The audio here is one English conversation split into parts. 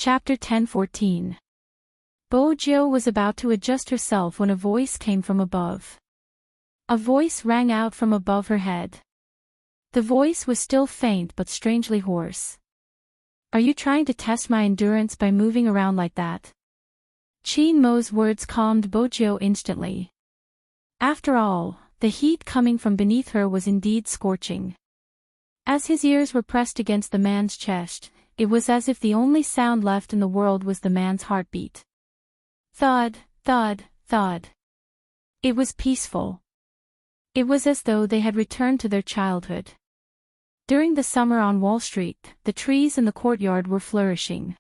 Chapter 10:14. Bojo was about to adjust herself when a voice came from above. A voice rang out from above her head. The voice was still faint but strangely hoarse. "Are you trying to test my endurance by moving around like that?" Chin Mo's words calmed Bojo instantly. After all, the heat coming from beneath her was indeed scorching. As his ears were pressed against the man's chest, it was as if the only sound left in the world was the man's heartbeat. Thud, thud, thud. It was peaceful. It was as though they had returned to their childhood. During the summer on Wall Street, the trees in the courtyard were flourishing.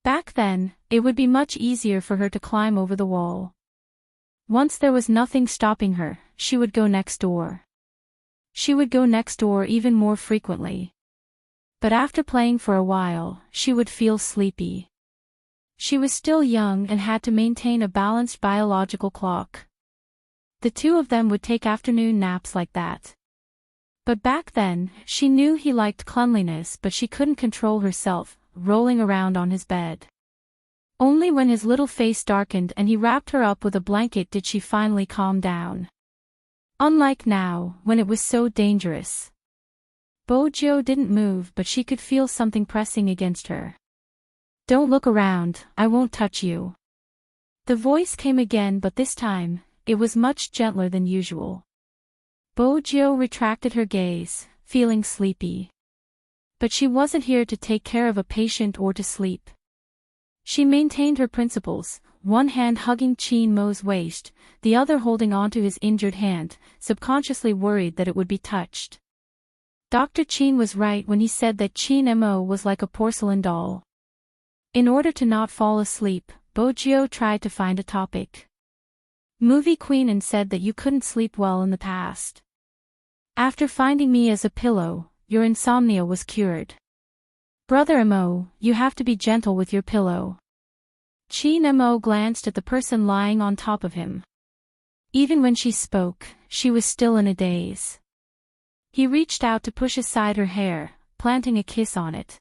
Back then, it would be much easier for her to climb over the wall. Once there was nothing stopping her, she would go next door. She would go next door even more frequently. But after playing for a while, she would feel sleepy. She was still young and had to maintain a balanced biological clock. The two of them would take afternoon naps like that. But back then, she knew he liked cleanliness, but she couldn't control herself, rolling around on his bed. Only when his little face darkened and he wrapped her up with a blanket did she finally calm down. Unlike now, when it was so dangerous. Bojo didn't move, but she could feel something pressing against her. "Don't look around, I won't touch you." The voice came again, but this time, it was much gentler than usual. Bojo retracted her gaze, feeling sleepy. But she wasn't here to take care of a patient or to sleep. She maintained her principles, one hand hugging Chin Mo's waist, the other holding onto his injured hand, subconsciously worried that it would be touched. Dr. Chin was right when he said that Chin Mo was like a porcelain doll. In order to not fall asleep, Bojo tried to find a topic. Movie Queen and said that you couldn't sleep well in the past. After finding me as a pillow, your insomnia was cured. Brother Mo, you have to be gentle with your pillow. Chin Mo glanced at the person lying on top of him. Even when she spoke, she was still in a daze. He reached out to push aside her hair, planting a kiss on it.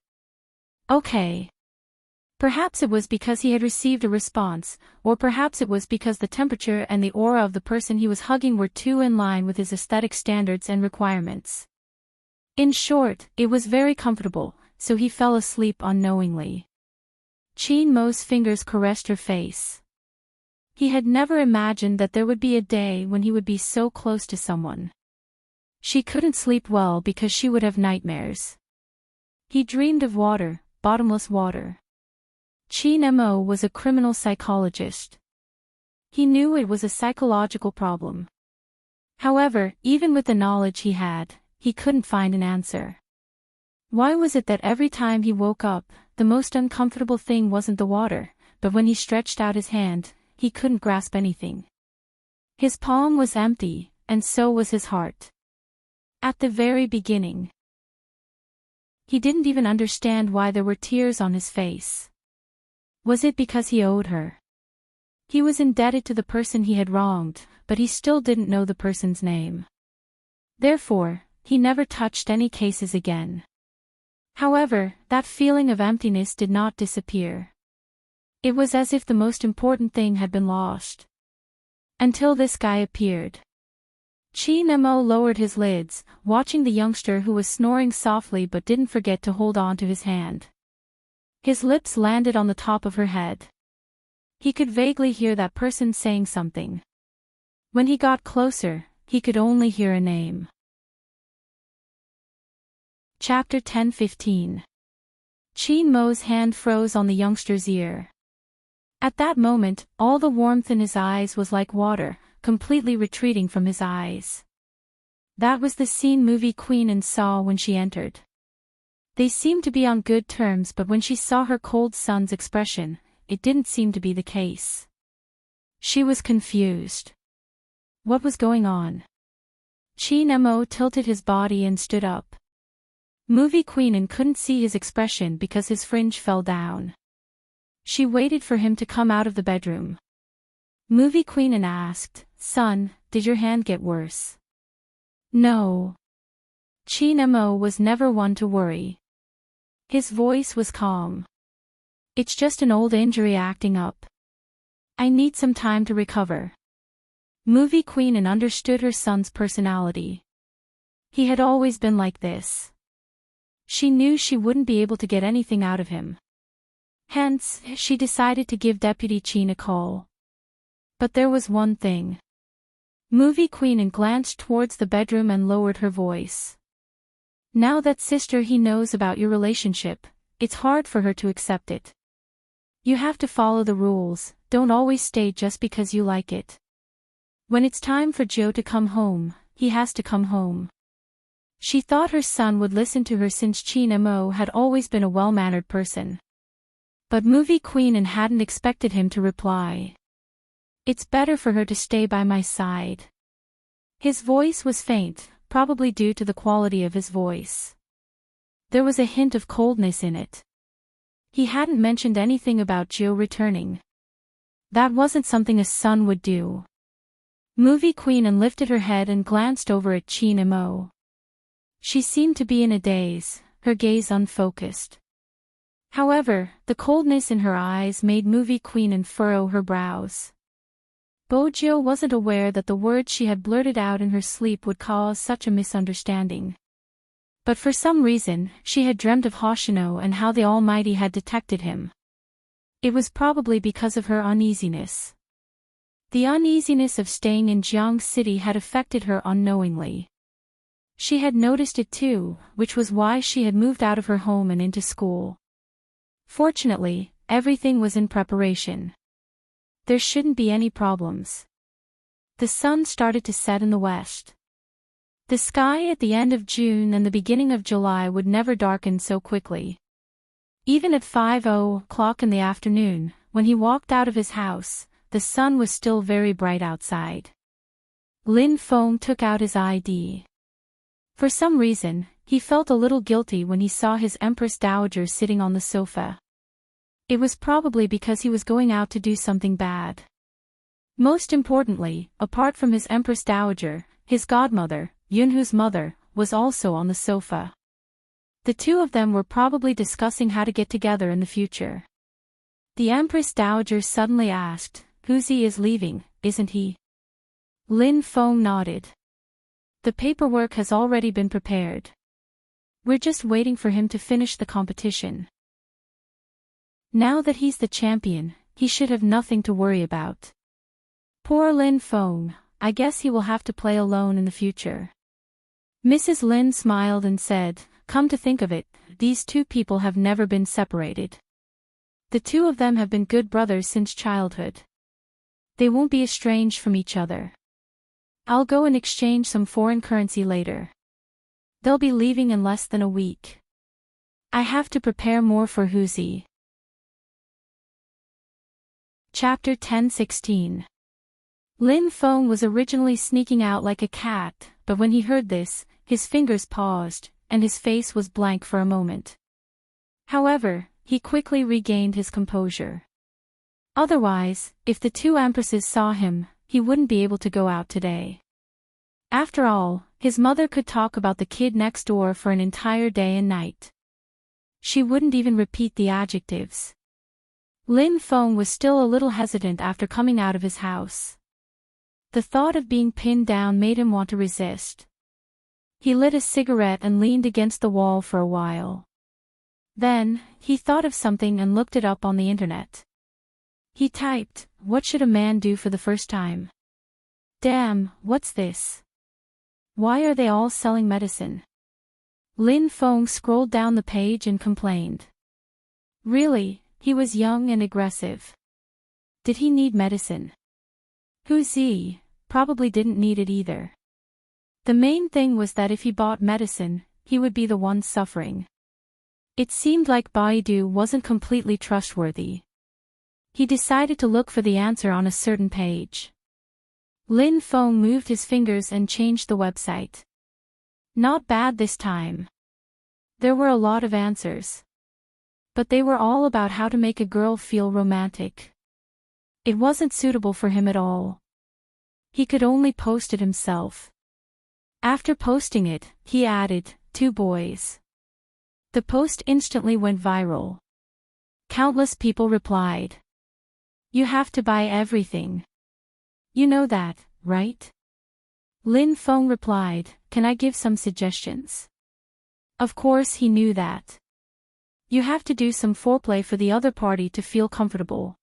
Okay. Perhaps it was because he had received a response, or perhaps it was because the temperature and the aura of the person he was hugging were too in line with his aesthetic standards and requirements. In short, it was very comfortable, so he fell asleep unknowingly. Chin Mo's fingers caressed her face. He had never imagined that there would be a day when he would be so close to someone. She couldn't sleep well because she would have nightmares. He dreamed of water, bottomless water. Chin Mo was a criminal psychologist. He knew it was a psychological problem. However, even with the knowledge he had, he couldn't find an answer. Why was it that every time he woke up, the most uncomfortable thing wasn't the water, but when he stretched out his hand, he couldn't grasp anything? His palm was empty, and so was his heart. At the very beginning, he didn't even understand why there were tears on his face. Was it because he owed her? He was indebted to the person he had wronged, but he still didn't know the person's name. Therefore, he never touched any cases again. However, that feeling of emptiness did not disappear. It was as if the most important thing had been lost. Until this guy appeared. Chin Mo lowered his lids, watching the youngster who was snoring softly but didn't forget to hold on to his hand. His lips landed on the top of her head. He could vaguely hear that person saying something. When he got closer, he could only hear a name. Chapter 10:15. Chin Mo's hand froze on the youngster's ear. At that moment, all the warmth in his eyes was like water, completely retreating from his eyes. That was the scene Movie Queen saw when she entered. They seemed to be on good terms, but when she saw her cold son's expression, it didn't seem to be the case. She was confused. What was going on? Chin Mo tilted his body and stood up. Movie Queen couldn't see his expression because his fringe fell down. She waited for him to come out of the bedroom. Movie Queen asked, "Son, did your hand get worse?" "No." Chin Mo was never one to worry. His voice was calm. It's just an old injury acting up. I need some time to recover. Movie queen and understood her son's personality. He had always been like this. She knew she wouldn't be able to get anything out of him. Hence, she decided to give Deputy Chin a call. But there was one thing. Movie queen and glanced towards the bedroom and lowered her voice. Now that sister he knows about your relationship, it's hard for her to accept it. You have to follow the rules, don't always stay just because you like it. When it's time for Joe to come home, he has to come home. She thought her son would listen to her since Chin Mo had always been a well-mannered person. But Movie Queen and hadn't expected him to reply. It's better for her to stay by my side. His voice was faint, probably due to the quality of his voice. There was a hint of coldness in it. He hadn't mentioned anything about Joe returning. That wasn't something a son would do. Movie Queen and lifted her head and glanced over at Chin Mo. She seemed to be in a daze, her gaze unfocused. However, the coldness in her eyes made Movie Queen and furrow her brows. Bojo wasn't aware that the words she had blurted out in her sleep would cause such a misunderstanding. But for some reason, she had dreamt of Hoshino and how the Almighty had detected him. It was probably because of her uneasiness. The uneasiness of staying in Jiang City had affected her unknowingly. She had noticed it too, which was why she had moved out of her home and into school. Fortunately, everything was in preparation. There shouldn't be any problems. The sun started to set in the west. The sky at the end of June and the beginning of July would never darken so quickly. Even at 5:00 in the afternoon, when he walked out of his house, the sun was still very bright outside. Lin Feng took out his ID. For some reason, he felt a little guilty when he saw his Empress Dowager sitting on the sofa. It was probably because he was going out to do something bad. Most importantly, apart from his Empress Dowager, his godmother, Yunhu's mother, was also on the sofa. The two of them were probably discussing how to get together in the future. The Empress Dowager suddenly asked, Huzi is leaving, isn't he? Lin Feng nodded. The paperwork has already been prepared. We're just waiting for him to finish the competition. Now that he's the champion, he should have nothing to worry about. Poor Lin Feng, I guess he will have to play alone in the future. Mrs. Lin smiled and said, come to think of it, these two people have never been separated. The two of them have been good brothers since childhood. They won't be estranged from each other. I'll go and exchange some foreign currency later. They'll be leaving in less than a week. I have to prepare more for Huzi. Chapter 10:16. Lin Feng was originally sneaking out like a cat, but when he heard this, his fingers paused, and his face was blank for a moment. However, he quickly regained his composure. Otherwise, if the two empresses saw him, he wouldn't be able to go out today. After all, his mother could talk about the kid next door for an entire day and night. She wouldn't even repeat the adjectives. Lin Feng was still a little hesitant after coming out of his house. The thought of being pinned down made him want to resist. He lit a cigarette and leaned against the wall for a while. Then, he thought of something and looked it up on the internet. He typed, what should a man do for the first time? Damn, what's this? Why are they all selling medicine? Lin Feng scrolled down the page and complained. Really, he was young and aggressive. Did he need medicine? Huzi probably didn't need it either. The main thing was that if he bought medicine, he would be the one suffering. It seemed like Baidu wasn't completely trustworthy. He decided to look for the answer on a certain page. Lin Feng moved his fingers and changed the website. Not bad this time. There were a lot of answers. But they were all about how to make a girl feel romantic. It wasn't suitable for him at all. He could only post it himself. After posting it, he added, 2 boys. The post instantly went viral. Countless people replied. You have to buy everything. You know that, right? Lin Feng replied, can I give some suggestions? Of course he knew that. You have to do some foreplay for the other party to feel comfortable.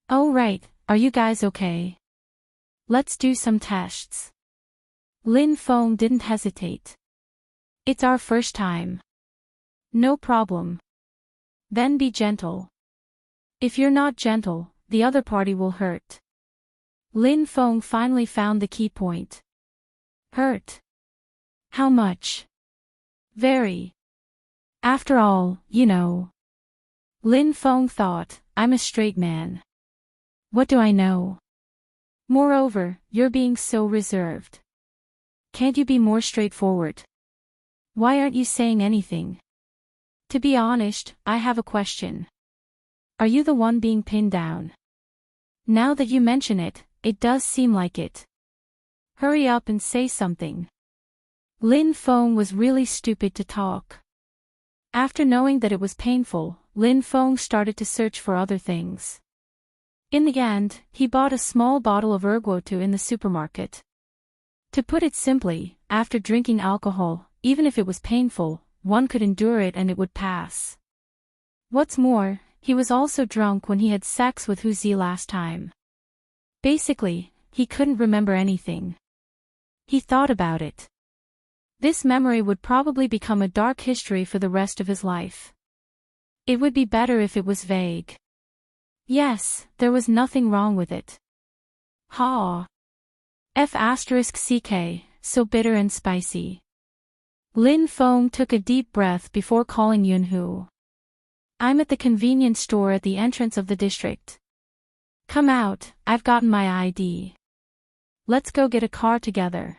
Oh right, are you guys okay? Let's do some tests. Lin Feng didn't hesitate. It's our first time. No problem. Then be gentle. If you're not gentle, the other party will hurt. Lin Feng finally found the key point. Hurt. How much? Very. After all, you know. Lin Feng thought, I'm a straight man. What do I know? Moreover, you're being so reserved. Can't you be more straightforward? Why aren't you saying anything? To be honest, I have a question. Are you the one being pinned down? Now that you mention it, it does seem like it. Hurry up and say something. Lin Feng was really stupid to talk. After knowing that it was painful, Lin Feng started to search for other things. In the end, he bought a small bottle of ergotu in the supermarket. To put it simply, after drinking alcohol, even if it was painful, one could endure it and it would pass. What's more, he was also drunk when he had sex with Huzi last time. Basically, he couldn't remember anything. He thought about it. This memory would probably become a dark history for the rest of his life. It would be better if it was vague. Yes, there was nothing wrong with it. Ha! F*ck, so bitter and spicy. Lin Feng took a deep breath before calling Yunhu. I'm at the convenience store at the entrance of the district. Come out, I've gotten my ID. Let's go get a car together.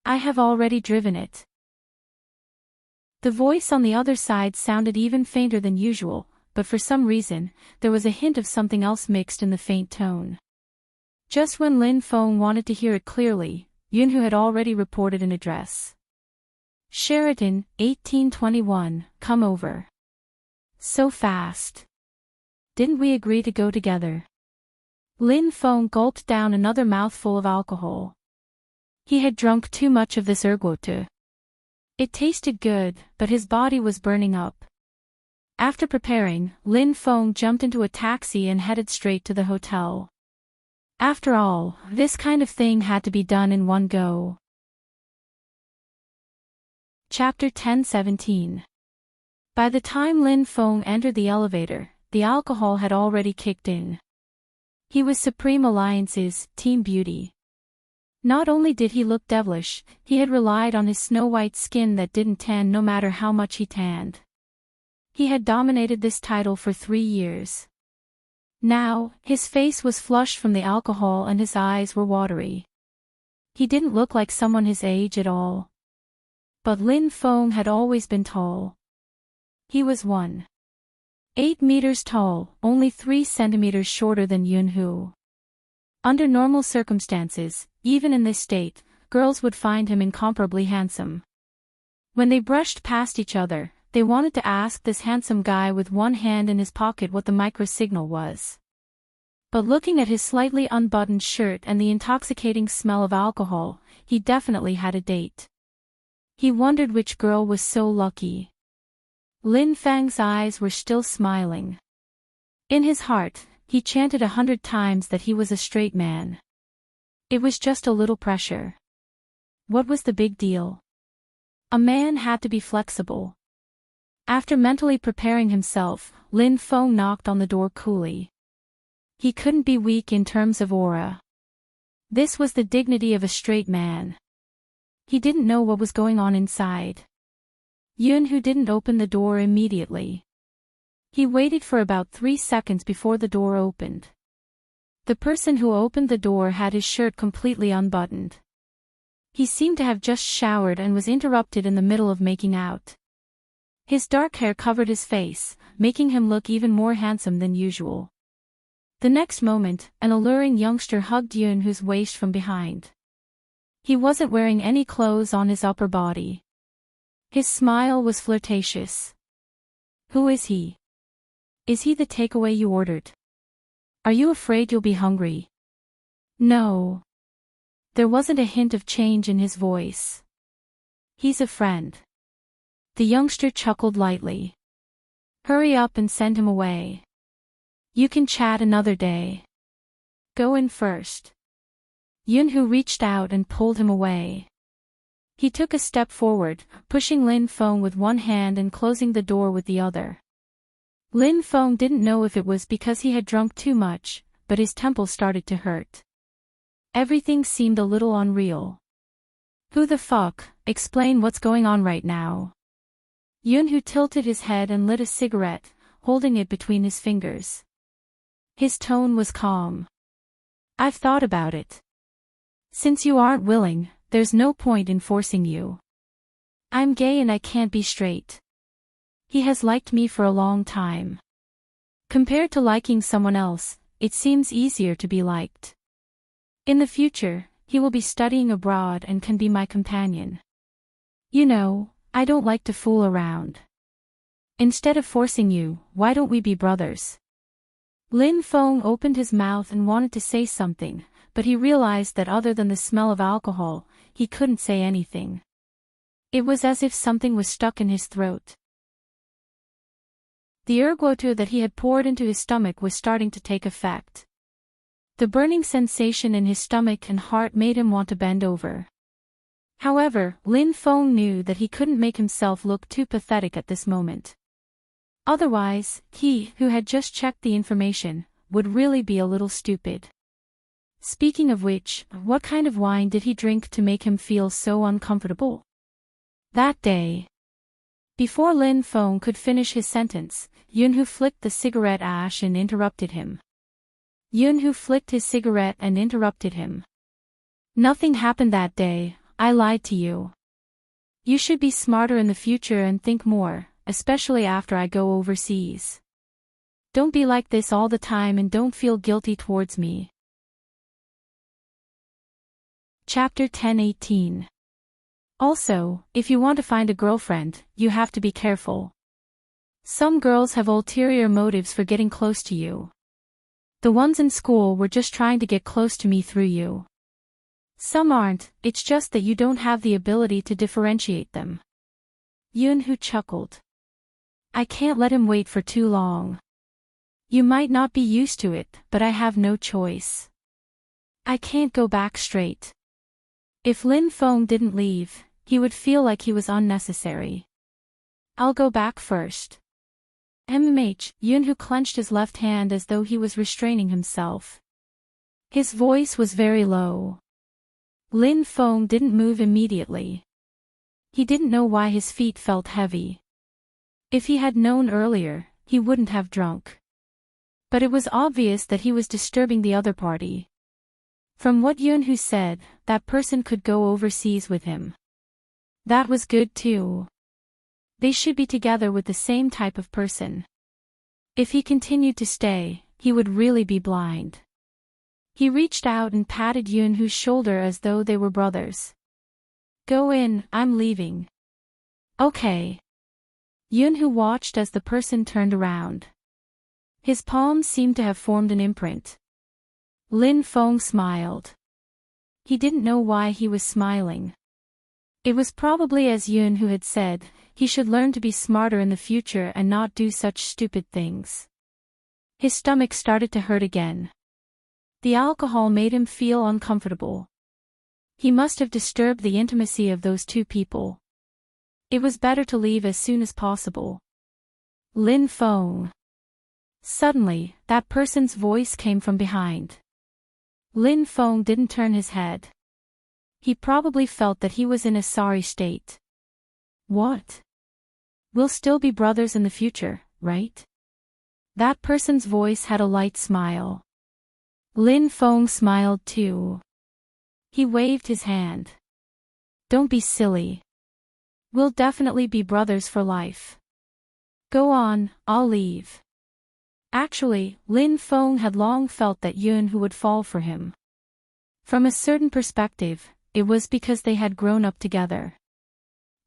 I have already driven it. The voice on the other side sounded even fainter than usual, but for some reason, there was a hint of something else mixed in the faint tone. Just when Lin Feng wanted to hear it clearly, Yunhu had already reported an address. Sheraton, 1821, come over. So fast. Didn't we agree to go together? Lin Feng gulped down another mouthful of alcohol. He had drunk too much of this ergotu. It tasted good, but his body was burning up. After preparing, Lin Feng jumped into a taxi and headed straight to the hotel. After all, this kind of thing had to be done in one go. Chapter 1017. By the time Lin Feng entered the elevator, the alcohol had already kicked in. He was Supreme Alliance's Team Beauty. Not only did he look devilish, he had relied on his snow-white skin that didn't tan no matter how much he tanned. He had dominated this title for 3 years. Now, his face was flushed from the alcohol and his eyes were watery. He didn't look like someone his age at all. But Lin Feng had always been tall. He was 1.8 meters tall, only 3 centimeters shorter than Yunhu. Under normal circumstances, even in this state, girls would find him incomparably handsome. When they brushed past each other, they wanted to ask this handsome guy with one hand in his pocket what the microsignal was. But looking at his slightly unbuttoned shirt and the intoxicating smell of alcohol, he definitely had a date. He wondered which girl was so lucky. Lin Feng's eyes were still smiling. In his heart, he chanted 100 times that he was a straight man. It was just a little pressure. What was the big deal? A man had to be flexible. After mentally preparing himself, Lin Feng knocked on the door coolly. He couldn't be weak in terms of aura. This was the dignity of a straight man. He didn't know what was going on inside. Yunhu didn't open the door immediately. He waited for about 3 seconds before the door opened. The person who opened the door had his shirt completely unbuttoned. He seemed to have just showered and was interrupted in the middle of making out. His dark hair covered his face, making him look even more handsome than usual. The next moment, an alluring youngster hugged Yunhu's waist from behind. He wasn't wearing any clothes on his upper body. His smile was flirtatious. Who is he? Is he the takeaway you ordered? Are you afraid you'll be hungry? No. There wasn't a hint of change in his voice. He's a friend. The youngster chuckled lightly. Hurry up and send him away. You can chat another day. Go in first. Yunhu reached out and pulled him away. He took a step forward, pushing Lin Feng with one hand and closing the door with the other. Lin Feng didn't know if it was because he had drunk too much, but his temples started to hurt. Everything seemed a little unreal. Who the fuck? Explain what's going on right now. Yunhu tilted his head and lit a cigarette, holding it between his fingers. His tone was calm. I've thought about it. Since you aren't willing, there's no point in forcing you. I'm gay and I can't be straight. He has liked me for a long time. Compared to liking someone else, it seems easier to be liked. In the future, he will be studying abroad and can be my companion. You know, I don't like to fool around. Instead of forcing you, why don't we be brothers? Lin Feng opened his mouth and wanted to say something, but he realized that other than the smell of alcohol, he couldn't say anything. It was as if something was stuck in his throat. The ergotu that he had poured into his stomach was starting to take effect. The burning sensation in his stomach and heart made him want to bend over. However, Lin Feng knew that he couldn't make himself look too pathetic at this moment. Otherwise, he, who had just checked the information, would really be a little stupid. Speaking of which, what kind of wine did he drink to make him feel so uncomfortable? That day. Before Lin Feng could finish his sentence, Yunhu flicked the cigarette ash and interrupted him. Yunhu flicked his cigarette and interrupted him. Nothing happened that day, I lied to you. You should be smarter in the future and think more, especially after I go overseas. Don't be like this all the time and don't feel guilty towards me. Chapter 10:18. Also, if you want to find a girlfriend, you have to be careful. Some girls have ulterior motives for getting close to you. The ones in school were just trying to get close to me through you. Some aren't, it's just that you don't have the ability to differentiate them. Yunhu chuckled. I can't let him wait for too long. You might not be used to it, but I have no choice. I can't go back straight. If Lin Feng didn't leave, he would feel like he was unnecessary. I'll go back first. Yunhu clenched his left hand as though he was restraining himself. His voice was very low. Lin Feng didn't move immediately. He didn't know why his feet felt heavy. If he had known earlier, he wouldn't have drunk. But it was obvious that he was disturbing the other party. From what Yunhu said, that person could go overseas with him. That was good too. They should be together with the same type of person. If he continued to stay, he would really be blind. He reached out and patted Yunhu's shoulder as though they were brothers. Go in, I'm leaving. Okay. Yunhu watched as the person turned around. His palms seemed to have formed an imprint. Lin Feng smiled. He didn't know why he was smiling. It was probably as Yunhu had said, he should learn to be smarter in the future and not do such stupid things. His stomach started to hurt again. The alcohol made him feel uncomfortable. He must have disturbed the intimacy of those two people. It was better to leave as soon as possible. Lin Feng. Suddenly, that person's voice came from behind. Lin Feng didn't turn his head. He probably felt that he was in a sorry state. What? We'll still be brothers in the future, right? That person's voice had a light smile. Lin Feng smiled too. He waved his hand. Don't be silly. We'll definitely be brothers for life. Go on, I'll leave. Actually, Lin Feng had long felt that Yunhu would fall for him. From a certain perspective, it was because they had grown up together.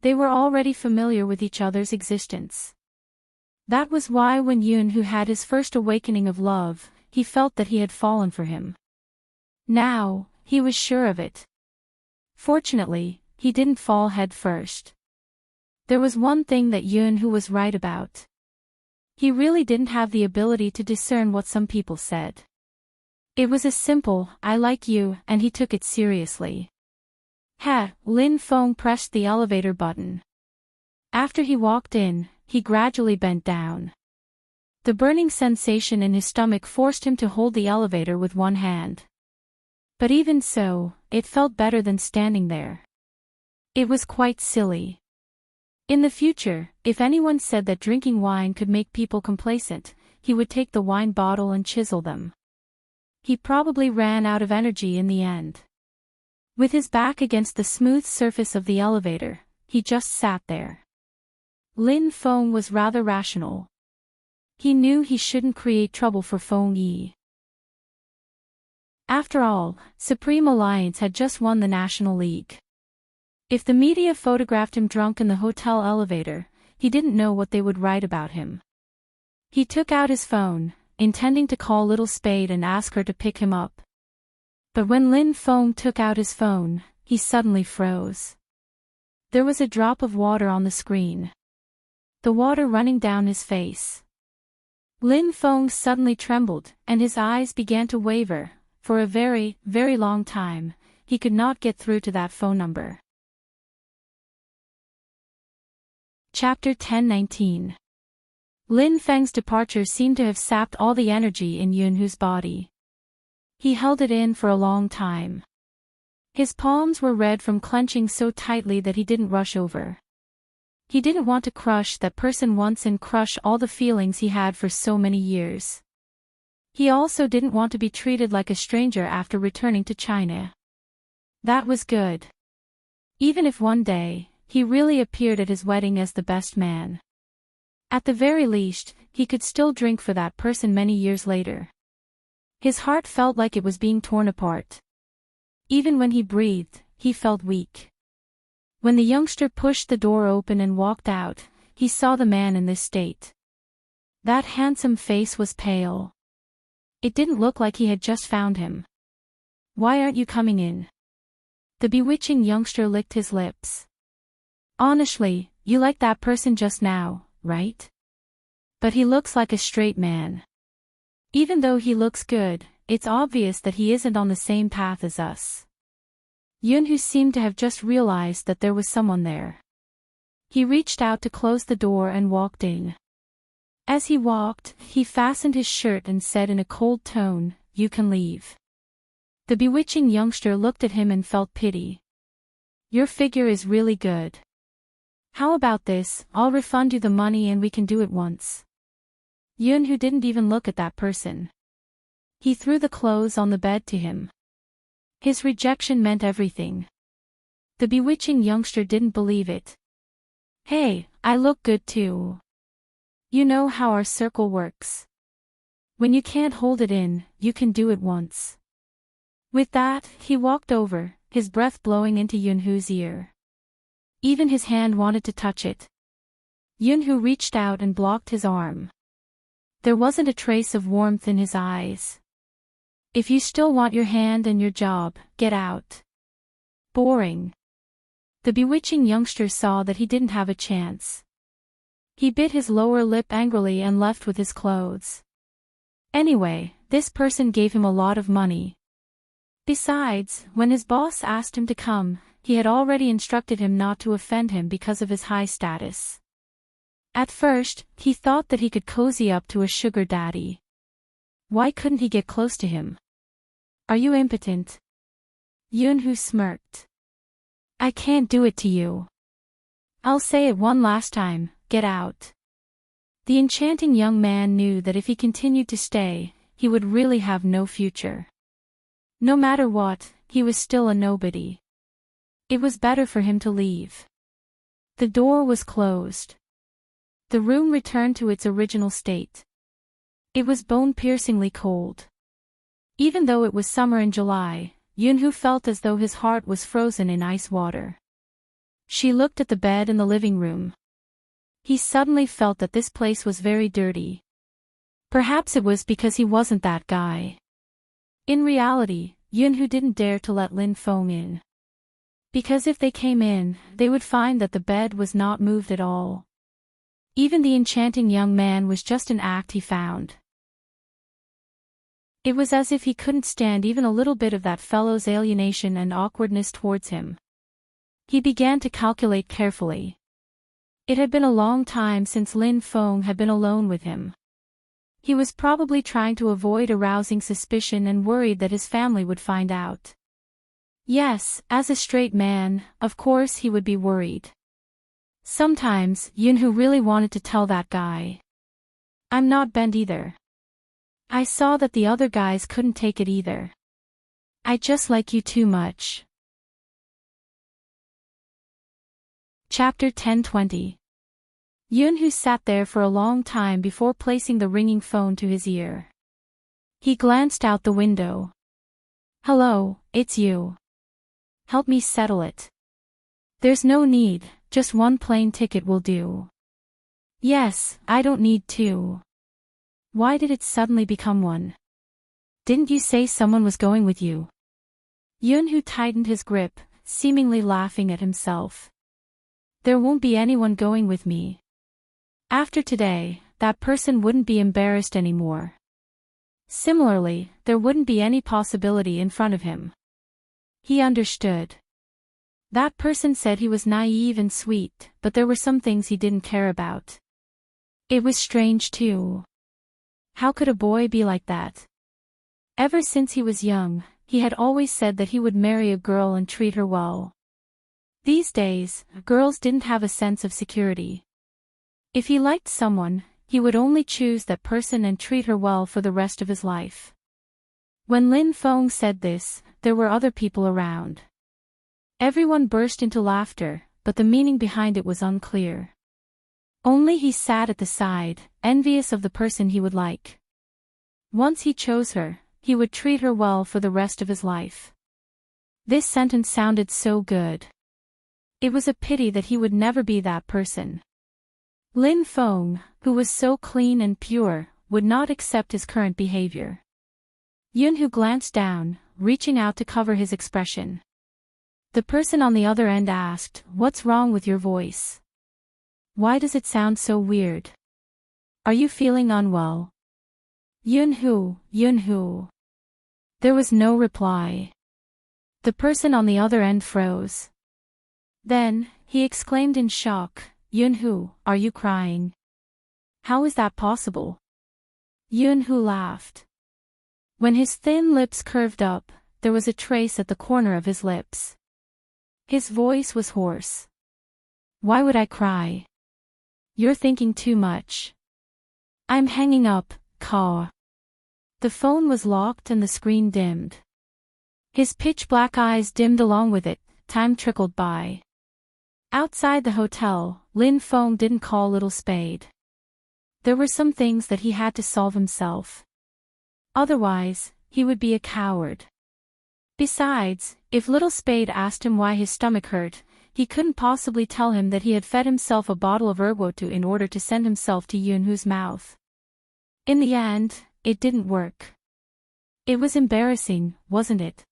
They were already familiar with each other's existence. That was why when Yoon-hoo had his first awakening of love, he felt that he had fallen for him. Now, he was sure of it. Fortunately, he didn't fall head first. There was one thing that Yoon-hoo was right about. He really didn't have the ability to discern what some people said. It was a simple, "I like you," and he took it seriously. Lin Feng pressed the elevator button. After he walked in, he gradually bent down. The burning sensation in his stomach forced him to hold the elevator with one hand. But even so, it felt better than standing there. It was quite silly. In the future, if anyone said that drinking wine could make people complacent, he would take the wine bottle and chisel them. He probably ran out of energy in the end. With his back against the smooth surface of the elevator, he just sat there. Lin Feng was rather rational. He knew he shouldn't create trouble for Feng Yi. After all, Supreme Alliance had just won the National League. If the media photographed him drunk in the hotel elevator, he didn't know what they would write about him. He took out his phone, intending to call Little Spade and ask her to pick him up. But when Lin Feng took out his phone, he suddenly froze. There was a drop of water on the screen. The water running down his face. Lin Feng suddenly trembled, and his eyes began to waver. For a very, very long time, he could not get through to that phone number. Chapter 10:19. Lin Feng's departure seemed to have sapped all the energy in Yoon-hoo's body. He held it in for a long time. His palms were red from clenching so tightly that he didn't rush over. He didn't want to crush that person once and crush all the feelings he had for so many years. He also didn't want to be treated like a stranger after returning to China. That was good. Even if one day, he really appeared at his wedding as the best man. At the very least, he could still drink for that person many years later. His heart felt like it was being torn apart. Even when he breathed, he felt weak. When the youngster pushed the door open and walked out, he saw the man in this state. That handsome face was pale. It didn't look like he had just found him. "Why aren't you coming in?" The bewitching youngster licked his lips. "Honestly, you like that person just now, right? But he looks like a straight man. Even though he looks good, it's obvious that he isn't on the same path as us." Yoon-hoo seemed to have just realized that there was someone there. He reached out to close the door and walked in. As he walked, he fastened his shirt and said in a cold tone, "You can leave." The bewitching youngster looked at him and felt pity. "Your figure is really good. How about this, I'll refund you the money and we can do it once." Yoon-hoo didn't even look at that person. He threw the clothes on the bed to him. His rejection meant everything. The bewitching youngster didn't believe it. "Hey, I look good too. You know how our circle works. When you can't hold it in, you can do it once." With that, he walked over, his breath blowing into Yoon-hoo's ear. Even his hand wanted to touch it. Yoon-hoo reached out and blocked his arm. There wasn't a trace of warmth in his eyes. "If you still want your hand and your job, get out." Boring. The bewitching youngster saw that he didn't have a chance. He bit his lower lip angrily and left with his clothes. Anyway, this person gave him a lot of money. Besides, when his boss asked him to come, he had already instructed him not to offend him because of his high status. At first, he thought that he could cozy up to a sugar daddy. Why couldn't he get close to him? "Are you impotent?" Yoon-hoo smirked. "I can't do it to you. I'll say it one last time, get out." The enchanting young man knew that if he continued to stay, he would really have no future. No matter what, he was still a nobody. It was better for him to leave. The door was closed. The room returned to its original state. It was bone-piercingly cold. Even though it was summer in July, Yoon-hoo felt as though his heart was frozen in ice water. She looked at the bed in the living room. He suddenly felt that this place was very dirty. Perhaps it was because he wasn't that guy. In reality, Yunhu didn't dare to let Lin Feng in. Because if they came in, they would find that the bed was not moved at all. Even the enchanting young man was just an act he found. It was as if he couldn't stand even a little bit of that fellow's alienation and awkwardness towards him. He began to calculate carefully. It had been a long time since Lin Feng had been alone with him. He was probably trying to avoid arousing suspicion and worried that his family would find out. Yes, as a straight man, of course he would be worried. Sometimes, Yunhu really wanted to tell that guy. I'm not bent either. I saw that the other guys couldn't take it either. I just like you too much. Chapter 10:20. Yunhu sat there for a long time before placing the ringing phone to his ear. He glanced out the window. Hello, it's you. Help me settle it. There's no need, just one plane ticket will do. Yes, I don't need two. Why did it suddenly become one? Didn't you say someone was going with you? Yunhu tightened his grip, seemingly laughing at himself. There won't be anyone going with me. After today, that person wouldn't be embarrassed anymore. Similarly, there wouldn't be any possibility in front of him. He understood. That person said he was naive and sweet, but there were some things he didn't care about. It was strange too. How could a boy be like that? Ever since he was young, he had always said that he would marry a girl and treat her well. These days, girls didn't have a sense of security. If he liked someone, he would only choose that person and treat her well for the rest of his life. When Lin Feng said this, there were other people around. Everyone burst into laughter, but the meaning behind it was unclear. Only he sat at the side, envious of the person he would like. Once he chose her, he would treat her well for the rest of his life. This sentence sounded so good. It was a pity that he would never be that person. Lin Feng, who was so clean and pure, would not accept his current behavior. Yunhu glanced down, reaching out to cover his expression. The person on the other end asked, "What's wrong with your voice? Why does it sound so weird? Are you feeling unwell?" Yunhu. There was no reply. The person on the other end froze. Then, he exclaimed in shock, "Yunhu, are you crying? How is that possible?" Yunhu laughed. When his thin lips curved up, there was a trace at the corner of his lips. His voice was hoarse. "Why would I cry? You're thinking too much. I'm hanging up, Ka." The phone was locked and the screen dimmed. His pitch-black eyes dimmed along with it, time trickled by. Outside the hotel, Lin Feng didn't call Little Spade. There were some things that he had to solve himself. Otherwise, he would be a coward. Besides, if Little Spade asked him why his stomach hurt, he couldn't possibly tell him that he had fed himself a bottle of ergotu in order to send himself to Yunhu's mouth. In the end, it didn't work. It was embarrassing, wasn't it?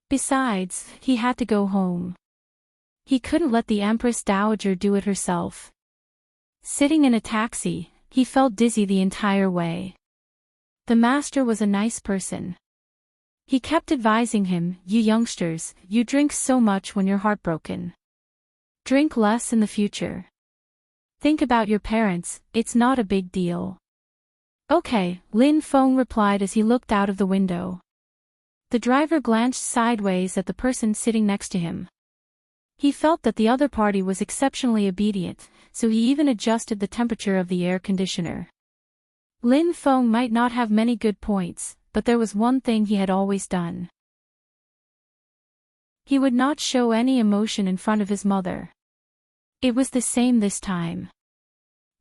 Besides, he had to go home. He couldn't let the Empress Dowager do it herself. Sitting in a taxi, he felt dizzy the entire way. The master was a nice person. He kept advising him, "You youngsters, you drink so much when you're heartbroken. Drink less in the future. Think about your parents, it's not a big deal." "Okay," Lin Feng replied as he looked out of the window. The driver glanced sideways at the person sitting next to him. He felt that the other party was exceptionally obedient, so he even adjusted the temperature of the air conditioner. Lin Feng might not have many good points, but there was one thing he had always done. He would not show any emotion in front of his mother. It was the same this time.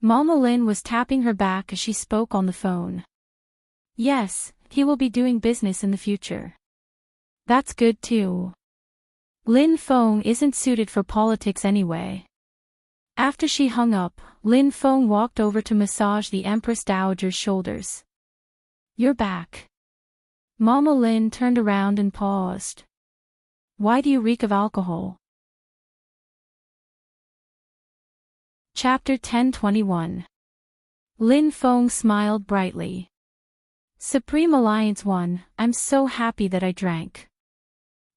Mama Lin was tapping her back as she spoke on the phone. "Yes, he will be doing business in the future. That's good too. Lin Feng isn't suited for politics anyway. After she hung up, Lin Feng walked over to massage the Empress Dowager's shoulders. "You're back." Mama Lin turned around and paused. "Why do you reek of alcohol?" Chapter 1021. Lin Feng smiled brightly. "Supreme Alliance 1, I'm so happy that I drank.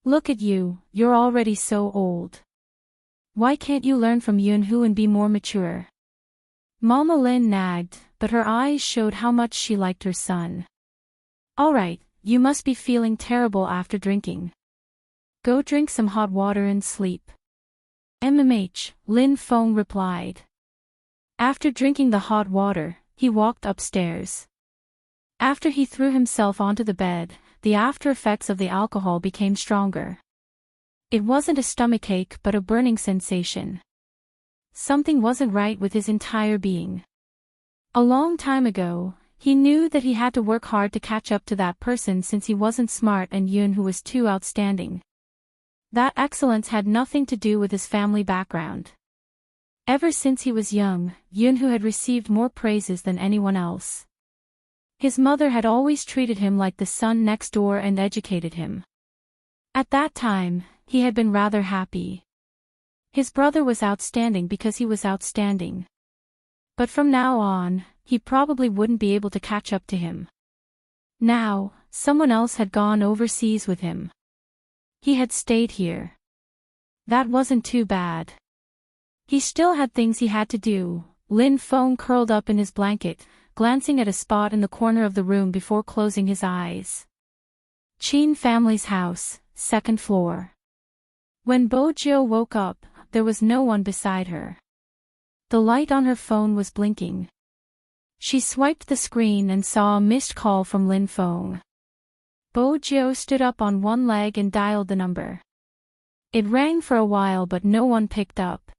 Look at you, you're already so old. Why can't you learn from Yunhu and be more mature?" Mama Lin nagged, but her eyes showed how much she liked her son. "Alright, you must be feeling terrible after drinking. Go drink some hot water and sleep." Lin Feng replied. After drinking the hot water, he walked upstairs. After he threw himself onto the bed, the after effects of the alcohol became stronger. It wasn't a stomachache but a burning sensation. Something wasn't right with his entire being. A long time ago, he knew that he had to work hard to catch up to that person since he wasn't smart and Yunhu was too outstanding. That excellence had nothing to do with his family background. Ever since he was young, Yunhu had received more praises than anyone else. His mother had always treated him like the son next door and educated him. At that time, he had been rather happy. His brother was outstanding because he was outstanding. But from now on, he probably wouldn't be able to catch up to him. Now, someone else had gone overseas with him. He had stayed here. That wasn't too bad. He still had things he had to do. Lin Feng curled up in his blanket, glancing at a spot in the corner of the room before closing his eyes. Qin family's house, 2nd floor. When Bojiu woke up, there was no one beside her. The light on her phone was blinking. She swiped the screen and saw a missed call from Lin Feng. Bojiu stood up on one leg and dialed the number. It rang for a while but no one picked up.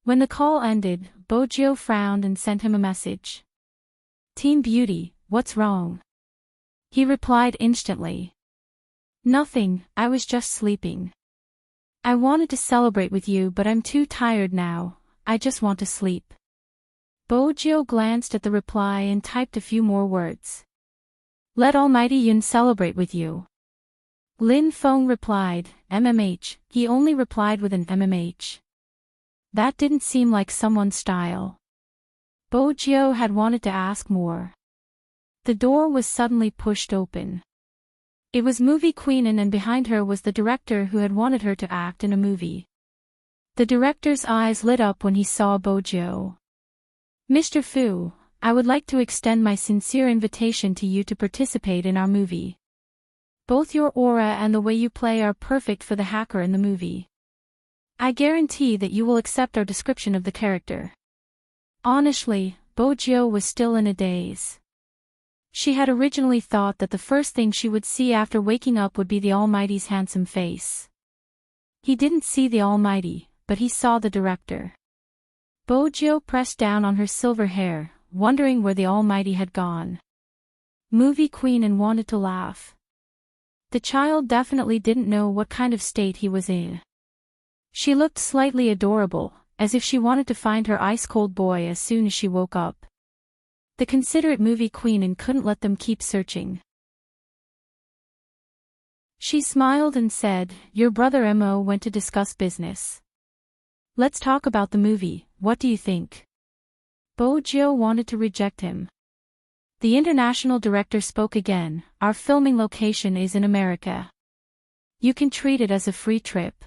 When the call ended, Bojiu frowned and sent him a message. "Team Beauty, what's wrong?" He replied instantly. "Nothing, I was just sleeping. I wanted to celebrate with you but I'm too tired now, I just want to sleep." Bojiu glanced at the reply and typed a few more words. "Let Almighty Yun celebrate with you." Lin Feng replied, "MMH, he only replied with an MMH. That didn't seem like someone's style." Bojiu had wanted to ask more. The door was suddenly pushed open. It was movie queen and behind her was the director who had wanted her to act in a movie. The director's eyes lit up when he saw Bojiu. "Mr. Fu, I would like to extend my sincere invitation to you to participate in our movie. Both your aura and the way you play are perfect for the hacker in the movie. I guarantee that you will accept our description of the character." Honestly, Bojiu was still in a daze. She had originally thought that the first thing she would see after waking up would be the Almighty's handsome face. He didn't see the Almighty, but he saw the director. Bojiu pressed down on her silver hair, wondering where the Almighty had gone. Movie queen and wanted to laugh. The child definitely didn't know what kind of state he was in. She looked slightly adorable, as if she wanted to find her ice-cold boy as soon as she woke up. The considerate movie queen and couldn't let them keep searching. She smiled and said, "Your brother Mo went to discuss business. Let's talk about the movie, what do you think?" Bojiu wanted to reject him. The international director spoke again, "Our filming location is in America. You can treat it as a free trip.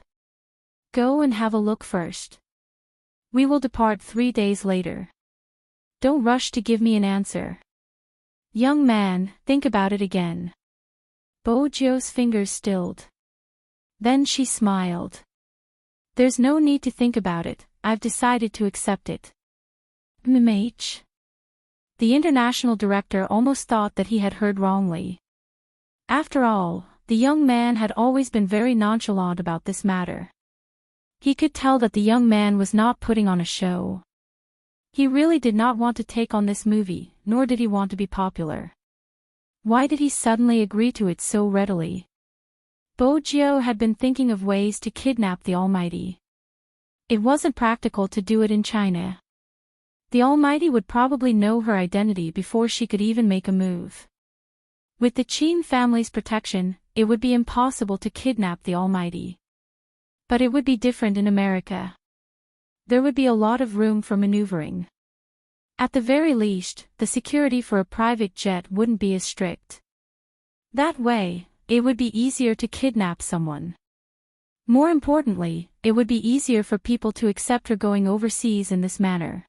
Go and have a look first. We will depart 3 days later. Don't rush to give me an answer. Young man, think about it again." Bojiu's fingers stilled. Then she smiled. "There's no need to think about it, I've decided to accept it." MMH. The international director almost thought that he had heard wrongly. After all, the young man had always been very nonchalant about this matter. He could tell that the young man was not putting on a show. He really did not want to take on this movie, nor did he want to be popular. Why did he suddenly agree to it so readily? Bojiu had been thinking of ways to kidnap the Almighty. It wasn't practical to do it in China. The Almighty would probably know her identity before she could even make a move. With the Qin family's protection, it would be impossible to kidnap the Almighty. But it would be different in America. There would be a lot of room for maneuvering. At the very least, the security for a private jet wouldn't be as strict. That way, it would be easier to kidnap someone. More importantly, it would be easier for people to accept her going overseas in this manner.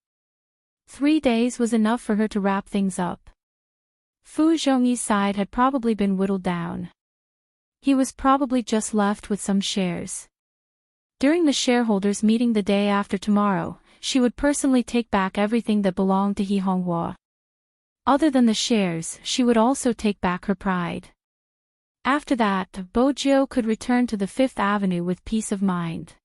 3 days was enough for her to wrap things up. Fu Zhongyi's side had probably been whittled down. He was probably just left with some shares. During the shareholders' meeting the day after tomorrow, she would personally take back everything that belonged to He Honghua. Other than the shares, she would also take back her pride. After that, Bojiu could return to the Fifth Avenue with peace of mind.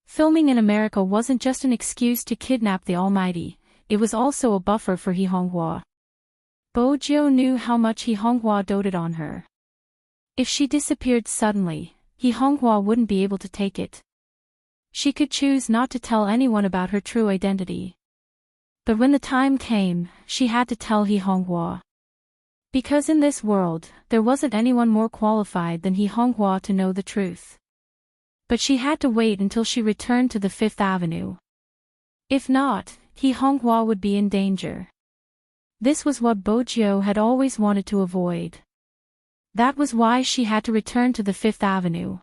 Filming in America wasn't just an excuse to kidnap the Almighty, it was also a buffer for He Honghua. Bojiu knew how much He Honghua doted on her. If she disappeared suddenly, He Honghua wouldn't be able to take it. She could choose not to tell anyone about her true identity. But when the time came, she had to tell He Honghua. Because in this world, there wasn't anyone more qualified than He Honghua to know the truth. But she had to wait until she returned to the Fifth Avenue. If not, He Honghua would be in danger. This was what Bojiu had always wanted to avoid. That was why she had to return to the Fifth Avenue.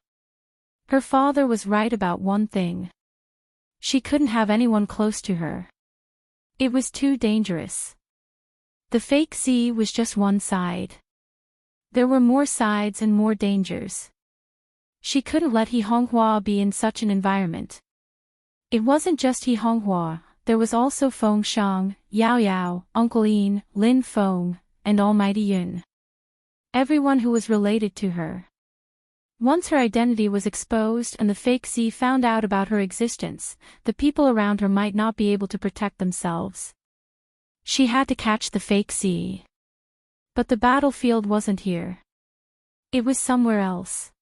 Her father was right about one thing. She couldn't have anyone close to her. It was too dangerous. The fake Z was just one side. There were more sides and more dangers. She couldn't let He Honghua be in such an environment. It wasn't just He Honghua, there was also Feng Shang, Yao Yao, Uncle Yin, Lin Feng, and Almighty Yun. Everyone who was related to her. Once her identity was exposed and the fake Z found out about her existence, the people around her might not be able to protect themselves. She had to catch the fake Z. But the battlefield wasn't here. It was somewhere else.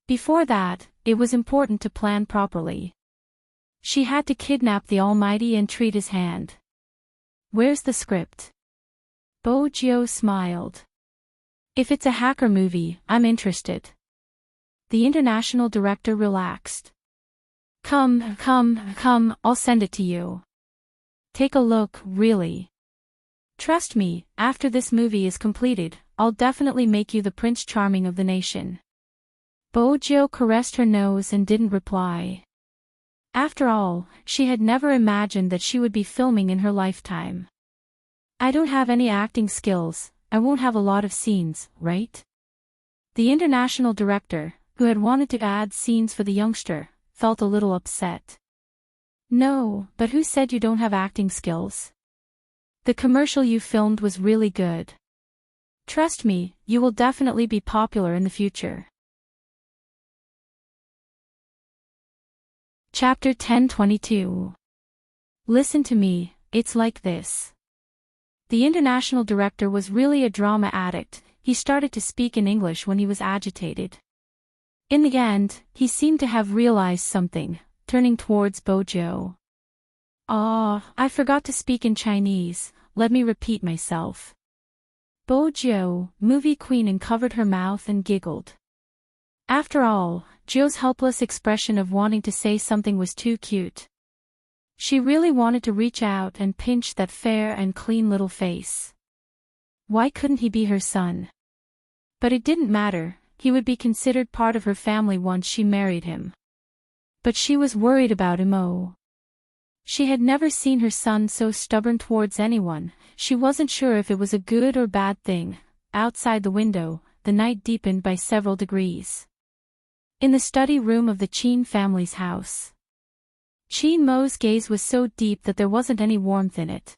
Before that, it was important to plan properly. She had to kidnap the Almighty and treat his hand. Where's the script? Bojiu smiled. If it's a hacker movie, I'm interested. The international director relaxed. Come, I'll send it to you. Take a look, really. Trust me, after this movie is completed, I'll definitely make you the Prince Charming of the nation. Bojiu caressed her nose and didn't reply. After all, she had never imagined that she would be filming in her lifetime. I don't have any acting skills, I won't have a lot of scenes, right? The international director, who had wanted to add scenes for the youngster, felt a little upset. No, but who said you don't have acting skills? The commercial you filmed was really good. Trust me, you will definitely be popular in the future. Chapter 1022. Listen to me, it's like this. The international director was really a drama addict, he started to speak in English when he was agitated. In the end, he seemed to have realized something, turning towards Bojiu. I forgot to speak in Chinese, let me repeat myself. Bojiu, movie queen, uncovered her mouth and giggled. After all, Jo's helpless expression of wanting to say something was too cute. She really wanted to reach out and pinch that fair and clean little face. Why couldn't he be her son? But it didn't matter, he would be considered part of her family once she married him. But she was worried about him. She had never seen her son so stubborn towards anyone, she wasn't sure if it was a good or bad thing. Outside the window, the night deepened by several degrees. In the study room of the Qin family's house. Qin Mo's gaze was so deep that there wasn't any warmth in it.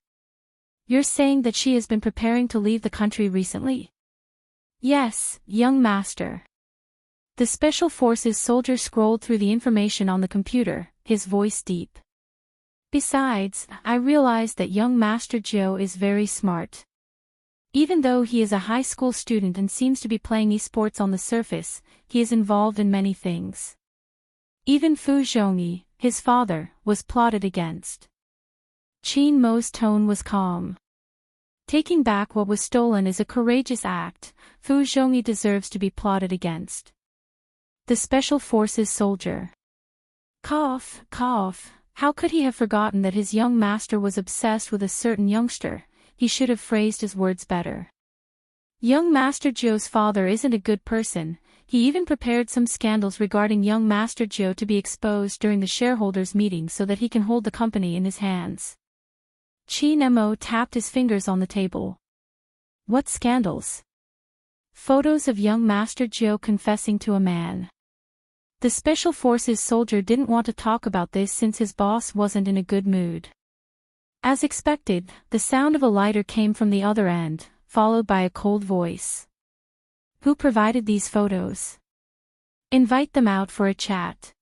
You're saying that she has been preparing to leave the country recently? Yes, young master. The Special Forces soldier scrolled through the information on the computer, his voice deep. Besides, I realized that young Master Joe is very smart. Even though he is a high school student and seems to be playing esports on the surface, he is involved in many things. Even Fu Zhongyi, his father, was plotted against. Qin Mo's tone was calm. Taking back what was stolen is a courageous act. Fu Zhongyi deserves to be plotted against. The Special Forces soldier. Cough, cough. How could he have forgotten that his young master was obsessed with a certain youngster? He should have phrased his words better. Young Master Zhou's father isn't a good person. He even prepared some scandals regarding young Master Zhou to be exposed during the shareholders' meeting so that he can hold the company in his hands. Qin Mo tapped his fingers on the table. What scandals? Photos of young Master Zhou confessing to a man. The Special Forces soldier didn't want to talk about this since his boss wasn't in a good mood. As expected, the sound of a lighter came from the other end, followed by a cold voice. Who provided these photos? Invite them out for a chat.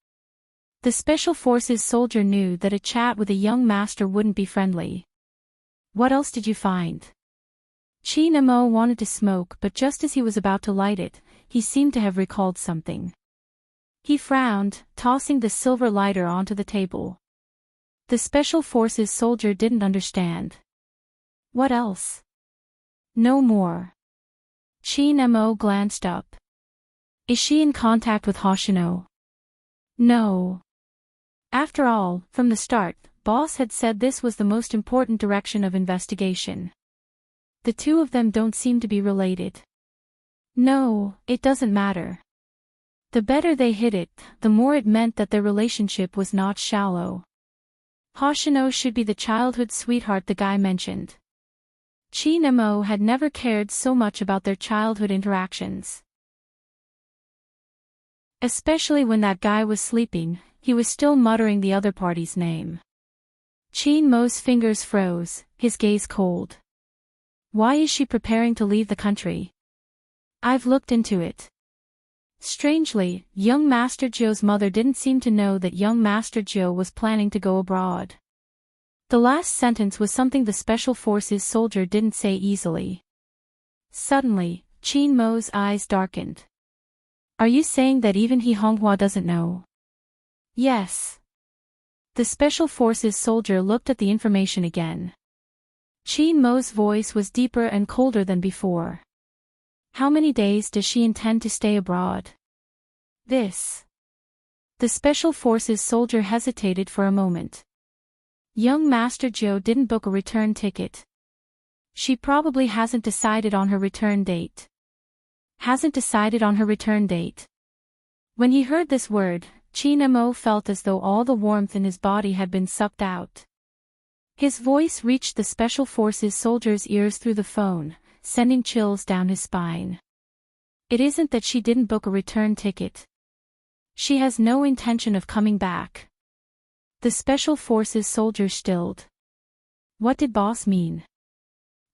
The Special Forces soldier knew that a chat with a young master wouldn't be friendly. What else did you find? Qin Mo wanted to smoke, but just as he was about to light it, he seemed to have recalled something. He frowned, tossing the silver lighter onto the table. The Special Forces soldier didn't understand. What else? No more. Qin Mo glanced up. Is she in contact with Hoshino? No. After all, from the start, boss had said this was the most important direction of investigation. The two of them don't seem to be related. No, it doesn't matter. The better they hid it, the more it meant that their relationship was not shallow. Hoshino should be the childhood sweetheart the guy mentioned. Qin Mo had never cared so much about their childhood interactions. Especially when that guy was sleeping, he was still muttering the other party's name. Qin Mo's fingers froze, his gaze cold. Why is she preparing to leave the country? I've looked into it. Strangely, young Master Zhou's mother didn't seem to know that young Master Zhou was planning to go abroad. The last sentence was something the Special Forces soldier didn't say easily. Suddenly, Qin Mo's eyes darkened. Are you saying that even he Honghua doesn't know? Yes. The Special Forces soldier looked at the information again. Qin Mo's voice was deeper and colder than before. How many days does she intend to stay abroad? This. The Special Forces soldier hesitated for a moment. Young Master Zhou didn't book a return ticket. She probably hasn't decided on her return date. Hasn't decided on her return date. When he heard this word, Qin Mo felt as though all the warmth in his body had been sucked out. His voice reached the Special Forces soldier's ears through the phone, sending chills down his spine. It isn't that she didn't book a return ticket. She has no intention of coming back. The Special Forces soldier stilled. What did boss mean?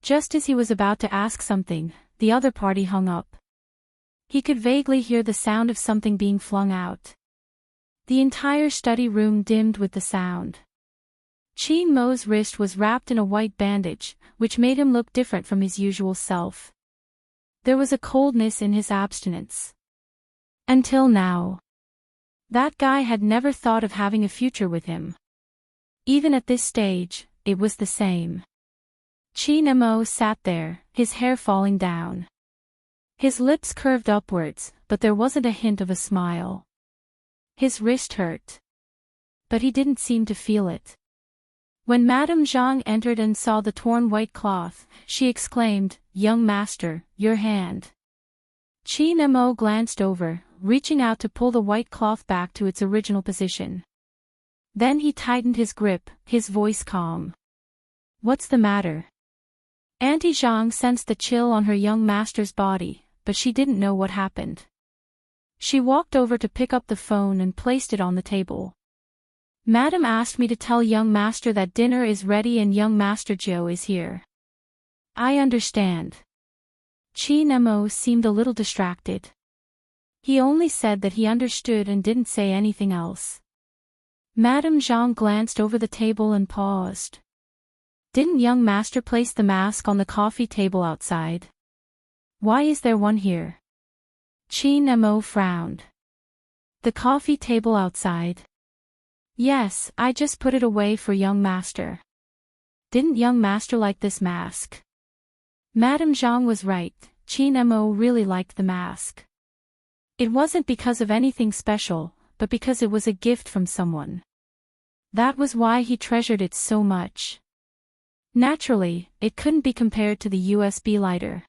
Just as he was about to ask something, the other party hung up. He could vaguely hear the sound of something being flung out. The entire study room dimmed with the sound. Qin Mo's wrist was wrapped in a white bandage, which made him look different from his usual self. There was a coldness in his abstinence. Until now. That guy had never thought of having a future with him. Even at this stage, it was the same. Qin Mo sat there, his hair falling down. His lips curved upwards, but there wasn't a hint of a smile. His wrist hurt. But he didn't seem to feel it. When Madame Zhang entered and saw the torn white cloth, she exclaimed, "Young master, your hand." Qin Mo glanced over, reaching out to pull the white cloth back to its original position. Then he tightened his grip, his voice calm. What's the matter? Auntie Zhang sensed the chill on her young master's body, but she didn't know what happened. She walked over to pick up the phone and placed it on the table. Madam asked me to tell young master that dinner is ready and young Master Zhou is here. I understand. Qin Mo seemed a little distracted. He only said that he understood and didn't say anything else. Madame Zhang glanced over the table and paused. Didn't young master place the mask on the coffee table outside? Why is there one here? Qin Mo frowned. The coffee table outside. Yes, I just put it away for young master. Didn't young master like this mask? Madame Zhang was right, Qin Mo really liked the mask. It wasn't because of anything special, but because it was a gift from someone. That was why he treasured it so much. Naturally, it couldn't be compared to the USB lighter.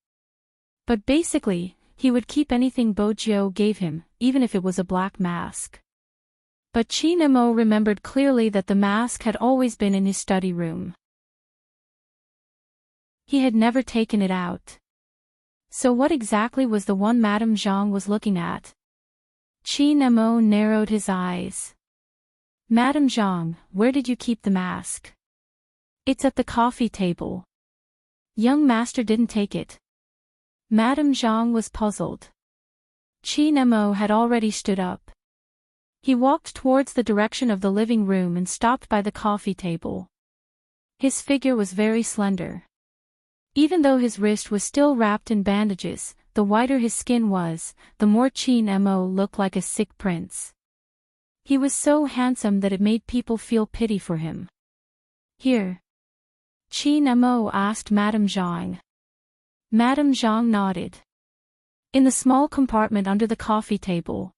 But basically, he would keep anything Bo Jiu gave him, even if it was a black mask. But Qin Mo remembered clearly that the mask had always been in his study room. He had never taken it out. So what exactly was the one Madame Zhang was looking at? Qin Mo narrowed his eyes. Madame Zhang, where did you keep the mask? It's at the coffee table. Young master didn't take it. Madame Zhang was puzzled. Qin Mo had already stood up. He walked towards the direction of the living room and stopped by the coffee table. His figure was very slender. Even though his wrist was still wrapped in bandages, the whiter his skin was, the more Qin Mo looked like a sick prince. He was so handsome that it made people feel pity for him. Here. Qin Mo asked Madame Zhang. Madame Zhang nodded. In the small compartment under the coffee table.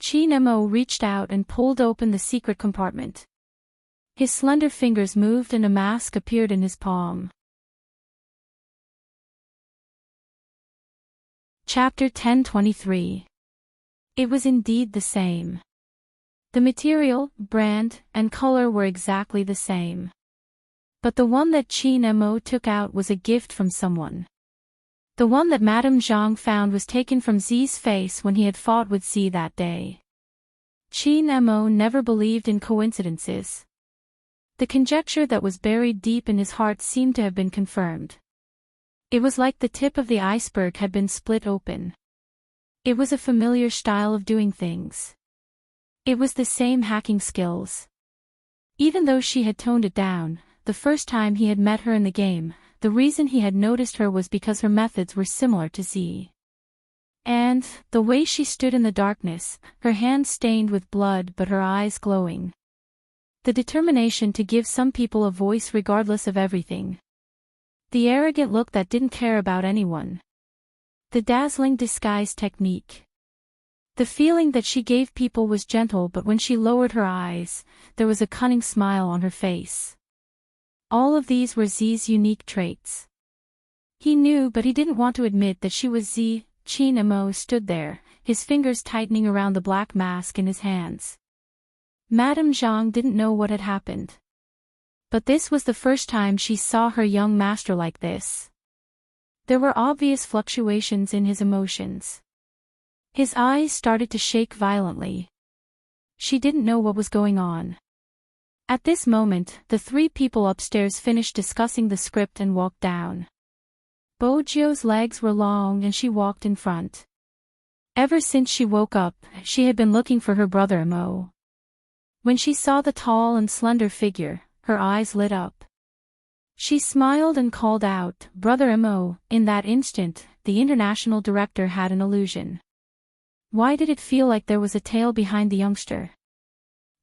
Qin Mo reached out and pulled open the secret compartment. His slender fingers moved and a mask appeared in his palm. Chapter 1023. It was indeed the same. The material, brand, and color were exactly the same. But the one that Qin Mo took out was a gift from someone. The one that Madame Zhang found was taken from Zi's face when he had fought with Zi that day. Qin Mo never believed in coincidences. The conjecture that was buried deep in his heart seemed to have been confirmed. It was like the tip of the iceberg had been split open. It was a familiar style of doing things. It was the same hacking skills. Even though she had toned it down, the first time he had met her in the game, the reason he had noticed her was because her methods were similar to Z. And, the way she stood in the darkness, her hands stained with blood but her eyes glowing. The determination to give some people a voice regardless of everything. The arrogant look that didn't care about anyone. The dazzling disguise technique. The feeling that she gave people was gentle, but when she lowered her eyes, there was a cunning smile on her face. All of these were Zi's unique traits. He knew, but he didn't want to admit that she was Z. Qin Mo stood there, his fingers tightening around the black mask in his hands. Madame Zhang didn't know what had happened. But this was the first time she saw her young master like this. There were obvious fluctuations in his emotions. His eyes started to shake violently. She didn't know what was going on. At this moment, the three people upstairs finished discussing the script and walked down. Bo Jiu's legs were long and she walked in front. Ever since she woke up, she had been looking for her brother Mo. When she saw the tall and slender figure, her eyes lit up. She smiled and called out, "Brother Mo." In that instant, the international director had an illusion. Why did it feel like there was a tail behind the youngster?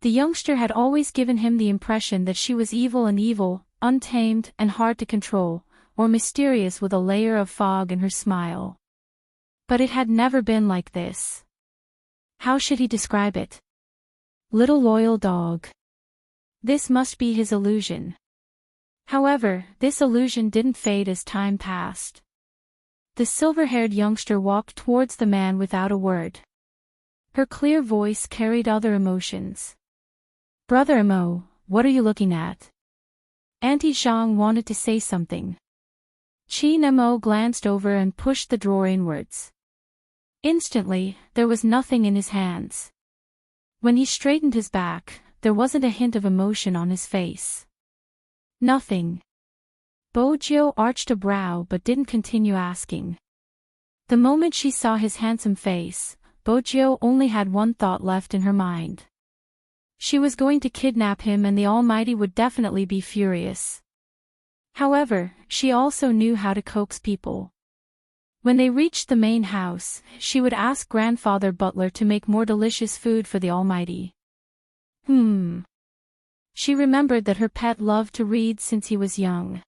The youngster had always given him the impression that she was evil, untamed and hard to control, or mysterious with a layer of fog in her smile. But it had never been like this. How should he describe it? Little loyal dog. This must be his illusion. However, this illusion didn't fade as time passed. The silver-haired youngster walked towards the man without a word. Her clear voice carried other emotions. "Brother Mo, what are you looking at?" Auntie Zhang wanted to say something. Qin Mo glanced over and pushed the drawer inwards. Instantly, there was nothing in his hands. When he straightened his back, there wasn't a hint of emotion on his face. Nothing. Bo Jiu arched a brow but didn't continue asking. The moment she saw his handsome face, Bo Jiu only had one thought left in her mind. She was going to kidnap him and the Almighty would definitely be furious. However, she also knew how to coax people. When they reached the main house, she would ask Grandfather Butler to make more delicious food for the Almighty. She remembered that her pet loved to read since he was young.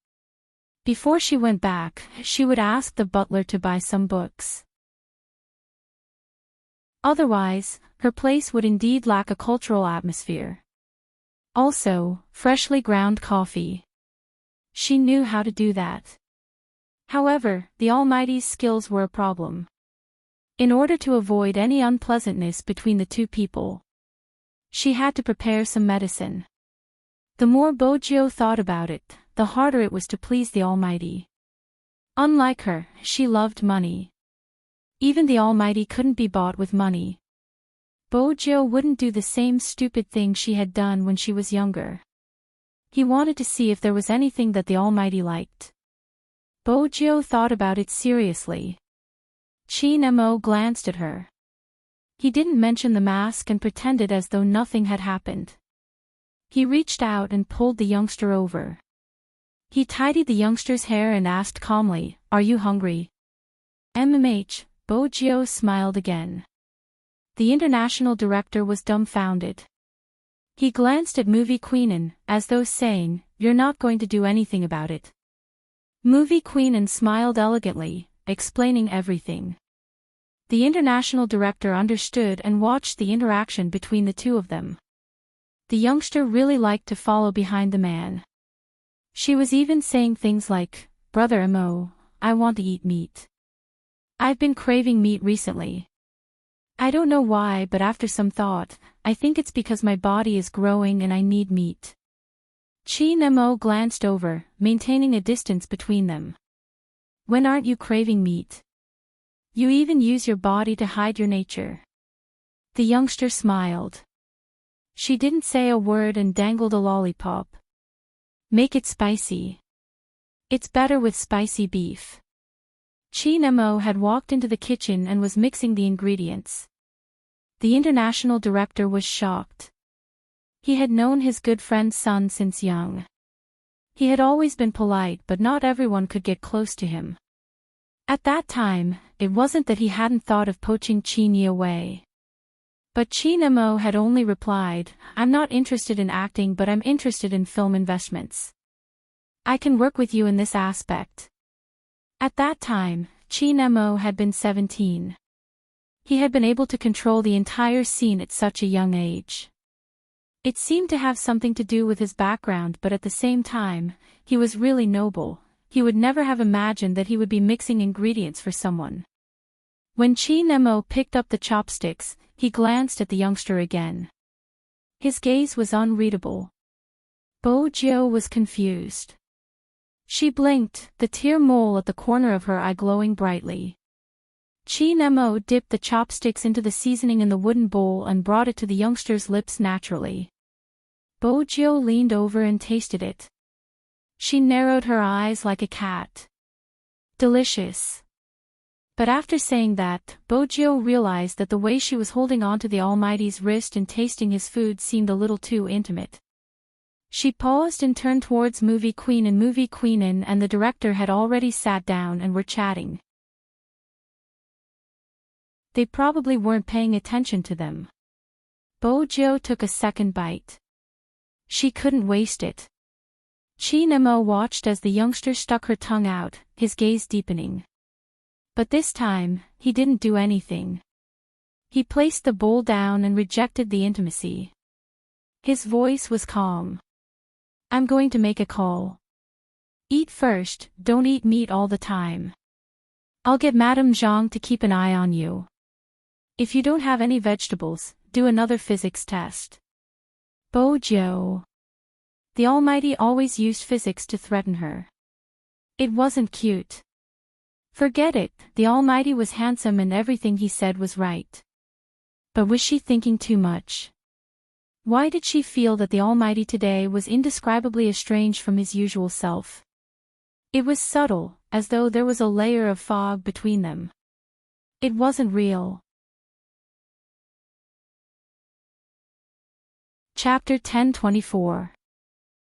Before she went back, she would ask the butler to buy some books. Otherwise, her place would indeed lack a cultural atmosphere. Also, freshly ground coffee. She knew how to do that. However, the Almighty's skills were a problem. In order to avoid any unpleasantness between the two people, she had to prepare some medicine. The more Bojo thought about it, the harder it was to please the Almighty. Unlike her, she loved money. Even the Almighty couldn't be bought with money. Bojo wouldn't do the same stupid thing she had done when she was younger. He wanted to see if there was anything that the Almighty liked. Bojo thought about it seriously. Chin-mo glanced at her. He didn't mention the mask and pretended as though nothing had happened. He reached out and pulled the youngster over. He tidied the youngster's hair and asked calmly, "Are you hungry?" Bojo smiled again. The international director was dumbfounded. He glanced at Movie Queenan, as though saying, "You're not going to do anything about it." Movie Queenan smiled elegantly, explaining everything. The international director understood and watched the interaction between the two of them. The youngster really liked to follow behind the man. She was even saying things like, "Brother Mo, I want to eat meat. I've been craving meat recently. I don't know why, but after some thought, I think it's because my body is growing and I need meat." Chin-mo glanced over, maintaining a distance between them. "When aren't you craving meat? You even use your body to hide your nature." The youngster smiled. She didn't say a word and dangled a lollipop. "Make it spicy. It's better with spicy beef." Chin-mo had walked into the kitchen and was mixing the ingredients. The international director was shocked. He had known his good friend's son since young. He had always been polite, but not everyone could get close to him. At that time, it wasn't that he hadn't thought of poaching Chin-yi away. But Chin-mo had only replied, "I'm not interested in acting, but I'm interested in film investments. I can work with you in this aspect." At that time, Chin-mo had been 17. He had been able to control the entire scene at such a young age. It seemed to have something to do with his background, but at the same time, he was really noble. He would never have imagined that he would be mixing ingredients for someone. When Chin-mo picked up the chopsticks, he glanced at the youngster again. His gaze was unreadable. Bojo was confused. She blinked, the tear mole at the corner of her eye glowing brightly. Chin-mo dipped the chopsticks into the seasoning in the wooden bowl and brought it to the youngster's lips naturally. Bojo leaned over and tasted it. She narrowed her eyes like a cat. "Delicious." But after saying that, Bojo realized that the way she was holding onto the Almighty's wrist and tasting his food seemed a little too intimate. She paused and turned towards Movie Queenan and the director had already sat down and were chatting. They probably weren't paying attention to them. Bojo took a second bite. She couldn't waste it. Chin-mo watched as the youngster stuck her tongue out, his gaze deepening. But this time, he didn't do anything. He placed the bowl down and rejected the intimacy. His voice was calm. "I'm going to make a call. Eat first, don't eat meat all the time. I'll get Madame Zhang to keep an eye on you. If you don't have any vegetables, do another physics test." Bojo. The Almighty always used physics to threaten her. It wasn't cute. Forget it, the Almighty was handsome and everything he said was right. But was she thinking too much? Why did she feel that the Almighty today was indescribably estranged from his usual self? It was subtle, as though there was a layer of fog between them. It wasn't real. Chapter 10:24.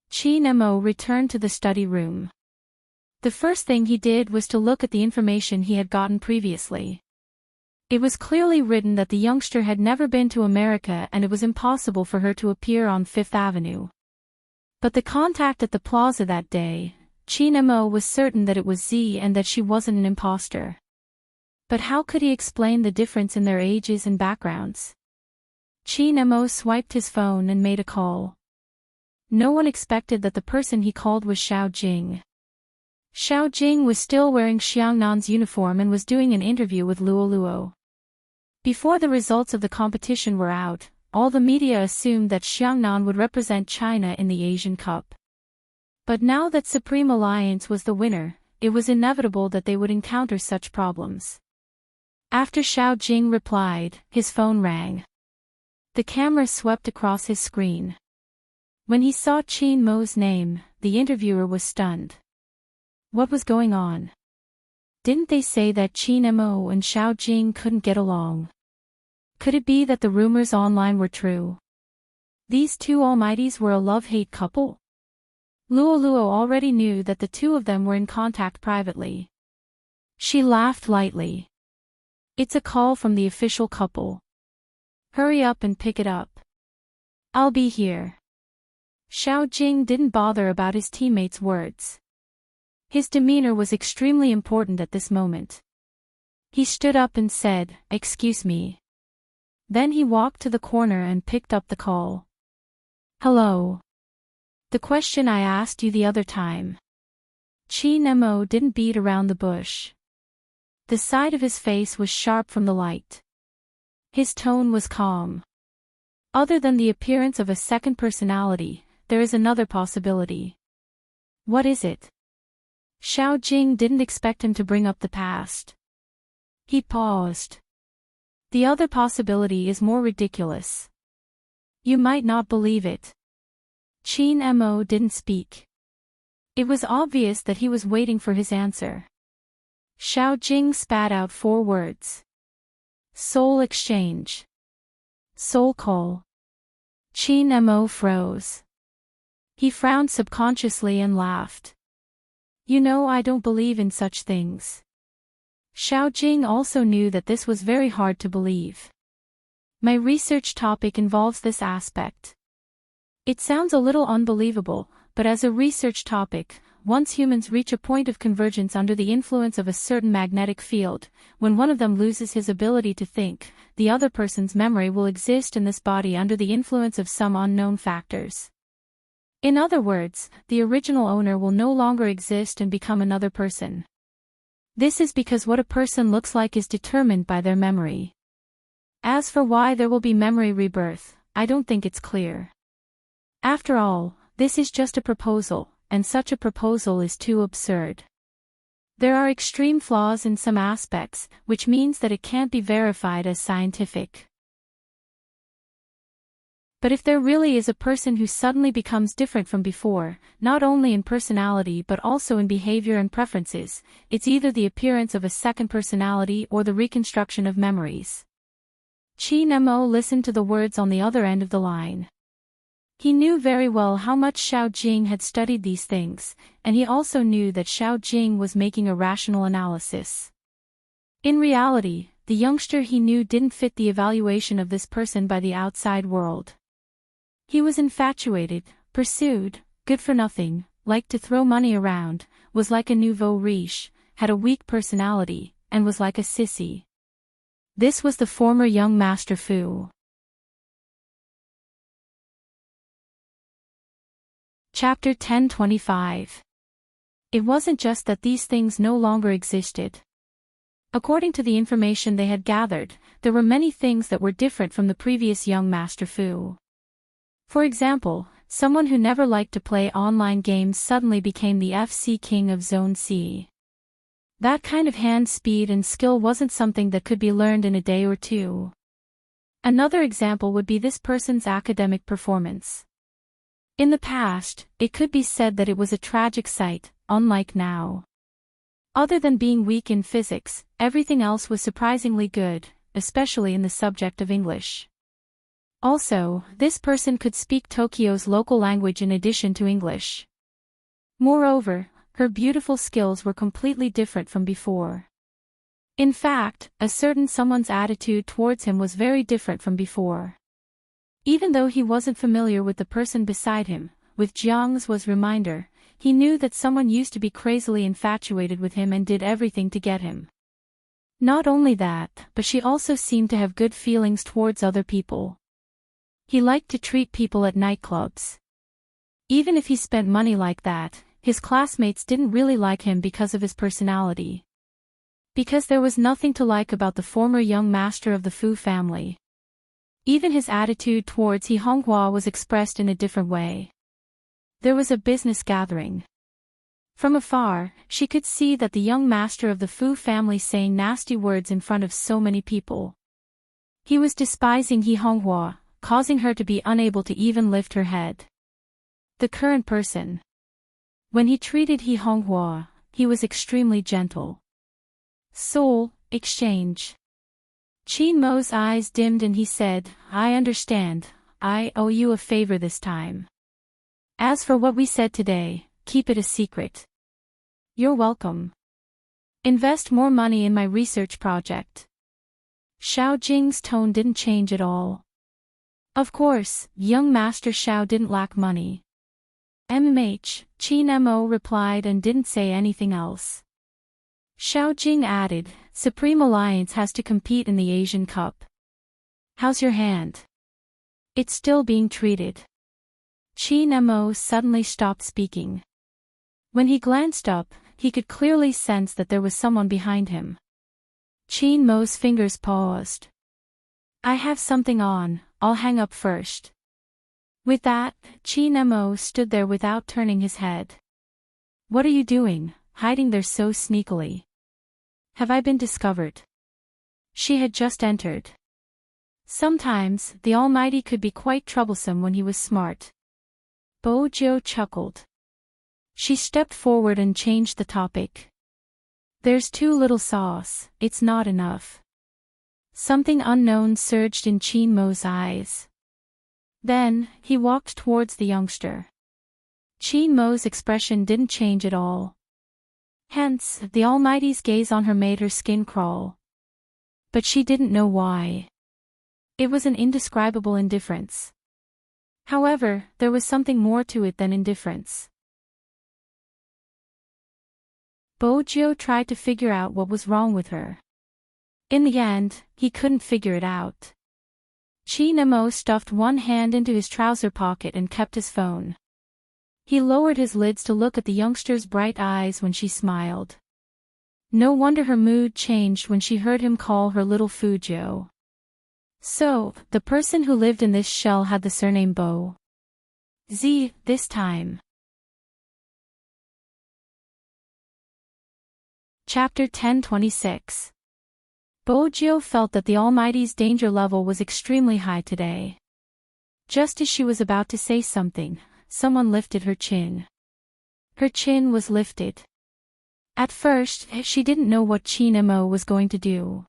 Chin-mo returned to the study room. The first thing he did was to look at the information he had gotten previously. It was clearly written that the youngster had never been to America and it was impossible for her to appear on Fifth Avenue. But the contact at the plaza that day, Chin Mo was certain that it was Z and that she wasn't an imposter. But how could he explain the difference in their ages and backgrounds? Chin Mo swiped his phone and made a call. No one expected that the person he called was Xiao Jing. Xiao Jing was still wearing Xiangnan's uniform and was doing an interview with Luo Luo. Before the results of the competition were out, all the media assumed that Xiangnan would represent China in the Asian Cup. But now that Supreme Alliance was the winner, it was inevitable that they would encounter such problems. After Xiao Jing replied, his phone rang. The camera swept across his screen. When he saw Chin Mo's name, the interviewer was stunned. What was going on? Didn't they say that Chin Mo and Xiao Jing couldn't get along? Could it be that the rumors online were true? These two almighties were a love-hate couple? Luo Luo already knew that the two of them were in contact privately. She laughed lightly. It's a call from the official couple. Hurry up and pick it up. I'll be here. Xiao Jing didn't bother about his teammates' words. His demeanor was extremely important at this moment. He stood up and said, "Excuse me." Then he walked to the corner and picked up the call. "Hello. The question I asked you the other time." Chin Mo didn't beat around the bush. The side of his face was sharp from the light. His tone was calm. Other than the appearance of a second personality, there is another possibility. What is it? Xiao Jing didn't expect him to bring up the past. He paused. The other possibility is more ridiculous. You might not believe it. Chin Mo didn't speak. It was obvious that he was waiting for his answer. Xiao Jing spat out 4 words. Soul exchange. Soul call. Chin Mo froze. He frowned subconsciously and laughed. You know, I don't believe in such things. Xiao Jing also knew that this was very hard to believe. My research topic involves this aspect. It sounds a little unbelievable, but as a research topic, once humans reach a point of convergence under the influence of a certain magnetic field, when one of them loses his ability to think, the other person's memory will exist in this body under the influence of some unknown factors. In other words, the original owner will no longer exist and become another person. This is because what a person looks like is determined by their memory. As for why there will be memory rebirth, I don't think it's clear. After all, this is just a proposal, and such a proposal is too absurd. There are extreme flaws in some aspects, which means that it can't be verified as scientific. But if there really is a person who suddenly becomes different from before, not only in personality but also in behavior and preferences, it's either the appearance of a second personality or the reconstruction of memories. Chin Mo listened to the words on the other end of the line. He knew very well how much Xiao Jing had studied these things, and he also knew that Xiao Jing was making a rational analysis. In reality, the youngster he knew didn't fit the evaluation of this person by the outside world. He was infatuated, pursued, good for nothing, liked to throw money around, was like a nouveau riche, had a weak personality, and was like a sissy. This was the former young Master Fu. Chapter 1025. It wasn't just that these things no longer existed. According to the information they had gathered, there were many things that were different from the previous young Master Fu. For example, someone who never liked to play online games suddenly became the FC King of Zone C. That kind of hand speed and skill wasn't something that could be learned in a day or two. Another example would be this person's academic performance. In the past, it could be said that it was a tragic sight, unlike now. Other than being weak in physics, everything else was surprisingly good, especially in the subject of English. Also, this person could speak Tokyo's local language in addition to English. Moreover, Her beautiful skills were completely different from before. In fact, a certain someone's attitude towards him was very different from before. Even though he wasn't familiar with the person beside him, with Jiang's was reminder, he knew that someone used to be crazily infatuated with him and did everything to get him. Not only that, but she also seemed to have good feelings towards other people. He liked to treat people at nightclubs. Even if he spent money like that, his classmates didn't really like him because of his personality. Because there was nothing to like about the former young master of the Fu family. Even his attitude towards He Honghua was expressed in a different way. There was a business gathering. From afar, she could see that the young master of the Fu family saying nasty words in front of so many people. He was despising He Honghua, causing her to be unable to even lift her head. The current person. When he treated He Honghua, he was extremely gentle. Soul exchange. Qin Mo's eyes dimmed and he said, I understand, I owe you a favor this time. As for what we said today, keep it a secret. You're welcome. Invest more money in my research project. Xiao Jing's tone didn't change at all. Of course, young Master Xiao didn't lack money. Qin Mo replied and didn't say anything else. Xiao Jing added, Supreme Alliance has to compete in the Asian Cup. How's your hand? It's still being treated. Qin Mo suddenly stopped speaking. When he glanced up, he could clearly sense that there was someone behind him. Qin Mo's fingers paused. I have something on, I'll hang up first. With that, Qin Mo stood there without turning his head. What are you doing, hiding there so sneakily? Have I been discovered? She had just entered. Sometimes, the Almighty could be quite troublesome when he was smart. Bo Jiu chuckled. She stepped forward and changed the topic. There's too little sauce, it's not enough. Something unknown surged in Qin Mo's eyes. Then, he walked towards the youngster. Qin Mo's expression didn't change at all. Hence, the Almighty's gaze on her made her skin crawl. But she didn't know why. It was an indescribable indifference. However, there was something more to it than indifference. Bo Jiu tried to figure out what was wrong with her. In the end, he couldn't figure it out. Qin Mo stuffed one hand into his trouser pocket and kept his phone. He lowered his lids to look at the youngster's bright eyes when she smiled. No wonder her mood changed when she heard him call her little Fujiu. So, the person who lived in this shell had the surname Bo. Z, this time. Chapter 1026. Bo Jiu felt that the Almighty's danger level was extremely high today. Just as she was about to say something, someone lifted her chin. Her chin was lifted. At first, she didn't know what Qin Mo was going to do.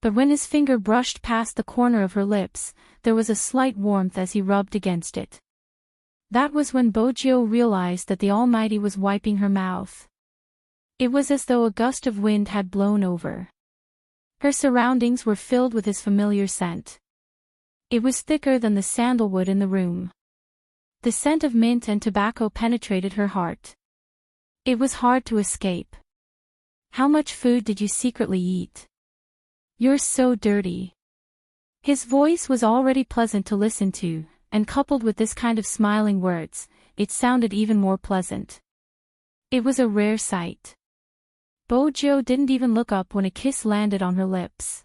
But when his finger brushed past the corner of her lips, there was a slight warmth as he rubbed against it. That was when Bo Jiu realized that the Almighty was wiping her mouth. It was as though a gust of wind had blown over. Her surroundings were filled with his familiar scent. It was thicker than the sandalwood in the room. The scent of mint and tobacco penetrated her heart. It was hard to escape. How much food did you secretly eat? You're so dirty. His voice was already pleasant to listen to, and coupled with this kind of smiling words, it sounded even more pleasant. It was a rare sight. Bo Jiu didn't even look up when a kiss landed on her lips.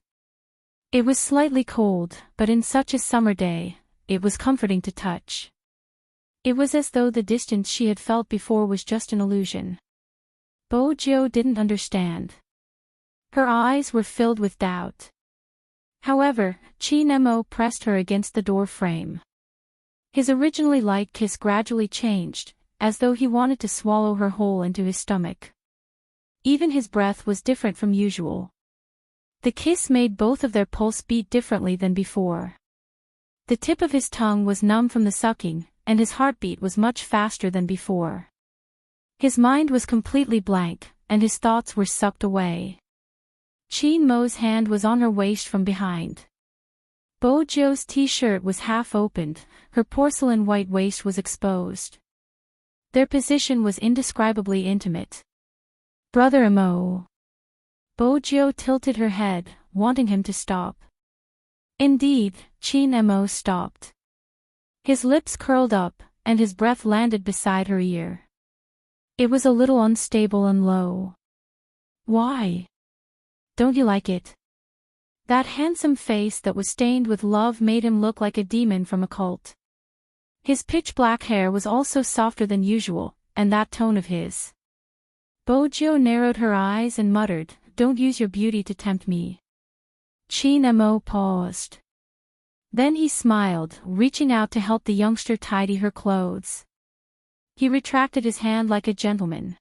It was slightly cold, but in such a summer day, it was comforting to touch. It was as though the distance she had felt before was just an illusion. Bo Jiu didn't understand. Her eyes were filled with doubt. However, Qin Mo pressed her against the door frame. His originally light kiss gradually changed, as though he wanted to swallow her whole into his stomach. Even his breath was different from usual. The kiss made both of their pulse beat differently than before. The tip of his tongue was numb from the sucking, and his heartbeat was much faster than before. His mind was completely blank, and his thoughts were sucked away. Chin Mo's hand was on her waist from behind. Bojo's t-shirt was half opened, her porcelain white waist was exposed. Their position was indescribably intimate. Brother Mo. Bojo tilted her head, wanting him to stop. Indeed, Chin Mo stopped. His lips curled up, and his breath landed beside her ear. It was a little unstable and low. Why? Don't you like it? That handsome face that was stained with love made him look like a demon from a cult. His pitch-black hair was also softer than usual, and that tone of his. Bojo narrowed her eyes and muttered, "Don't use your beauty to tempt me." Chin Mo paused. Then he smiled, reaching out to help the youngster tidy her clothes. He retracted his hand like a gentleman.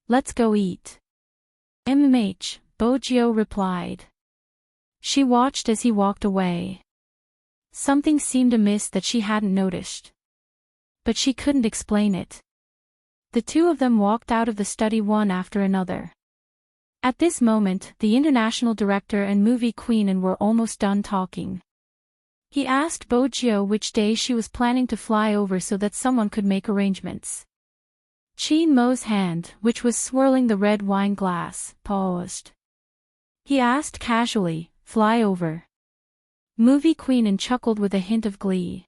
"Let's go eat." "MMH," Bojo replied. She watched as he walked away. Something seemed amiss that she hadn't noticed. But she couldn't explain it. The two of them walked out of the study one after another. At this moment, the international director and movie queen were almost done talking. He asked Bojo which day she was planning to fly over so that someone could make arrangements. Chin Mo's hand, which was swirling the red wine glass, paused. He asked casually, "Fly over?" Movie queen chuckled with a hint of glee.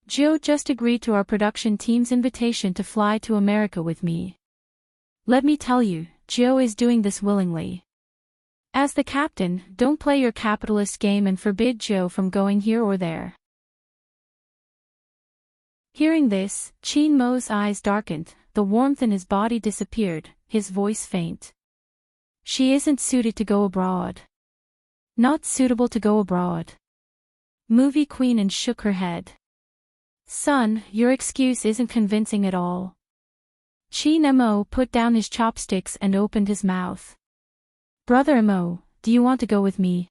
"Joe just agreed to our production team's invitation to fly to America with me. Let me tell you, Joe is doing this willingly. As the captain, don't play your capitalist game and forbid Joe from going here or there." Hearing this, Chin Mo's eyes darkened, the warmth in his body disappeared, his voice faint. "She isn't suited to go abroad." "Not suitable to go abroad." Movie queen shook her head. "Son, your excuse isn't convincing at all." Chin Mo put down his chopsticks and opened his mouth. "Brother Mo, do you want to go with me?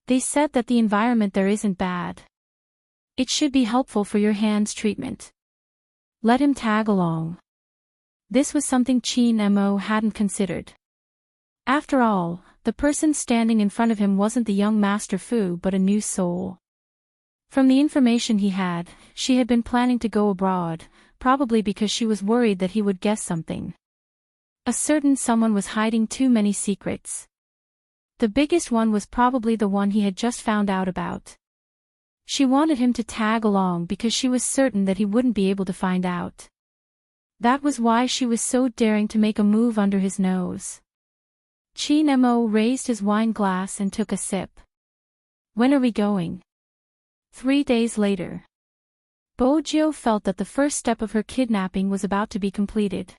They said that the environment there isn't bad. It should be helpful for your hand's treatment. Let him tag along." This was something Chin Mo hadn't considered. After all, the person standing in front of him wasn't the young Master Fu but a new soul. From the information he had, she had been planning to go abroad, probably because she was worried that he would guess something. A certain someone was hiding too many secrets. The biggest one was probably the one he had just found out about. She wanted him to tag along because she was certain that he wouldn't be able to find out. That was why she was so daring to make a move under his nose. Chin Mo raised his wine glass and took a sip. "When are we going?" 3 days later. Bojo felt that the first step of her kidnapping was about to be completed.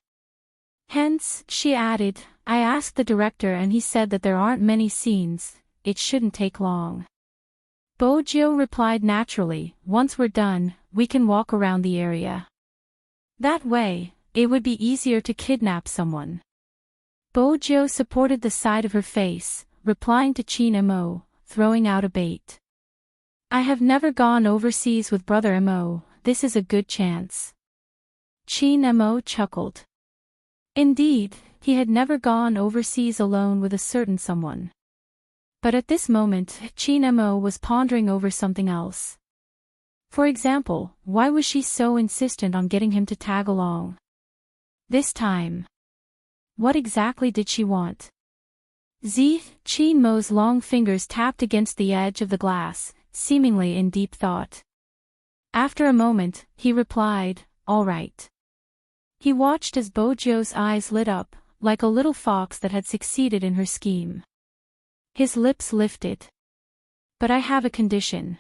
"Hence," she added, "I asked the director and he said that there aren't many scenes, it shouldn't take long." Bojo replied naturally, "Once we're done, we can walk around the area. That way, it would be easier to kidnap someone." Bojo supported the side of her face, replying to Chin Mo, throwing out a bait. "I have never gone overseas with Brother Mo, this is a good chance." Chin Mo chuckled. Indeed, he had never gone overseas alone with a certain someone. But at this moment, Chin Mo was pondering over something else. For example, why was she so insistent on getting him to tag along? This time. What exactly did she want? Chin Mo's long fingers tapped against the edge of the glass, seemingly in deep thought. After a moment, he replied, "All right." He watched as Bojo's eyes lit up, like a little fox that had succeeded in her scheme. His lips lifted. "But I have a condition."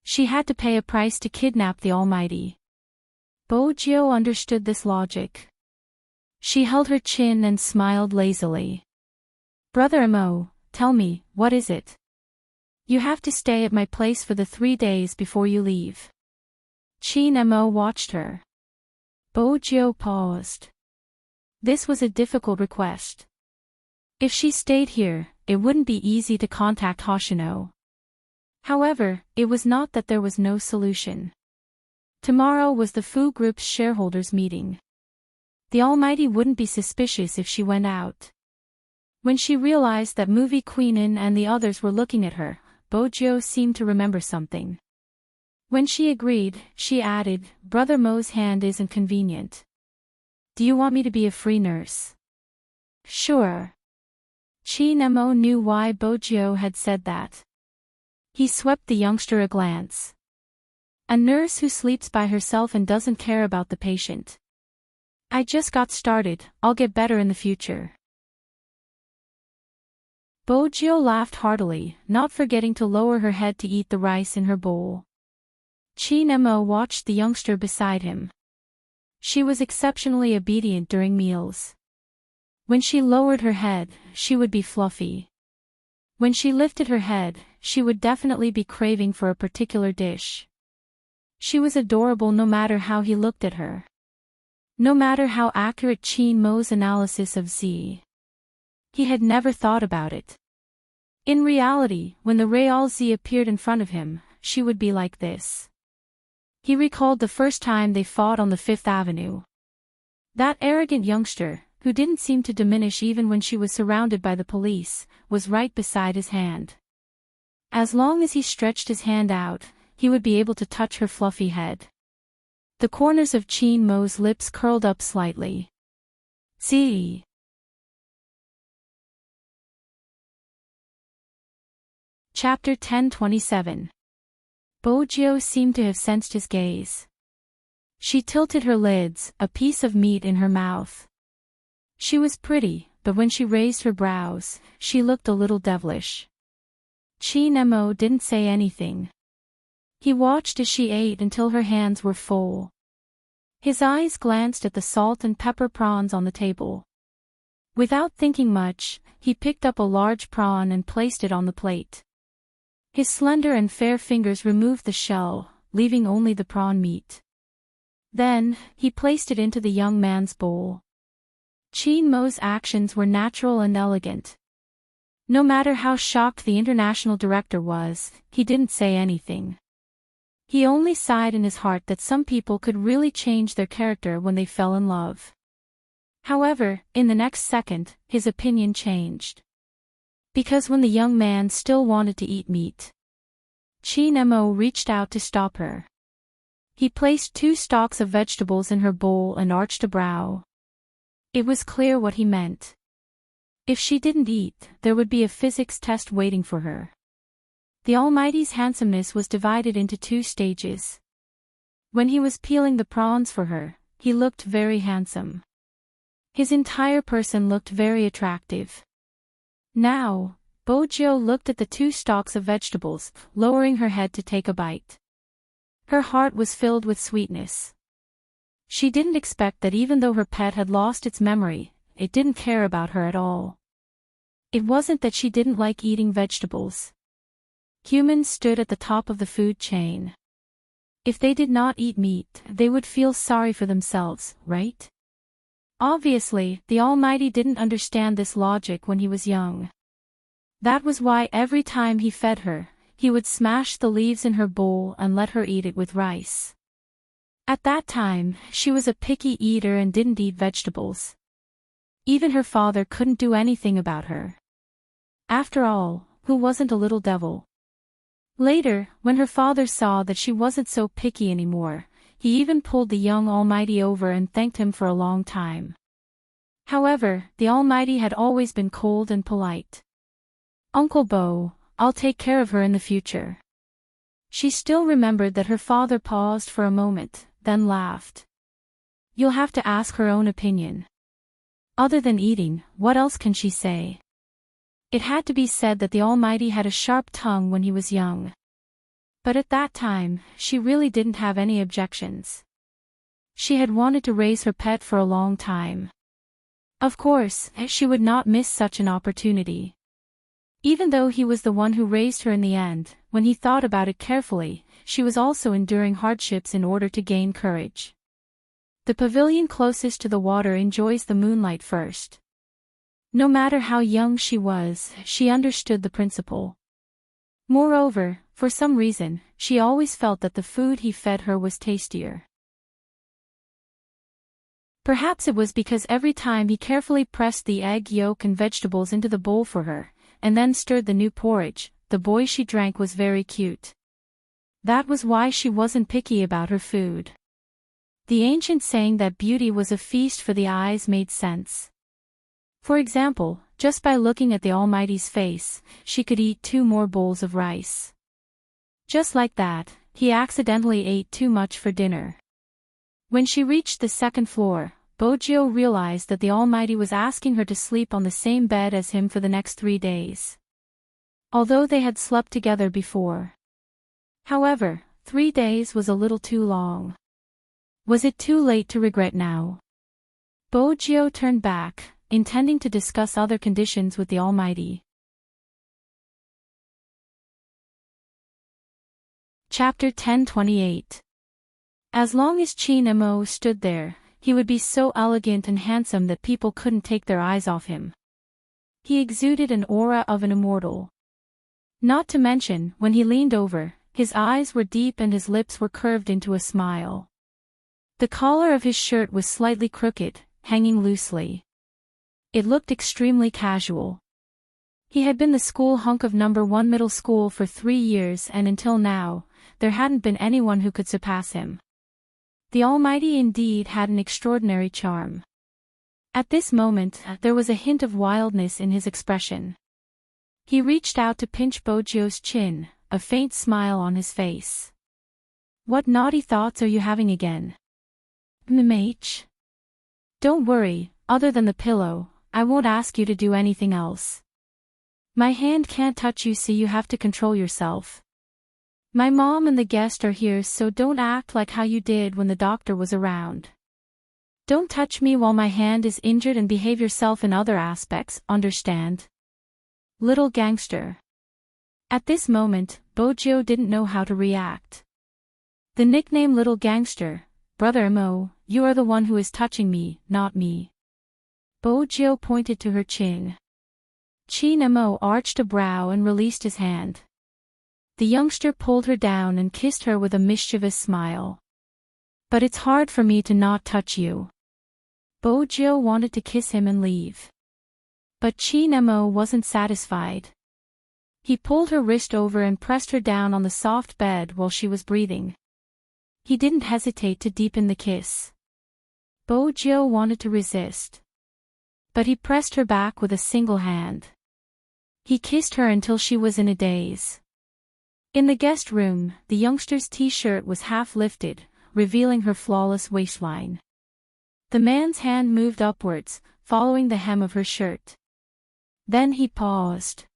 She had to pay a price to kidnap the Almighty. Bojo understood this logic. She held her chin and smiled lazily. "Brother Mo, tell me, what is it?" "You have to stay at my place for the 3 days before you leave." Chin Mo watched her. Bojo paused. This was a difficult request. If she stayed here, it wouldn't be easy to contact Hoshino. However, it was not that there was no solution. Tomorrow was the Fu Group's shareholders' meeting. The Almighty wouldn't be suspicious if she went out. When she realized that movie Queenin and the others were looking at her, Bojo seemed to remember something. When she agreed, she added, "Brother Mo's hand isn't convenient. Do you want me to be a free nurse?" "Sure." Mo knew why Bojo had said that. He swept the youngster a glance. A nurse who sleeps by herself and doesn't care about the patient. "I just got started, I'll get better in the future." Bojo laughed heartily, not forgetting to lower her head to eat the rice in her bowl. Mo watched the youngster beside him. She was exceptionally obedient during meals. When she lowered her head, she would be fluffy. When she lifted her head, she would definitely be craving for a particular dish. She was adorable no matter how he looked at her. No matter how accurate Mo's analysis of Z. He had never thought about it. In reality, when the Real Z appeared in front of him, she would be like this. He recalled the first time they fought on the Fifth Avenue. That arrogant youngster, who didn't seem to diminish even when she was surrounded by the police, was right beside his hand. As long as he stretched his hand out, he would be able to touch her fluffy head. The corners of Mo's lips curled up slightly. See. Chapter 10:27. Bojo seemed to have sensed his gaze. She tilted her lids, a piece of meat in her mouth. She was pretty, but when she raised her brows, she looked a little devilish. Mo didn't say anything. He watched as she ate until her hands were full. His eyes glanced at the salt and pepper prawns on the table. Without thinking much, he picked up a large prawn and placed it on the plate. His slender and fair fingers removed the shell, leaving only the prawn meat. Then, he placed it into the young man's bowl. Mo's actions were natural and elegant. No matter how shocked the international director was, he didn't say anything. He only sighed in his heart that some people could really change their character when they fell in love. However, in the next second, his opinion changed. Because when the young man still wanted to eat meat, Mo reached out to stop her. He placed 2 stalks of vegetables in her bowl and arched a brow. It was clear what he meant. If she didn't eat, there would be a physics test waiting for her. The Almighty's handsomeness was divided into 2 stages. When he was peeling the prawns for her, he looked very handsome. His entire person looked very attractive. Now, Bojo looked at the 2 stalks of vegetables, lowering her head to take a bite. Her heart was filled with sweetness. She didn't expect that even though her pet had lost its memory, it didn't care about her at all. It wasn't that she didn't like eating vegetables. Humans stood at the top of the food chain. If they did not eat meat, they would feel sorry for themselves, right? Obviously, the Almighty didn't understand this logic when he was young. That was why every time he fed her, he would smash the leaves in her bowl and let her eat it with rice. At that time, she was a picky eater and didn't eat vegetables. Even her father couldn't do anything about her. After all, who wasn't a little devil? Later, when her father saw that she wasn't so picky anymore, he even pulled the young Almighty over and thanked him for a long time. However, the Almighty had always been cold and polite. "Uncle Bo, I'll take care of her in the future." She still remembered that her father paused for a moment, then laughed. "You'll have to ask her own opinion. Other than eating, what else can she say?" It had to be said that the Almighty had a sharp tongue when he was young. But at that time, she really didn't have any objections. She had wanted to raise her pet for a long time. Of course, she would not miss such an opportunity. Even though he was the one who raised her in the end, when he thought about it carefully, she was also enduring hardships in order to gain courage. The pavilion closest to the water enjoys the moonlight first. No matter how young she was, she understood the principle. Moreover, for some reason, she always felt that the food he fed her was tastier. Perhaps it was because every time he carefully pressed the egg yolk and vegetables into the bowl for her, and then stirred the new porridge, the boy she drank was very cute. That was why she wasn't picky about her food. The ancient saying that beauty was a feast for the eyes made sense. For example, just by looking at the Almighty's face, she could eat 2 more bowls of rice. Just like that, he accidentally ate too much for dinner. When she reached the 2nd floor, Bojo realized that the Almighty was asking her to sleep on the same bed as him for the next 3 days. Although they had slept together before. However, 3 days was a little too long. Was it too late to regret now? Bojo turned back, intending to discuss other conditions with the Almighty. Chapter 10:28. As long as Chin Mo stood there, he would be so elegant and handsome that people couldn't take their eyes off him. He exuded an aura of an immortal. Not to mention, when he leaned over, his eyes were deep and his lips were curved into a smile. The collar of his shirt was slightly crooked, hanging loosely. It looked extremely casual. He had been the school hunk of No. 1 middle school for 3 years, and until now, there hadn't been anyone who could surpass him. The Almighty indeed had an extraordinary charm. At this moment, there was a hint of wildness in his expression. He reached out to pinch Bojo's chin, a faint smile on his face. "What naughty thoughts are you having again? MH? Don't worry, other than the pillow, I won't ask you to do anything else. My hand can't touch you, so you have to control yourself. My mom and the guest are here, so don't act like how you did when the doctor was around. Don't touch me while my hand is injured and behave yourself in other aspects, understand? Little gangster." At this moment, Bojo didn't know how to react. The nickname Little Gangster, "Brother Mo, you are the one who is touching me, not me." Bojo pointed to her chin. Chin Mo arched a brow and released his hand. The youngster pulled her down and kissed her with a mischievous smile. "But it's hard for me to not touch you." Bojo wanted to kiss him and leave. But Chin Mo wasn't satisfied. He pulled her wrist over and pressed her down on the soft bed while she was breathing. He didn't hesitate to deepen the kiss. Bojo wanted to resist. But he pressed her back with a single hand. He kissed her until she was in a daze. In the guest room, the youngster's t-shirt was half lifted, revealing her flawless waistline. The man's hand moved upwards, following the hem of her shirt. Then he paused.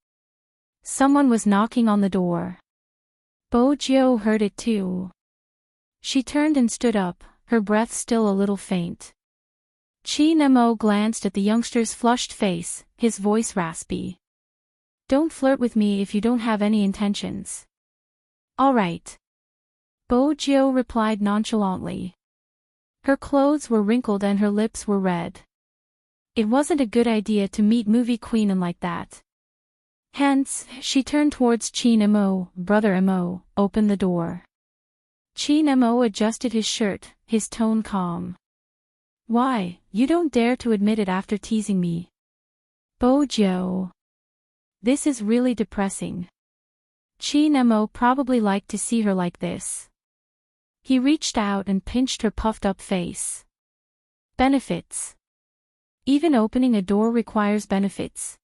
Someone was knocking on the door. Bojo heard it too. She turned and stood up, her breath still a little faint. Chin Mo glanced at the youngster's flushed face, his voice raspy. "Don't flirt with me if you don't have any intentions." "All right." Bojo replied nonchalantly. Her clothes were wrinkled and her lips were red. It wasn't a good idea to meet movie queen like that. Hence, she turned towards Chin Mo. "Brother Mo, open the door." Chin Mo adjusted his shirt, his tone calm. "Why, you don't dare to admit it after teasing me." "Bojo. This is really depressing." Chin Mo probably liked to see her like this. He reached out and pinched her puffed-up face. Benefits. Even opening a door requires benefits.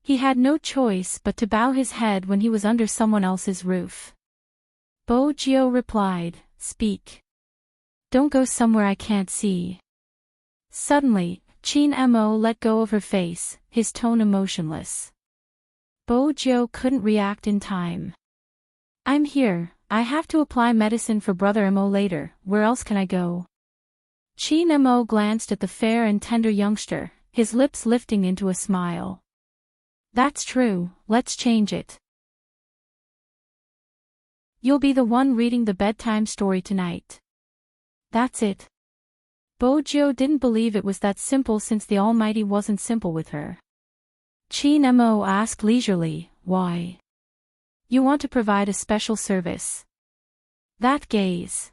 He had no choice but to bow his head when he was under someone else's roof. Bojo replied, "Speak. Don't go somewhere I can't see." Suddenly, Chin Mo let go of her face, his tone emotionless. Bojo couldn't react in time. "I'm here, I have to apply medicine for Brother Mo later, where else can I go?" Chin Mo glanced at the fair and tender youngster, his lips lifting into a smile. "That's true, let's change it. You'll be the one reading the bedtime story tonight." That's it. Bojo didn't believe it was that simple, since the Almighty wasn't simple with her. Chin Mo asked leisurely, "Why? You want to provide a special service?" That gaze.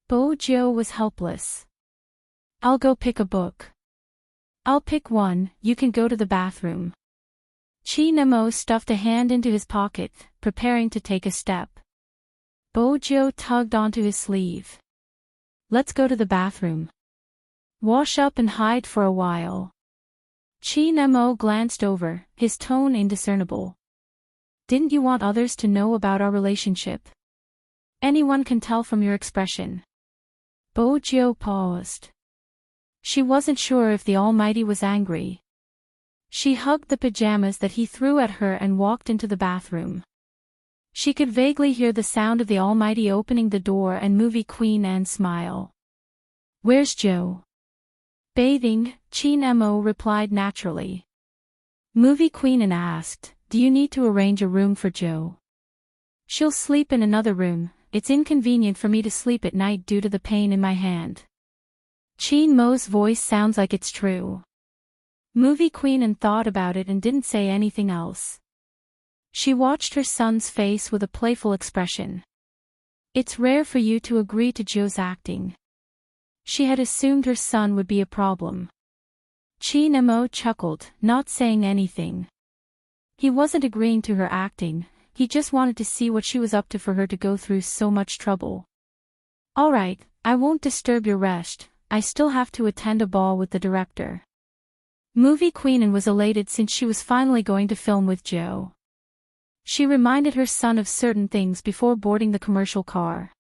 Bojo was helpless. I'll go pick a book. I'll pick one, you can go to the bathroom. Chi Nemo stuffed a hand into his pocket, preparing to take a step. Bojo tugged onto his sleeve. Let's go to the bathroom. Wash up and hide for a while. Chi Nemo glanced over, his tone indiscernible. Didn't you want others to know about our relationship? Anyone can tell from your expression. Bojo paused. She wasn't sure if the Almighty was angry. She hugged the pajamas that he threw at her and walked into the bathroom. She could vaguely hear the sound of the Almighty opening the door and movie Queen Anne smile. Where's Joe? Bathing, Chi Nemo replied naturally. Movie Queen Anne asked, do you need to arrange a room for Joe? She'll sleep in another room, it's inconvenient for me to sleep at night due to the pain in my hand. Chi Mo's voice sounds like it's true. Movie Queen Anne thought about it and didn't say anything else. She watched her son's face with a playful expression. It's rare for you to agree to Joe's acting. She had assumed her son would be a problem. Chi Nemo chuckled, not saying anything. He wasn't agreeing to her acting, he just wanted to see what she was up to for her to go through so much trouble. Alright, I won't disturb your rest, I still have to attend a ball with the director. Movie Queen Anne was elated since she was finally going to film with Joe. She reminded her son of certain things before boarding the commercial car.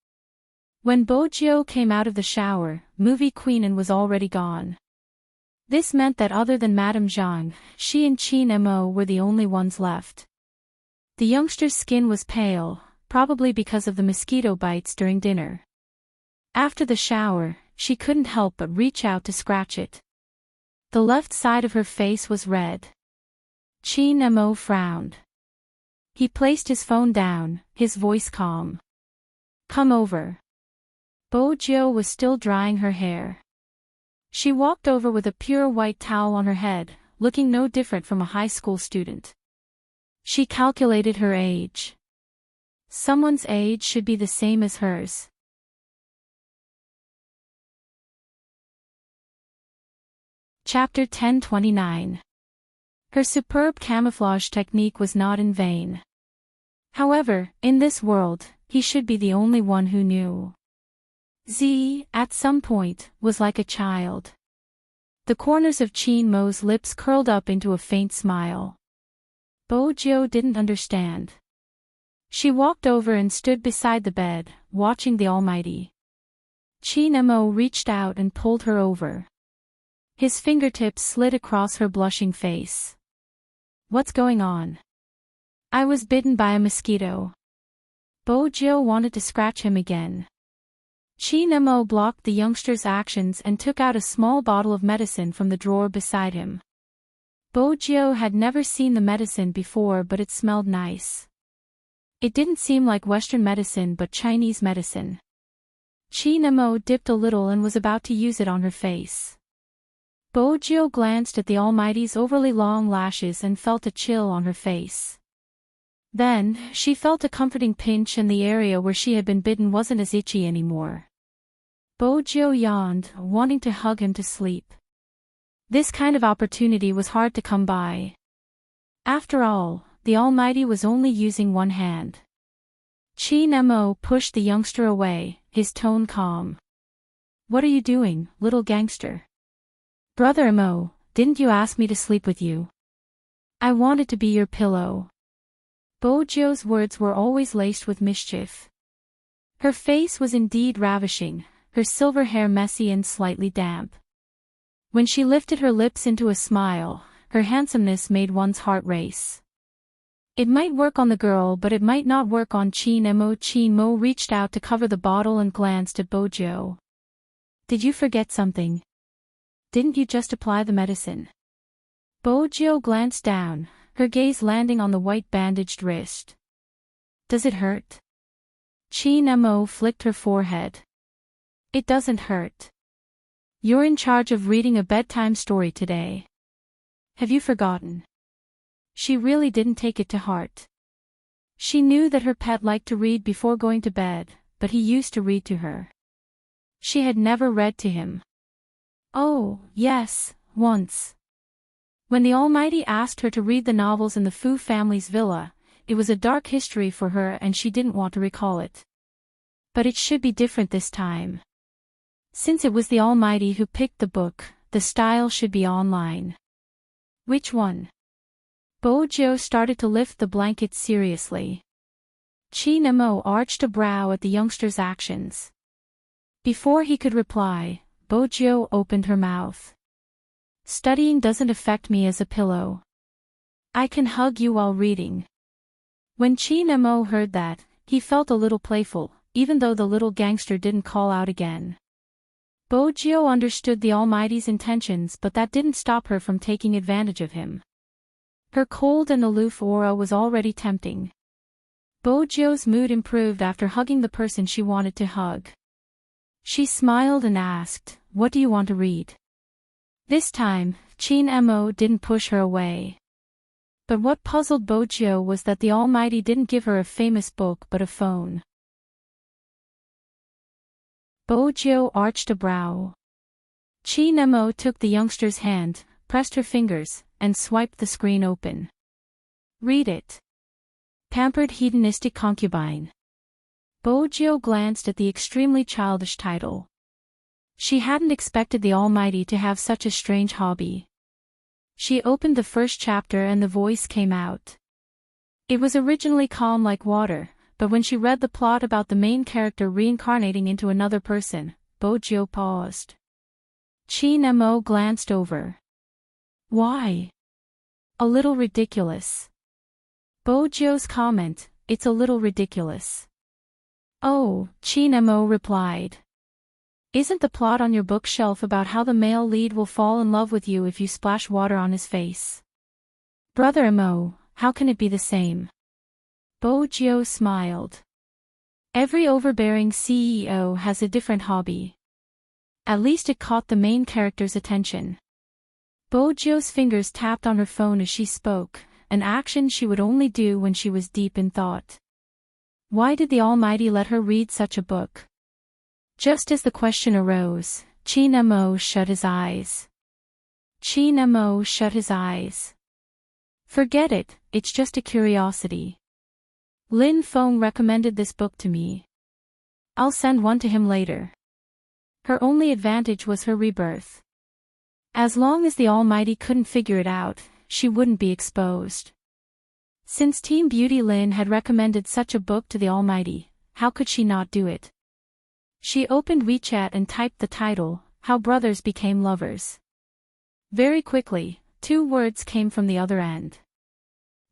When Bojo came out of the shower, Movie Queen Anne was already gone. This meant that other than Madame Zhang, she and Chi Nemo were the only ones left. The youngster's skin was pale, probably because of the mosquito bites during dinner. After the shower, she couldn't help but reach out to scratch it. The left side of her face was red. Chi Nemo frowned. He placed his phone down, his voice calm. Come over. Bojo was still drying her hair. She walked over with a pure white towel on her head, looking no different from a high school student. She calculated her age. Someone's age should be the same as hers. Chapter 1029. Her superb camouflage technique was not in vain. However, in this world, he should be the only one who knew. Z, at some point, was like a child. The corners of Chi Mo's lips curled up into a faint smile. Bojo didn't understand. She walked over and stood beside the bed, watching the Almighty. Chi Mo reached out and pulled her over. His fingertips slid across her blushing face. What's going on? I was bitten by a mosquito. Bojo wanted to scratch him again. Chi Mo blocked the youngster's actions and took out a small bottle of medicine from the drawer beside him. Bojo had never seen the medicine before, but it smelled nice. It didn't seem like Western medicine but Chinese medicine. Chi Mo dipped a little and was about to use it on her face. Bojo glanced at the Almighty's overly long lashes and felt a chill on her face. Then, she felt a comforting pinch and the area where she had been bitten wasn't as itchy anymore. Bojo yawned, wanting to hug him to sleep. This kind of opportunity was hard to come by. After all, the Almighty was only using one hand. Chi Mo pushed the youngster away, his tone calm. What are you doing, little gangster? Brother Mo, didn't you ask me to sleep with you? I wanted to be your pillow. Bojo's words were always laced with mischief. Her face was indeed ravishing, her silver hair messy and slightly damp. When she lifted her lips into a smile, her handsomeness made one's heart race. It might work on the girl but it might not work on Chi Mo. Chi Mo reached out to cover the bottle and glanced at Bojo. Did you forget something? Didn't you just apply the medicine? Bojo glanced down, her gaze landing on the white bandaged wrist. Does it hurt? Chi Mo flicked her forehead. It doesn't hurt. You're in charge of reading a bedtime story today. Have you forgotten? She really didn't take it to heart. She knew that her pet liked to read before going to bed, but he used to read to her. She had never read to him. Oh, yes, once. When the Almighty asked her to read the novels in the Fu family's villa, it was a dark history for her and she didn't want to recall it. But it should be different this time. Since it was the Almighty who picked the book, the style should be online. Which one? Bojo started to lift the blanket seriously. Chi Nemo arched a brow at the youngster's actions. Before he could reply, Bojo opened her mouth. Studying doesn't affect me as a pillow. I can hug you while reading. When Chi Nemo heard that, he felt a little playful, even though the little gangster didn't call out again. Bojo understood the Almighty's intentions, but that didn't stop her from taking advantage of him. Her cold and aloof aura was already tempting. Bojo's mood improved after hugging the person she wanted to hug. She smiled and asked, "What do you want to read?" This time, Chi Nemo didn't push her away. But what puzzled Bojo was that the Almighty didn't give her a famous book but a phone. Bojo arched a brow. Chi Nemo took the youngster's hand, pressed her fingers, and swiped the screen open. Read it. Pampered hedonistic concubine. Bojo glanced at the extremely childish title. She hadn't expected the Almighty to have such a strange hobby. She opened the first chapter and the voice came out. It was originally calm like water, but when she read the plot about the main character reincarnating into another person, Bojo paused. Chi Nemo glanced over. Why? A little ridiculous. Bojo's comment, it's a little ridiculous. Oh, Chi Nemo replied. Isn't the plot on your bookshelf about how the male lead will fall in love with you if you splash water on his face? Brother Mo, how can it be the same? Bojo smiled. Every overbearing CEO has a different hobby. At least it caught the main character's attention. Bojo's fingers tapped on her phone as she spoke, an action she would only do when she was deep in thought. Why did the Almighty let her read such a book? Just as the question arose, Chi Nemo shut his eyes. Chi Nemo shut his eyes. Forget it, it's just a curiosity. Lin Feng recommended this book to me. I'll send one to him later. Her only advantage was her rebirth. As long as the Almighty couldn't figure it out, she wouldn't be exposed. Since Team Beauty Lin had recommended such a book to the Almighty, how could she not do it? She opened WeChat and typed the title, How Brothers Became Lovers. Very quickly, 2 words came from the other end.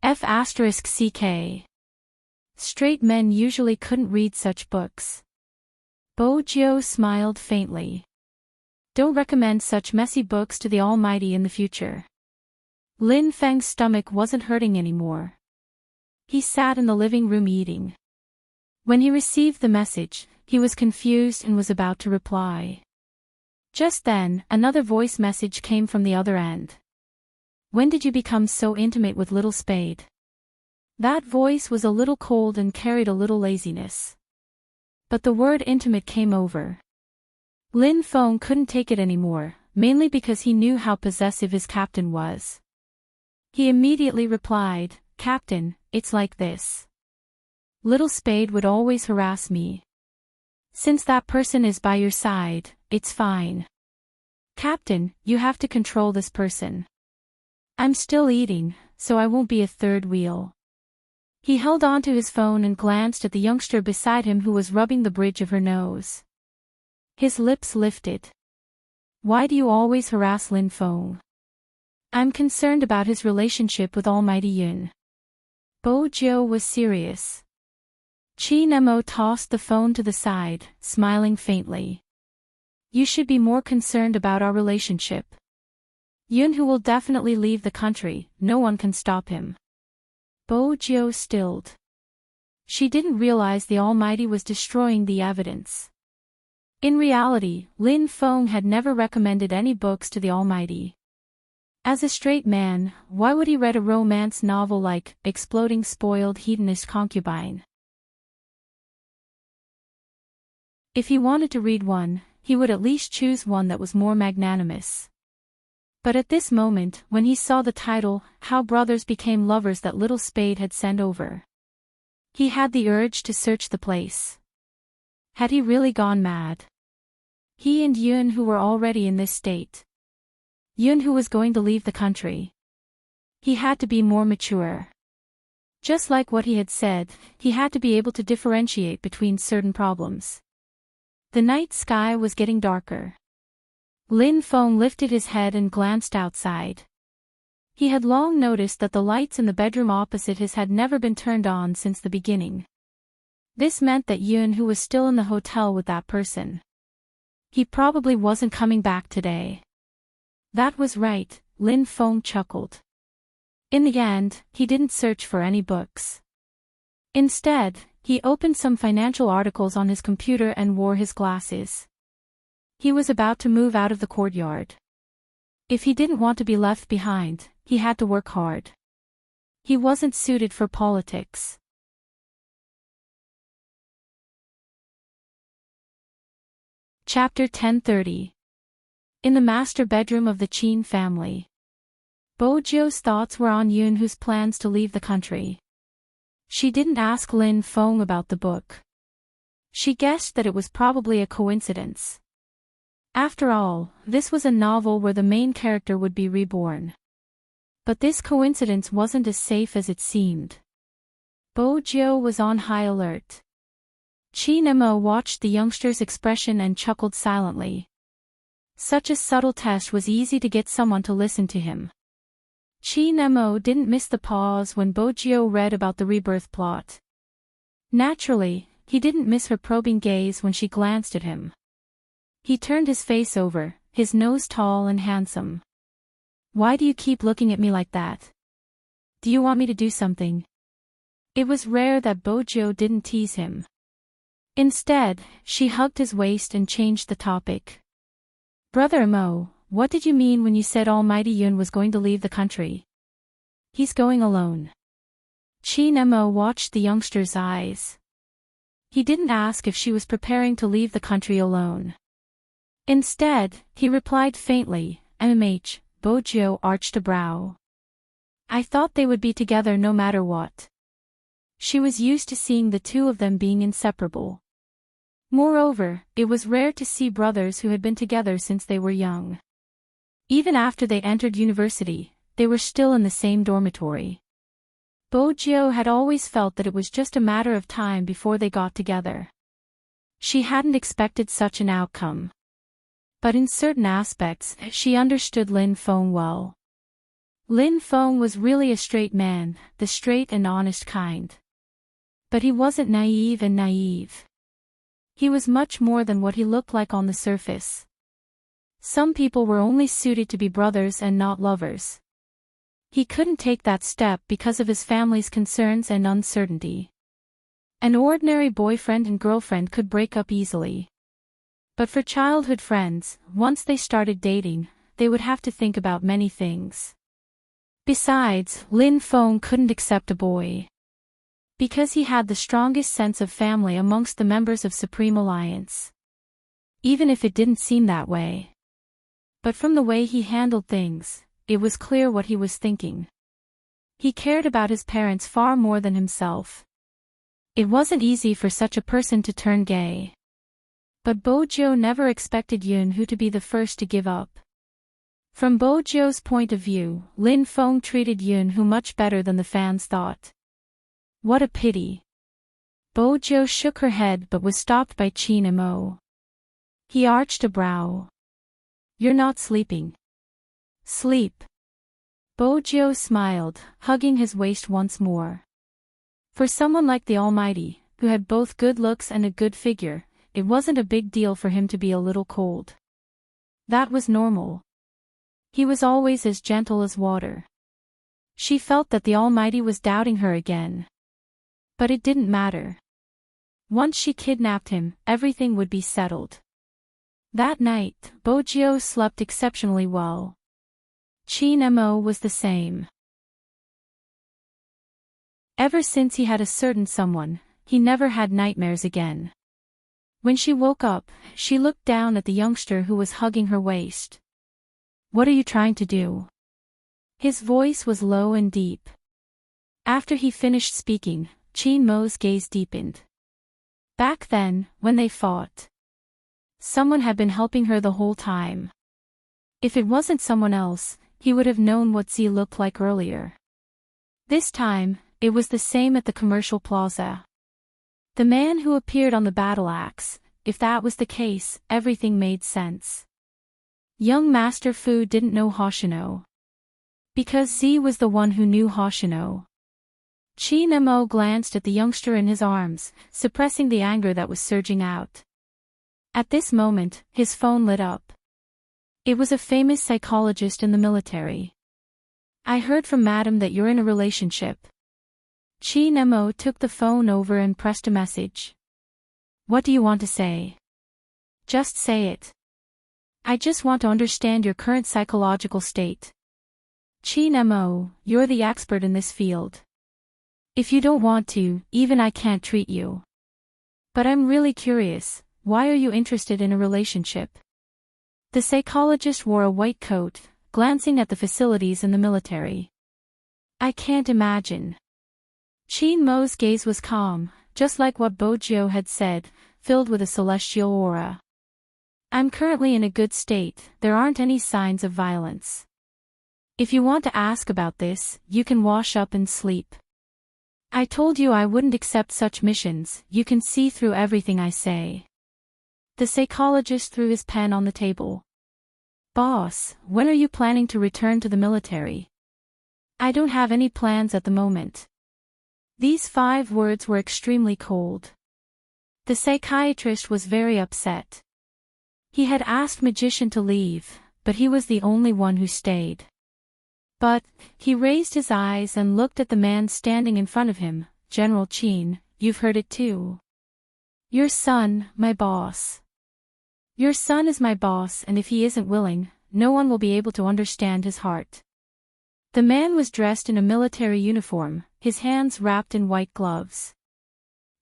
F***CK. Straight men usually couldn't read such books. Bojo smiled faintly. Don't recommend such messy books to the Almighty in the future. Lin Feng's stomach wasn't hurting anymore. He sat in the living room eating. When he received the message, he was confused and was about to reply. Just then, another voice message came from the other end. When did you become so intimate with Little Spade? That voice was a little cold and carried a little laziness. But the word intimate came over. Lin Feng couldn't take it anymore, mainly because he knew how possessive his captain was. He immediately replied, Captain, it's like this. Little Spade would always harass me. Since that person is by your side, it's fine. Captain, you have to control this person. I'm still eating, so I won't be a third wheel. He held on to his phone and glanced at the youngster beside him who was rubbing the bridge of her nose. His lips lifted. Why do you always harass Lin Feng? I'm concerned about his relationship with Almighty Yun. Bojo was serious. Chi Nemo tossed the phone to the side, smiling faintly. You should be more concerned about our relationship. Yun who will definitely leave the country, no one can stop him. Bojo stilled. She didn't realize the Almighty was destroying the evidence. In reality, Lin Feng had never recommended any books to the Almighty. As a straight man, why would he read a romance novel like Exploding Spoiled Hedonist Concubine? If he wanted to read one, he would at least choose one that was more magnanimous. But at this moment, when he saw the title, How Brothers Became Lovers that little Spade had sent over, he had the urge to search the place. Had he really gone mad? He and Yun, who were already in this state. Yun, who was going to leave the country. He had to be more mature. Just like what he had said, he had to be able to differentiate between certain problems. The night sky was getting darker. Lin Feng lifted his head and glanced outside. He had long noticed that the lights in the bedroom opposite his had never been turned on since the beginning. This meant that Yun, who was still in the hotel with that person, he probably wasn't coming back today. That was right, Lin Feng chuckled. In the end, he didn't search for any books. Instead, he opened some financial articles on his computer and wore his glasses. He was about to move out of the courtyard. If he didn't want to be left behind, he had to work hard. He wasn't suited for politics. Chapter 10:30. In the master bedroom of the Qin family. Bojiu's thoughts were on Yun, whose plans to leave the country. She didn't ask Lin Feng about the book. She guessed that it was probably a coincidence. After all, this was a novel where the main character would be reborn. But this coincidence wasn't as safe as it seemed. Bojiu was on high alert. Qin Mo watched the youngster's expression and chuckled silently. Such a subtle test was easy to get someone to listen to him. Qin Mo didn't miss the pause when Bojiu read about the rebirth plot. Naturally, he didn't miss her probing gaze when she glanced at him. He turned his face over, his nose tall and handsome. Why do you keep looking at me like that? Do you want me to do something? It was rare that Bojiu didn't tease him. Instead, she hugged his waist and changed the topic. Brother Mo, what did you mean when you said Almighty Yun was going to leave the country? He's going alone. Qin Mo watched the youngster's eyes. He didn't ask if she was preparing to leave the country alone. Instead, he replied faintly, Bojiu arched a brow. I thought they would be together no matter what. She was used to seeing the two of them being inseparable. Moreover, it was rare to see brothers who had been together since they were young. Even after they entered university, they were still in the same dormitory. Bojiu had always felt that it was just a matter of time before they got together. She hadn't expected such an outcome. But in certain aspects, she understood Lin Feng well. Lin Feng was really a straight man, the straight and honest kind. But he wasn't naive. He was much more than what he looked like on the surface. Some people were only suited to be brothers and not lovers. He couldn't take that step because of his family's concerns and uncertainty. An ordinary boyfriend and girlfriend could break up easily. But for childhood friends, once they started dating, they would have to think about many things. Besides, Lin Feng couldn't accept a boy. Because he had the strongest sense of family amongst the members of Supreme Alliance. Even if it didn't seem that way. But from the way he handled things, it was clear what he was thinking. He cared about his parents far more than himself. It wasn't easy for such a person to turn gay. But Bojiu never expected Yun to be the first to give up. From Bojiu's point of view, Lin Feng treated Yun much better than the fans thought. What a pity. Bojiu shook her head but was stopped by Qin Mo. He arched a brow. You're not sleeping. Sleep. Bojiu smiled, hugging his waist once more. For someone like the Almighty, who had both good looks and a good figure, it wasn't a big deal for him to be a little cold. That was normal. He was always as gentle as water. She felt that the Almighty was doubting her again. But it didn't matter. Once she kidnapped him, everything would be settled. That night, Bojiu slept exceptionally well. Qin Mo was the same. Ever since he had a certain someone, he never had nightmares again. When she woke up, she looked down at the youngster who was hugging her waist. "What are you trying to do?" His voice was low and deep. After he finished speaking, Chin Mo's gaze deepened. Back then, when they fought, someone had been helping her the whole time. If it wasn't someone else, he would have known what Z looked like earlier. This time, it was the same at the commercial plaza. The man who appeared on the battle axe. If that was the case, everything made sense. Young Master Fu didn't know Hoshino, because Z was the one who knew Hoshino. Chin Mo glanced at the youngster in his arms, suppressing the anger that was surging out. At this moment, his phone lit up. It was a famous psychologist in the military. "I heard from Madam that you're in a relationship." Chin Mo took the phone over and pressed a message. "What do you want to say?" "Just say it. I just want to understand your current psychological state." "Chin Mo, you're the expert in this field. If you don't want to, even I can't treat you. But I'm really curious, why are you interested in a relationship?" The psychologist wore a white coat, glancing at the facilities in the military. "I can't imagine." Chin Mo's gaze was calm, just like what Bojo had said, filled with a celestial aura. "I'm currently in a good state, there aren't any signs of violence. If you want to ask about this, you can wash up and sleep. I told you I wouldn't accept such missions, you can see through everything I say." The psychologist threw his pen on the table. "Boss, when are you planning to return to the military?" "I don't have any plans at the moment." These 5 words were extremely cold. The psychiatrist was very upset. He had asked Magician to leave, but he was the only one who stayed. But, he raised his eyes and looked at the man standing in front of him. "General Chin, you've heard it too. Your son, my boss. Your son is my boss, and if he isn't willing, no one will be able to understand his heart." The man was dressed in a military uniform, his hands wrapped in white gloves.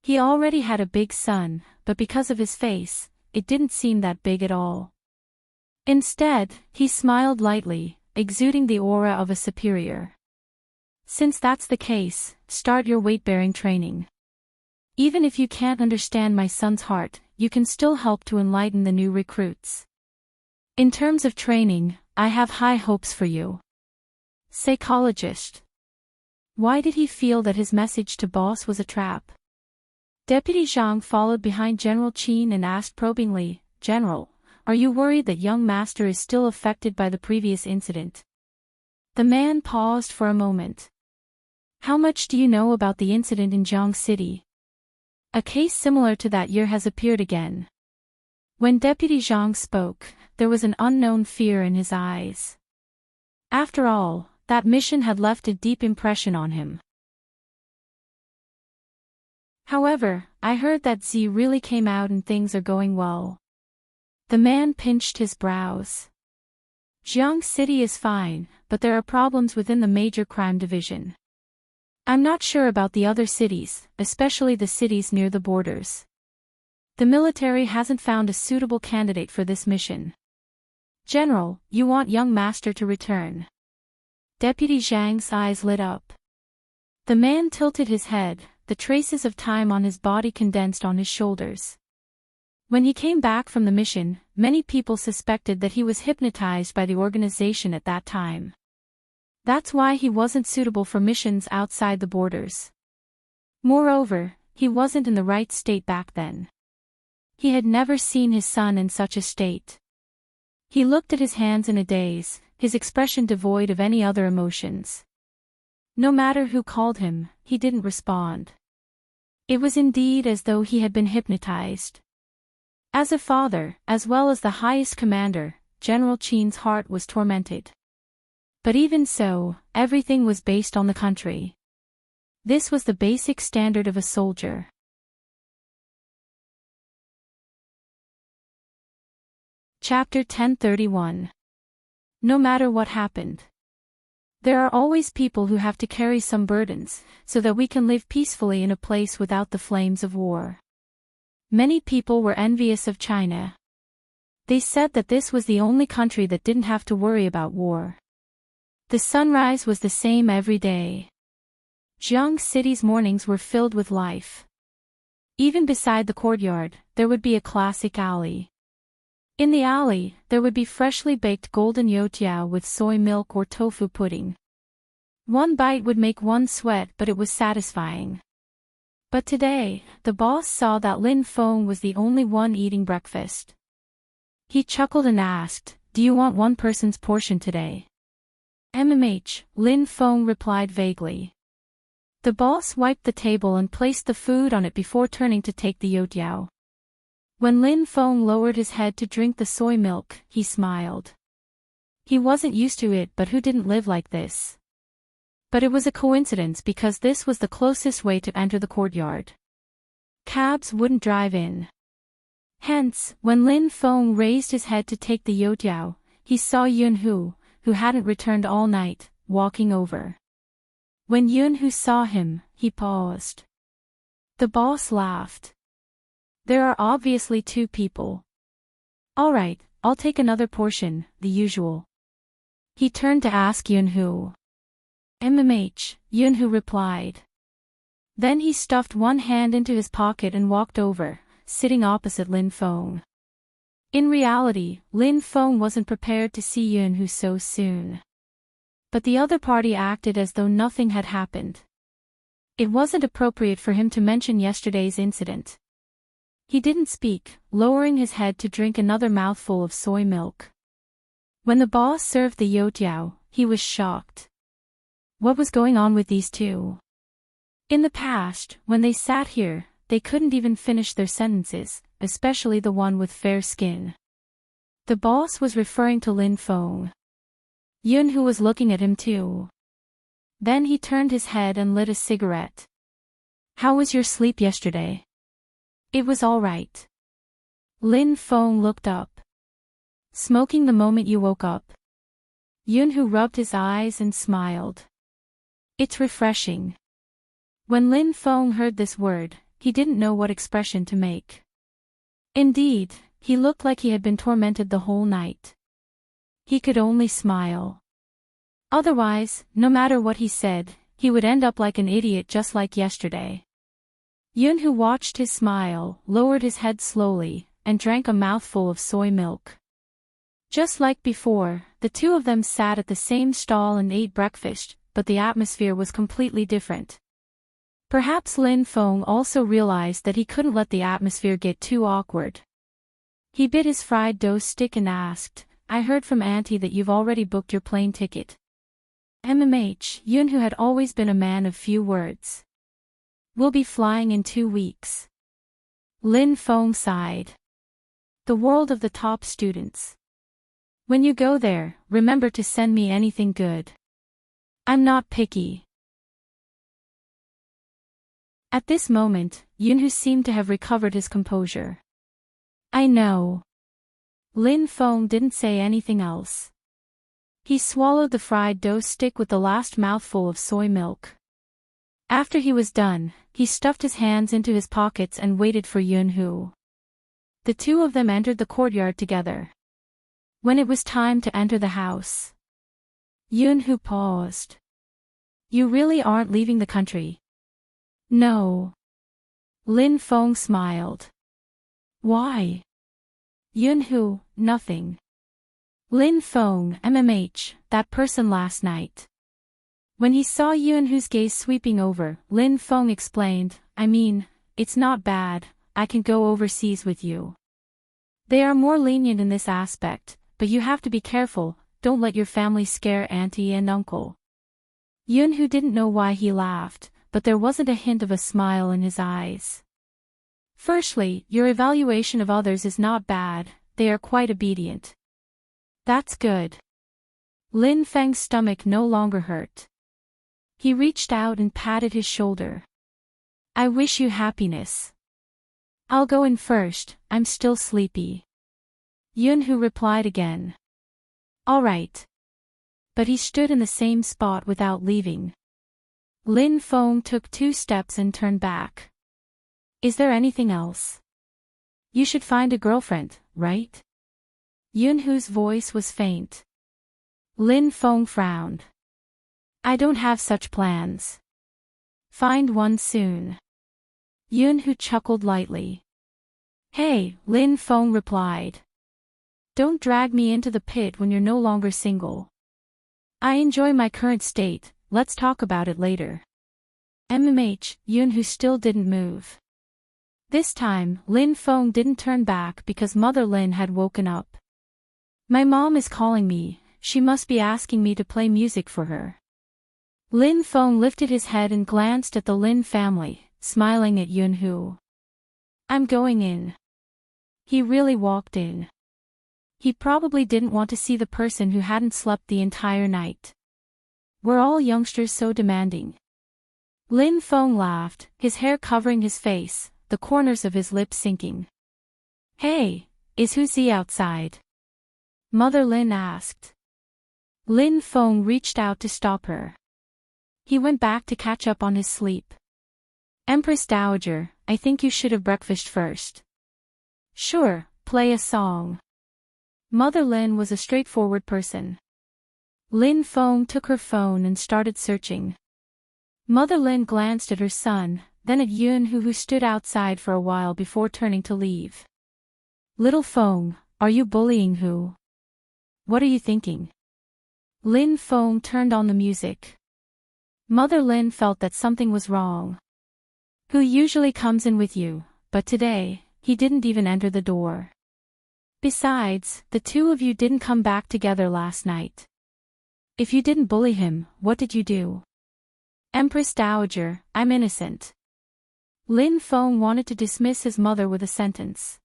He already had a big son, but because of his face, it didn't seem that big at all. Instead, he smiled lightly, exuding the aura of a superior. "Since that's the case, start your weight-bearing training. Even if you can't understand my son's heart, you can still help to enlighten the new recruits. In terms of training, I have high hopes for you." Psychologist. Why did he feel that his message to boss was a trap? Deputy Zhang followed behind General Chin and asked probingly, "General, are you worried that young master is still affected by the previous incident?" The man paused for a moment. "How much do you know about the incident in Jiang City? A case similar to that year has appeared again." When Deputy Zhang spoke, there was an unknown fear in his eyes. After all, that mission had left a deep impression on him. "However, I heard that Z really came out and things are going well." The man pinched his brows. "Jiang City is fine, but there are problems within the major crime division. I'm not sure about the other cities, especially the cities near the borders. The military hasn't found a suitable candidate for this mission." "General, you want young master to return?" Deputy Zhang's eyes lit up. The man tilted his head, the traces of time on his body condensed on his shoulders. When he came back from the mission, many people suspected that he was hypnotized by the organization at that time. That's why he wasn't suitable for missions outside the borders. Moreover, he wasn't in the right state back then. He had never seen his son in such a state. He looked at his hands in a daze, his expression devoid of any other emotions. No matter who called him, he didn't respond. It was indeed as though he had been hypnotized. As a father, as well as the highest commander, General Chin's heart was tormented. But even so, everything was based on the country. This was the basic standard of a soldier. Chapter 1031. No matter what happened. There are always people who have to carry some burdens, so that we can live peacefully in a place without the flames of war. Many people were envious of China. They said that this was the only country that didn't have to worry about war. The sunrise was the same every day. Jiang City's mornings were filled with life. Even beside the courtyard, there would be a classic alley. In the alley, there would be freshly baked golden youtiao with soy milk or tofu pudding. One bite would make one sweat, but it was satisfying. But today, the boss saw that Lin Feng was the only one eating breakfast. He chuckled and asked, "Do you want one person's portion today?" Lin Feng replied vaguely. The boss wiped the table and placed the food on it before turning to take the youtiao. When Lin Feng lowered his head to drink the soy milk, he smiled. He wasn't used to it, but who didn't live like this? But it was a coincidence because this was the closest way to enter the courtyard. Cabs wouldn't drive in. Hence, when Lin Feng raised his head to take the youtiao, he saw Yunhu, who hadn't returned all night, walking over. When Yunhu saw him, he paused. The boss laughed. There are obviously two people. All right, I'll take another portion, the usual. He turned to ask Yunhu. Yunhu replied. Then he stuffed one hand into his pocket and walked over, sitting opposite Lin Feng. In reality, Lin Feng wasn't prepared to see Yunhu so soon. But the other party acted as though nothing had happened. It wasn't appropriate for him to mention yesterday's incident. He didn't speak, lowering his head to drink another mouthful of soy milk. When the boss served the youtiao, he was shocked. What was going on with these two? In the past, when they sat here, they couldn't even finish their sentences, especially the one with fair skin. The boss was referring to Lin Feng. Yunhu was looking at him too. Then he turned his head and lit a cigarette. How was your sleep yesterday? It was all right. Lin Feng looked up. Smoking the moment you woke up? Yunhu rubbed his eyes and smiled. It's refreshing. When Lin Feng heard this word, he didn't know what expression to make. Indeed, he looked like he had been tormented the whole night. He could only smile. Otherwise, no matter what he said, he would end up like an idiot just like yesterday. Yunhu watched his smile, lowered his head slowly, and drank a mouthful of soy milk. Just like before, the two of them sat at the same stall and ate breakfast, but the atmosphere was completely different. Perhaps Lin Feng also realized that he couldn't let the atmosphere get too awkward. He bit his fried dough stick and asked, I heard from Auntie that you've already booked your plane ticket. Yunhu had always been a man of few words. We'll be flying in 2 weeks. Lin Feng sighed. The world of the top students. When you go there, remember to send me anything good. I'm not picky. At this moment, Yunhu seemed to have recovered his composure. I know. Lin Feng didn't say anything else. He swallowed the fried dough stick with the last mouthful of soy milk. After he was done, he stuffed his hands into his pockets and waited for Yunhu. The two of them entered the courtyard together. When it was time to enter the house, Yunhu paused. You really aren't leaving the country? No. Lin Feng smiled. Why? Yunhu, nothing. Lin Feng, that person last night. When he saw Yunhu's gaze sweeping over, Lin Feng explained, it's not bad, I can go overseas with you. They are more lenient in this aspect, but you have to be careful, don't let your family scare Auntie and Uncle. Yunhu didn't know why he laughed, but there wasn't a hint of a smile in his eyes. Firstly, your evaluation of others is not bad, they are quite obedient. That's good. Lin Feng's stomach no longer hurt. He reached out and patted his shoulder. I wish you happiness. I'll go in first, I'm still sleepy. Yunhu replied again. All right. But he stood in the same spot without leaving. Lin Feng took 2 steps and turned back. Is there anything else? You should find a girlfriend, right? Yunhu's voice was faint. Lin Feng frowned. I don't have such plans. Find one soon. Yunhu chuckled lightly. Hey, Lin Feng replied. Don't drag me into the pit when you're no longer single. I enjoy my current state, let's talk about it later. Yunhu still didn't move. This time, Lin Feng didn't turn back because Mother Lin had woken up. My mom is calling me, she must be asking me to play music for her. Lin Feng lifted his head and glanced at the Lin family, smiling at Yunhu. I'm going in. He really walked in. He probably didn't want to see the person who hadn't slept the entire night. Were all youngsters so demanding? Lin Feng laughed, his hair covering his face, the corners of his lips sinking. Hey, is Huzi outside? Mother Lin asked. Lin Feng reached out to stop her. He went back to catch up on his sleep. Empress Dowager, I think you should have breakfast first. Sure, play a song. Mother Lin was a straightforward person. Lin Feng took her phone and started searching. Mother Lin glanced at her son, then at Yunhu who stood outside for a while before turning to leave. Little Feng, are you bullying Hu? What are you thinking? Lin Feng turned on the music. Mother Lin felt that something was wrong. Hu usually comes in with you, but today, he didn't even enter the door. Besides, the two of you didn't come back together last night. If you didn't bully him, what did you do? Empress Dowager, I'm innocent. Lin Feng wanted to dismiss his mother with a sentence.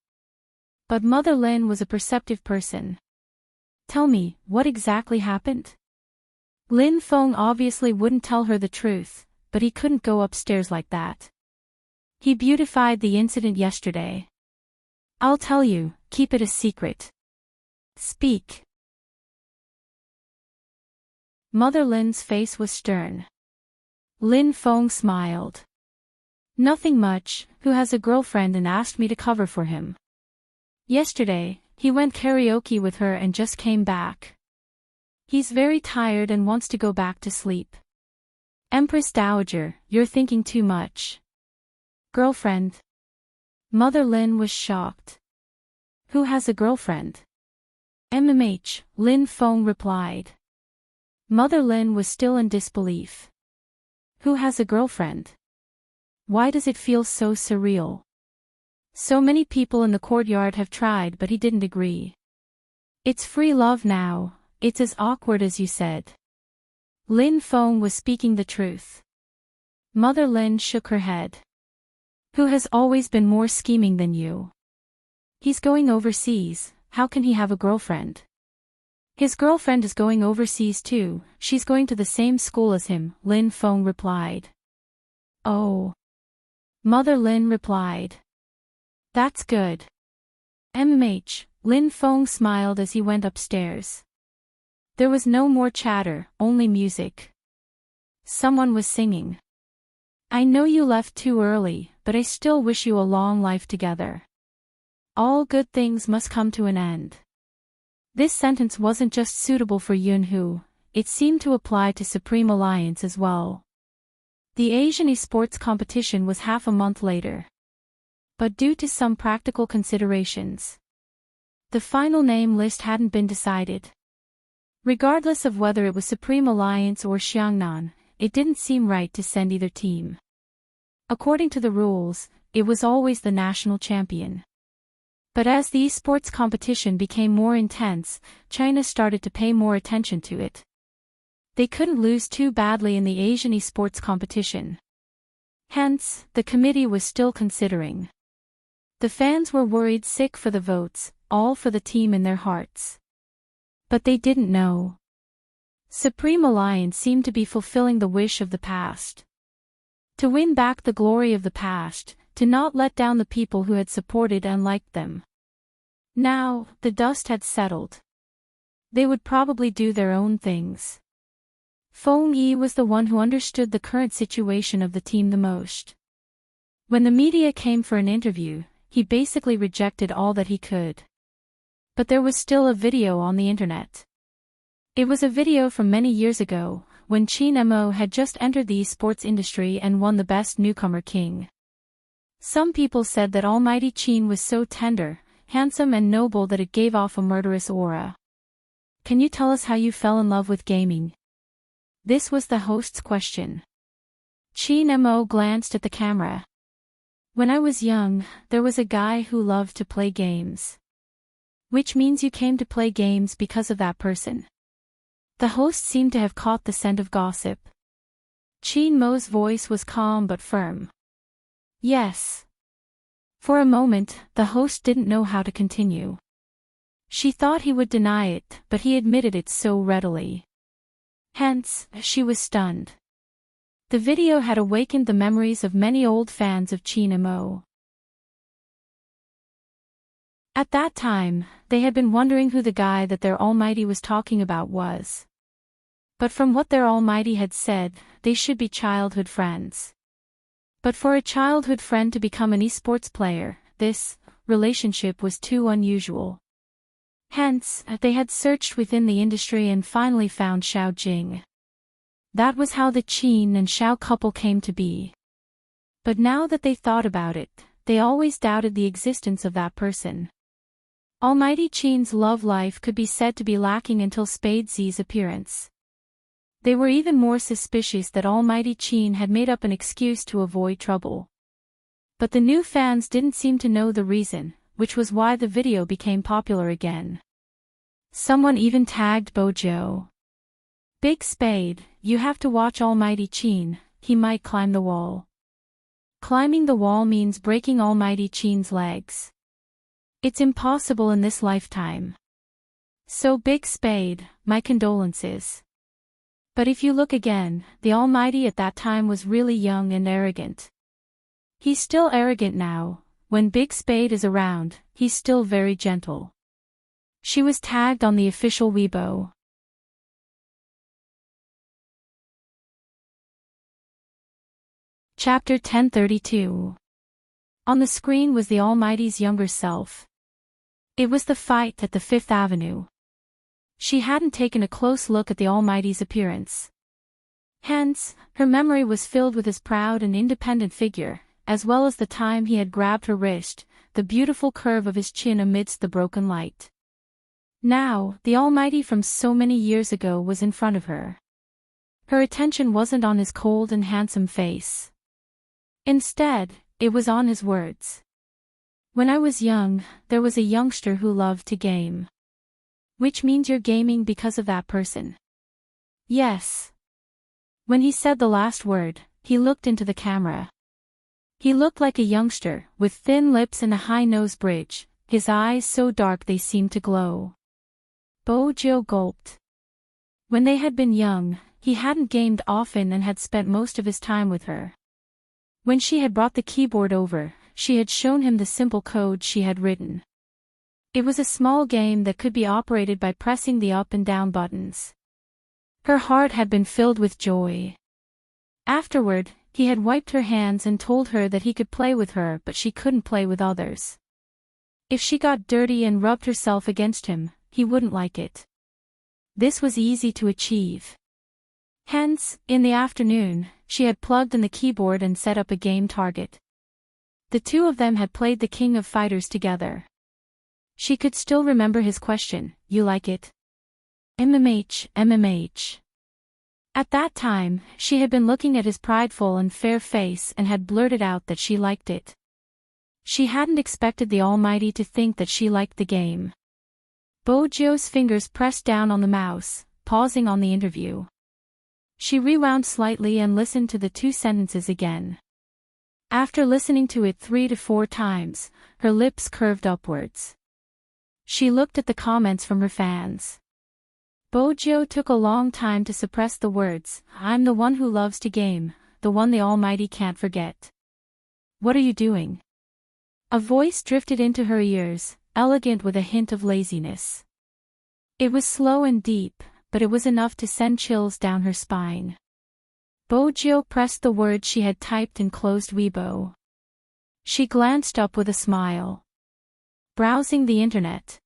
But Mother Lin was a perceptive person. Tell me, what exactly happened? Lin Feng obviously wouldn't tell her the truth, but he couldn't go upstairs like that. He beautified the incident yesterday. I'll tell you, keep it a secret. Speak. Mother Lin's face was stern. Lin Feng smiled. Nothing much, Hu has a girlfriend and asked me to cover for him. Yesterday, he went karaoke with her and just came back. He's very tired and wants to go back to sleep. Empress Dowager, you're thinking too much. Girlfriend? Mother Lin was shocked. Who has a girlfriend? Lin Feng replied. Mother Lin was still in disbelief. Who has a girlfriend? Why does it feel so surreal? So many people in the courtyard have tried but he didn't agree. It's free love now, it's as awkward as you said. Lin Feng was speaking the truth. Mother Lin shook her head. Who has always been more scheming than you? He's going overseas, how can he have a girlfriend? His girlfriend is going overseas too, she's going to the same school as him, Lin Feng replied. Oh. Mother Lin replied. That's good. Lin Feng smiled as he went upstairs. There was no more chatter, only music. Someone was singing. I know you left too early, but I still wish you a long life together. All good things must come to an end. This sentence wasn't just suitable for Yunhu, it seemed to apply to Supreme Alliance as well. The Asian esports competition was half a month later. But due to some practical considerations, the final name list hadn't been decided. Regardless of whether it was Supreme Alliance or Xiangnan, it didn't seem right to send either team. According to the rules, it was always the national champion. But as the esports competition became more intense, China started to pay more attention to it. They couldn't lose too badly in the Asian esports competition. Hence, the committee was still considering. The fans were worried sick for the votes, all for the team in their hearts. But they didn't know. Supreme Alliance seemed to be fulfilling the wish of the past. To win back the glory of the past, to not let down the people who had supported and liked them. Now, the dust had settled. They would probably do their own things. Feng Yi was the one who understood the current situation of the team the most. When the media came for an interview, he basically rejected all that he could. But there was still a video on the internet. It was a video from many years ago, when Chin Mo had just entered the esports industry and won the Best Newcomer King. Some people said that Almighty Chin was so tender, handsome and noble that it gave off a murderous aura. Can you tell us how you fell in love with gaming? This was the host's question. Chin Mo glanced at the camera. When I was young, there was a guy who loved to play games. Which means you came to play games because of that person. The host seemed to have caught the scent of gossip. Chin Mo's voice was calm but firm. Yes. For a moment, the host didn't know how to continue. She thought he would deny it, but he admitted it so readily. Hence, she was stunned. The video had awakened the memories of many old fans of Chin Mo. At that time, they had been wondering who the guy that their Almighty was talking about was. But from what their Almighty had said, they should be childhood friends. But for a childhood friend to become an esports player, this relationship was too unusual. Hence, they had searched within the industry and finally found Xiao Jing. That was how the Chin and Xiao couple came to be. But now that they thought about it, they always doubted the existence of that person. Almighty Chin's love life could be said to be lacking until Spade Z's appearance. They were even more suspicious that Almighty Chin had made up an excuse to avoid trouble. But the new fans didn't seem to know the reason, which was why the video became popular again. Someone even tagged Bojo. Big Spade, you have to watch Almighty Chin, he might climb the wall. Climbing the wall means breaking Almighty Chin's legs. It's impossible in this lifetime. So Big Spade, my condolences. But if you look again, the Almighty at that time was really young and arrogant. He's still arrogant now. When Big Spade is around, he's still very gentle. She was tagged on the official Weibo. Chapter 1032. On the screen was the Almighty's younger self. It was the fight at the Fifth Avenue. She hadn't taken a close look at the Almighty's appearance. Hence, her memory was filled with his proud and independent figure, as well as the time he had grabbed her wrist, the beautiful curve of his chin amidst the broken light. Now, the Almighty from so many years ago was in front of her. Her attention wasn't on his cold and handsome face. Instead, it was on his words. When I was young, there was a youngster who loved to game. Which means you're gaming because of that person. Yes. When he said the last word, he looked into the camera. He looked like a youngster, with thin lips and a high nose bridge, his eyes so dark they seemed to glow. Bojo gulped. When they had been young, he hadn't gamed often and had spent most of his time with her. When she had brought the keyboard over, she had shown him the simple code she had written. It was a small game that could be operated by pressing the up and down buttons. Her heart had been filled with joy. Afterward, he had wiped her hands and told her that he could play with her but she couldn't play with others. If she got dirty and rubbed herself against him, he wouldn't like it. This was easy to achieve. Hence, in the afternoon, she had plugged in the keyboard and set up a game target. The two of them had played the King of Fighters together. She could still remember his question, "You like it?" MMH. At that time, she had been looking at his prideful and fair face and had blurted out that she liked it. She hadn't expected the Almighty to think that she liked the game. Bojo's fingers pressed down on the mouse, pausing on the interview. She rewound slightly and listened to the two sentences again. After listening to it 3 to 4 times, her lips curved upwards. She looked at the comments from her fans. Bojo took a long time to suppress the words, "I'm the one who loves to game, the one the Almighty can't forget." "What are you doing?" A voice drifted into her ears, elegant with a hint of laziness. It was slow and deep, but it was enough to send chills down her spine. Bojo pressed the word she had typed and closed Weibo. She glanced up with a smile. Browsing the internet.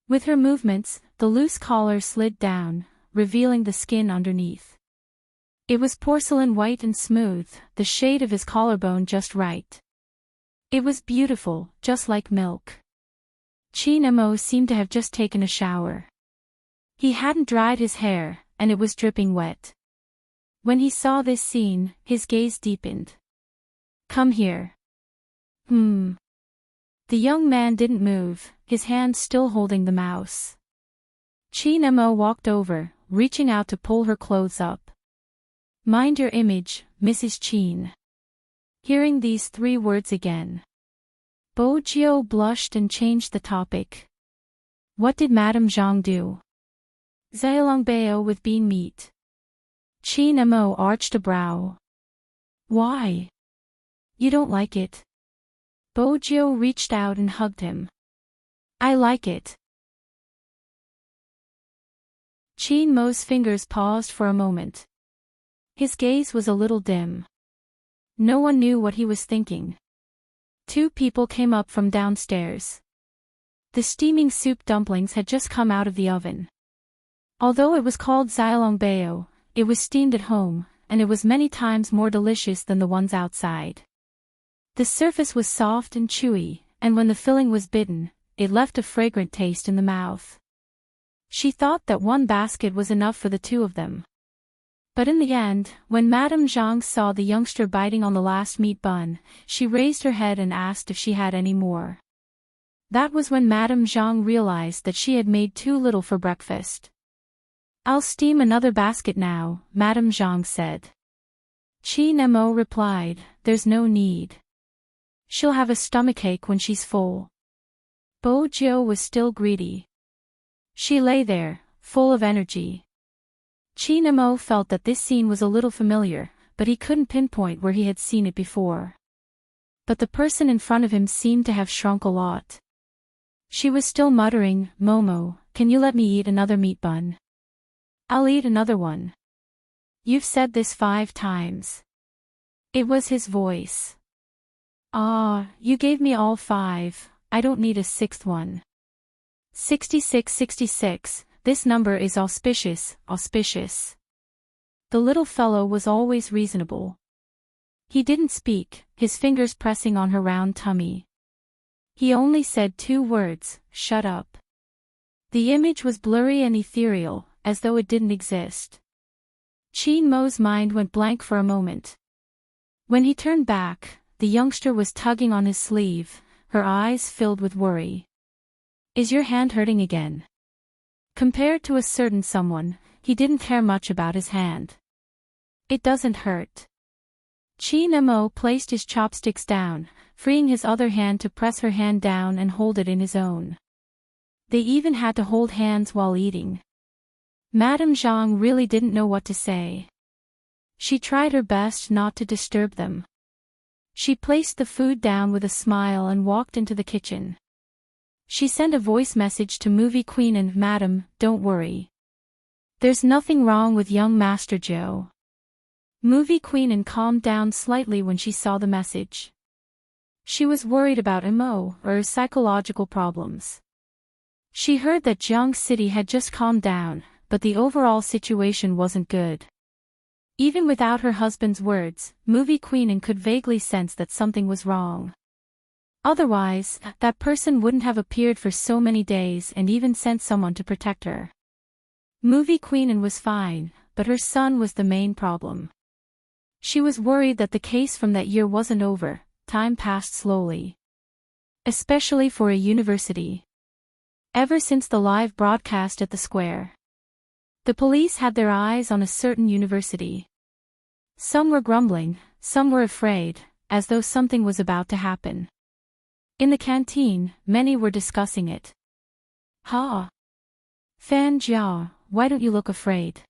With her movements, the loose collar slid down, revealing the skin underneath. It was porcelain white and smooth, the shade of his collarbone just right. It was beautiful, just like milk. Chin Mo seemed to have just taken a shower. He hadn't dried his hair, and it was dripping wet. When he saw this scene, his gaze deepened. Come here. The young man didn't move, his hand still holding the mouse. Chin Mo walked over, reaching out to pull her clothes up. Mind your image, Mrs. Chin. Hearing these 3 words again. Bo Jiao blushed and changed the topic. What did Madame Zhang do? Zhaolongbao with bean meat. Chin Mo arched a brow. Why? You don't like it? Bo Jiao reached out and hugged him. I like it. Chin Mo's fingers paused for a moment. His gaze was a little dim. No one knew what he was thinking. 2 people came up from downstairs. The steaming soup dumplings had just come out of the oven. Although it was called Zhaolongbao, it was steamed at home, and it was many times more delicious than the ones outside. The surface was soft and chewy, and when the filling was bitten, it left a fragrant taste in the mouth. She thought that 1 basket was enough for the 2 of them. But in the end, when Madame Zhang saw the youngster biting on the last meat bun, she raised her head and asked if she had any more. That was when Madame Zhang realized that she had made too little for breakfast. I'll steam another basket now, Madame Zhang said. Chin Mo replied, there's no need. She'll have a stomachache when she's full. Bo Jiao was still greedy. She lay there, full of energy. Chin Mo felt that this scene was a little familiar, but he couldn't pinpoint where he had seen it before. But the person in front of him seemed to have shrunk a lot. She was still muttering, Momo, can you let me eat another meat bun? I'll eat another one. You've said this 5 times. It was his voice. You gave me all 5, I don't need a 6th one. 6666. This number is auspicious, auspicious. The little fellow was always reasonable. He didn't speak, his fingers pressing on her round tummy. He only said 2 words, shut up. The image was blurry and ethereal, as though it didn't exist. Chin Mo's mind went blank for a moment. When he turned back, the youngster was tugging on his sleeve, her eyes filled with worry. Is your hand hurting again? Compared to a certain someone, he didn't care much about his hand. It doesn't hurt. Chin Mo placed his chopsticks down, freeing his other hand to press her hand down and hold it in his own. They even had to hold hands while eating. Madame Zhang really didn't know what to say. She tried her best not to disturb them. She placed the food down with a smile and walked into the kitchen. She sent a voice message to Movie Queen and Madam, don't worry. There's nothing wrong with young Master Joe. Movie Queen and calmed down slightly when she saw the message. She was worried about Mo or his psychological problems. She heard that Jiang City had just calmed down, but the overall situation wasn't good. Even without her husband's words, Movie Queen could vaguely sense that something was wrong. Otherwise, that person wouldn't have appeared for so many days and even sent someone to protect her. Movie Queen was fine, but her son was the main problem. She was worried that the case from that year wasn't over. Time passed slowly. Especially for a university. Ever since the live broadcast at the square. The police had their eyes on a certain university. Some were grumbling, some were afraid, as though something was about to happen. In the canteen, many were discussing it. Fan Jia, why don't you look afraid?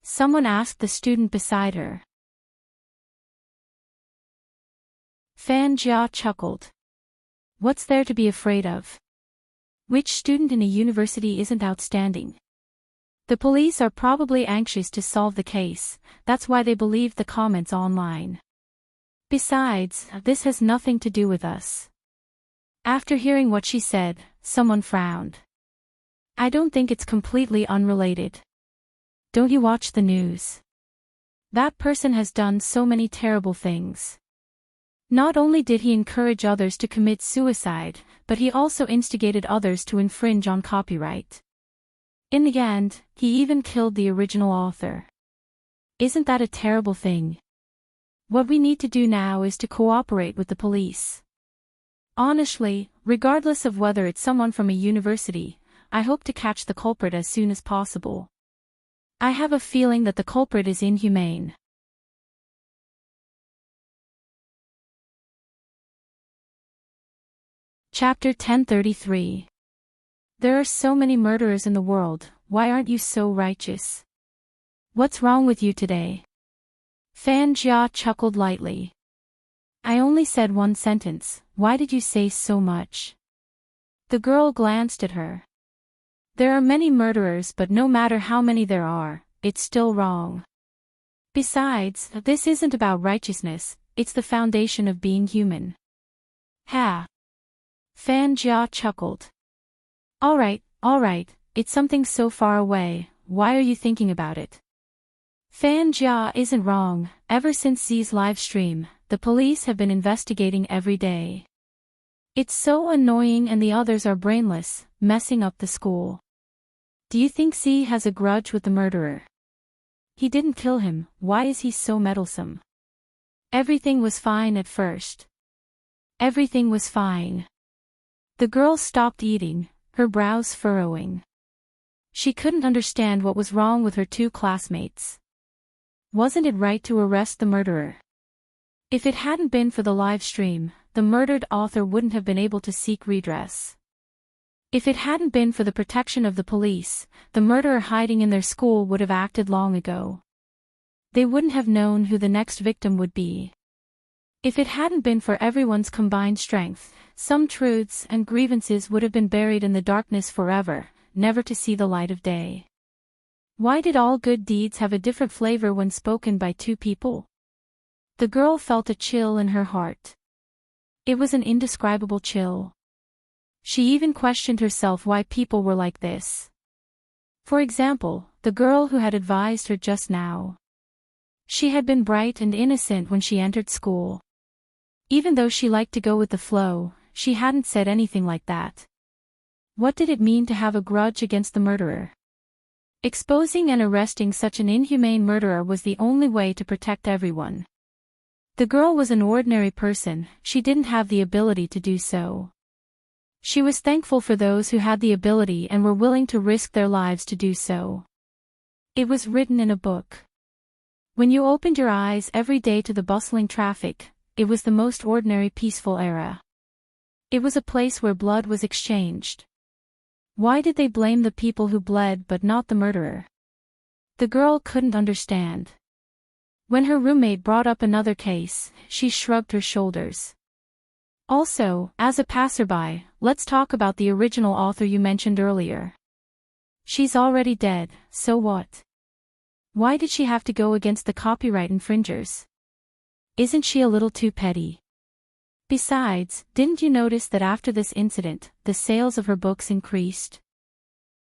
Someone asked the student beside her. Fan Jia chuckled. What's there to be afraid of? Which student in a university isn't outstanding? The police are probably anxious to solve the case, that's why they believed the comments online. Besides, this has nothing to do with us. After hearing what she said, someone frowned. I don't think it's completely unrelated. Don't you watch the news? That person has done so many terrible things. Not only did he encourage others to commit suicide, but he also instigated others to infringe on copyright. In the end, he even killed the original author. Isn't that a terrible thing? What we need to do now is to cooperate with the police. Honestly, regardless of whether it's someone from a university, I hope to catch the culprit as soon as possible. I have a feeling that the culprit is inhumane. Chapter 1033. There are so many murderers in the world, why aren't you so righteous? What's wrong with you today? Fan Jia chuckled lightly. I only said one sentence, why did you say so much? The girl glanced at her. There are many murderers, but no matter how many there are, it's still wrong. Besides, this isn't about righteousness, it's the foundation of being human. Ha! Fan Jia chuckled. Alright, it's something so far away, why are you thinking about it? Fan Jia isn't wrong, ever since Z's live stream, the police have been investigating every day. It's so annoying and the others are brainless, messing up the school. Do you think Z has a grudge with the murderer? He didn't kill him, why is he so meddlesome? Everything was fine at first. Everything was fine. The girl stopped eating, her brows furrowing. She couldn't understand what was wrong with her two classmates. Wasn't it right to arrest the murderer? If it hadn't been for the live stream, the murdered author wouldn't have been able to seek redress. If it hadn't been for the protection of the police, the murderer hiding in their school would have acted long ago. They wouldn't have known who the next victim would be. If it hadn't been for everyone's combined strength, some truths and grievances would have been buried in the darkness forever, never to see the light of day. Why did all good deeds have a different flavor when spoken by two people? The girl felt a chill in her heart. It was an indescribable chill. She even questioned herself why people were like this. For example, the girl who had advised her just now. She had been bright and innocent when she entered school. Even though she liked to go with the flow, she hadn't said anything like that. What did it mean to have a grudge against the murderer? Exposing and arresting such an inhumane murderer was the only way to protect everyone. The girl was an ordinary person, she didn't have the ability to do so. She was thankful for those who had the ability and were willing to risk their lives to do so. It was written in a book. When you opened your eyes every day to the bustling traffic, it was the most ordinary peaceful era. It was a place where blood was exchanged. Why did they blame the people who bled but not the murderer? The girl couldn't understand. When her roommate brought up another case, she shrugged her shoulders. Also, as a passerby, let's talk about the original author you mentioned earlier. She's already dead, so what? Why did she have to go against the copyright infringers? Isn't she a little too petty? Besides, didn't you notice that after this incident, the sales of her books increased?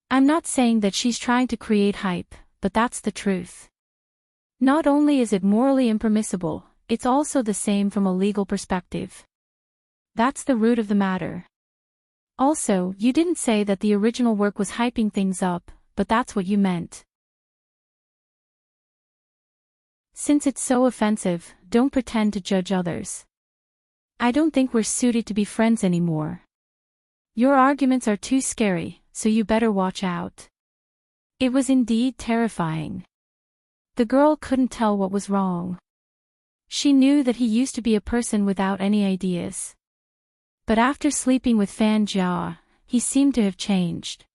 I'm not saying that she's trying to create hype, but that's the truth. Not only is it morally impermissible, it's also the same from a legal perspective. That's the root of the matter. Also, you didn't say that the original work was hyping things up, but that's what you meant. Since it's so offensive, don't pretend to judge others. I don't think we're suited to be friends anymore. Your arguments are too scary, so you better watch out. It was indeed terrifying. The girl couldn't tell what was wrong. She knew that he used to be a person without any ideas. But after sleeping with Fan Jia, he seemed to have changed.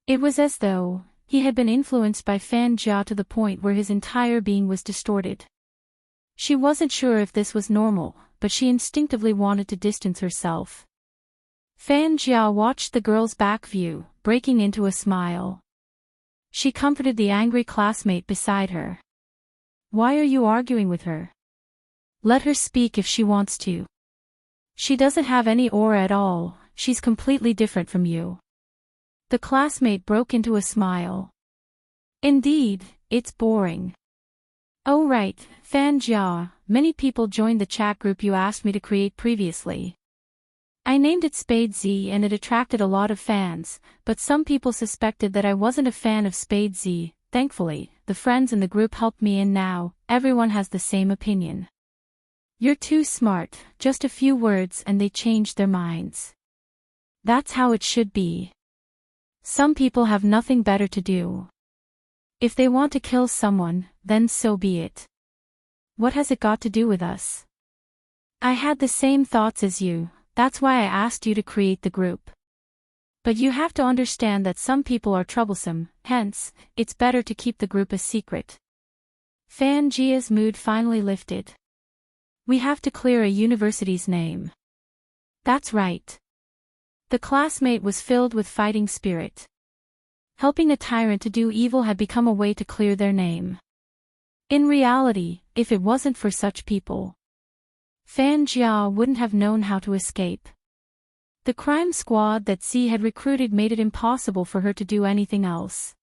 It was as though he had been influenced by Fan Jia to the point where his entire being was distorted. She wasn't sure if this was normal, but she instinctively wanted to distance herself. Fan Jia watched the girl's back view, breaking into a smile. She comforted the angry classmate beside her. Why are you arguing with her? Let her speak if she wants to. She doesn't have any aura at all, she's completely different from you. The classmate broke into a smile. Indeed, it's boring. Oh right, Fan Jia, many people joined the chat group you asked me to create previously. I named it Spade Z and it attracted a lot of fans, but some people suspected that I wasn't a fan of Spade Z. Thankfully, the friends in the group helped me and now, everyone has the same opinion. You're too smart, just a few words and they changed their minds. That's how it should be. Some people have nothing better to do. If they want to kill someone, then so be it. What has it got to do with us? I had the same thoughts as you, that's why I asked you to create the group. But you have to understand that some people are troublesome, hence, it's better to keep the group a secret. Fan Jia's mood finally lifted. We have to clear a university's name. That's right. The classmate was filled with fighting spirit. Helping a tyrant to do evil had become a way to clear their name. In reality, if it wasn't for such people, Fan Jia wouldn't have known how to escape. The crime squad that C had recruited made it impossible for her to do anything else.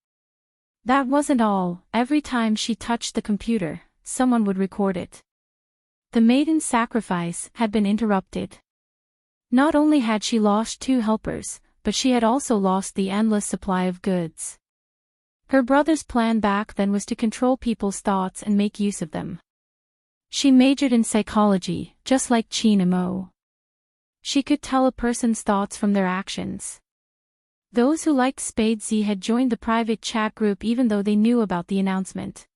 That wasn't all, every time she touched the computer, someone would record it. The maiden's sacrifice had been interrupted. Not only had she lost 2 helpers, but she had also lost the endless supply of goods. Her brother's plan back then was to control people's thoughts and make use of them. She majored in psychology, just like Qin Mo. She could tell a person's thoughts from their actions. Those who liked Spade Z had joined the private chat group even though they knew about the announcement.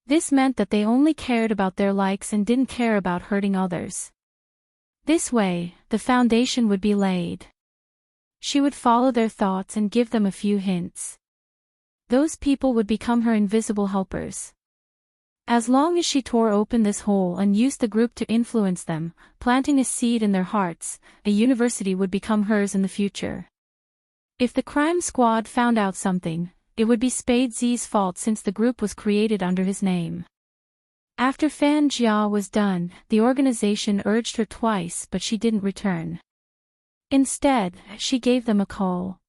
This meant that they only cared about their likes and didn't care about hurting others. This way, the foundation would be laid. She would follow their thoughts and give them a few hints. Those people would become her invisible helpers. As long as she tore open this hole and used the group to influence them, planting a seed in their hearts, a university would become hers in the future. If the crime squad found out something, it would be Spade Z's fault since the group was created under his name. After Fan Jia was done, the organization urged her twice but she didn't return. Instead, she gave them a call.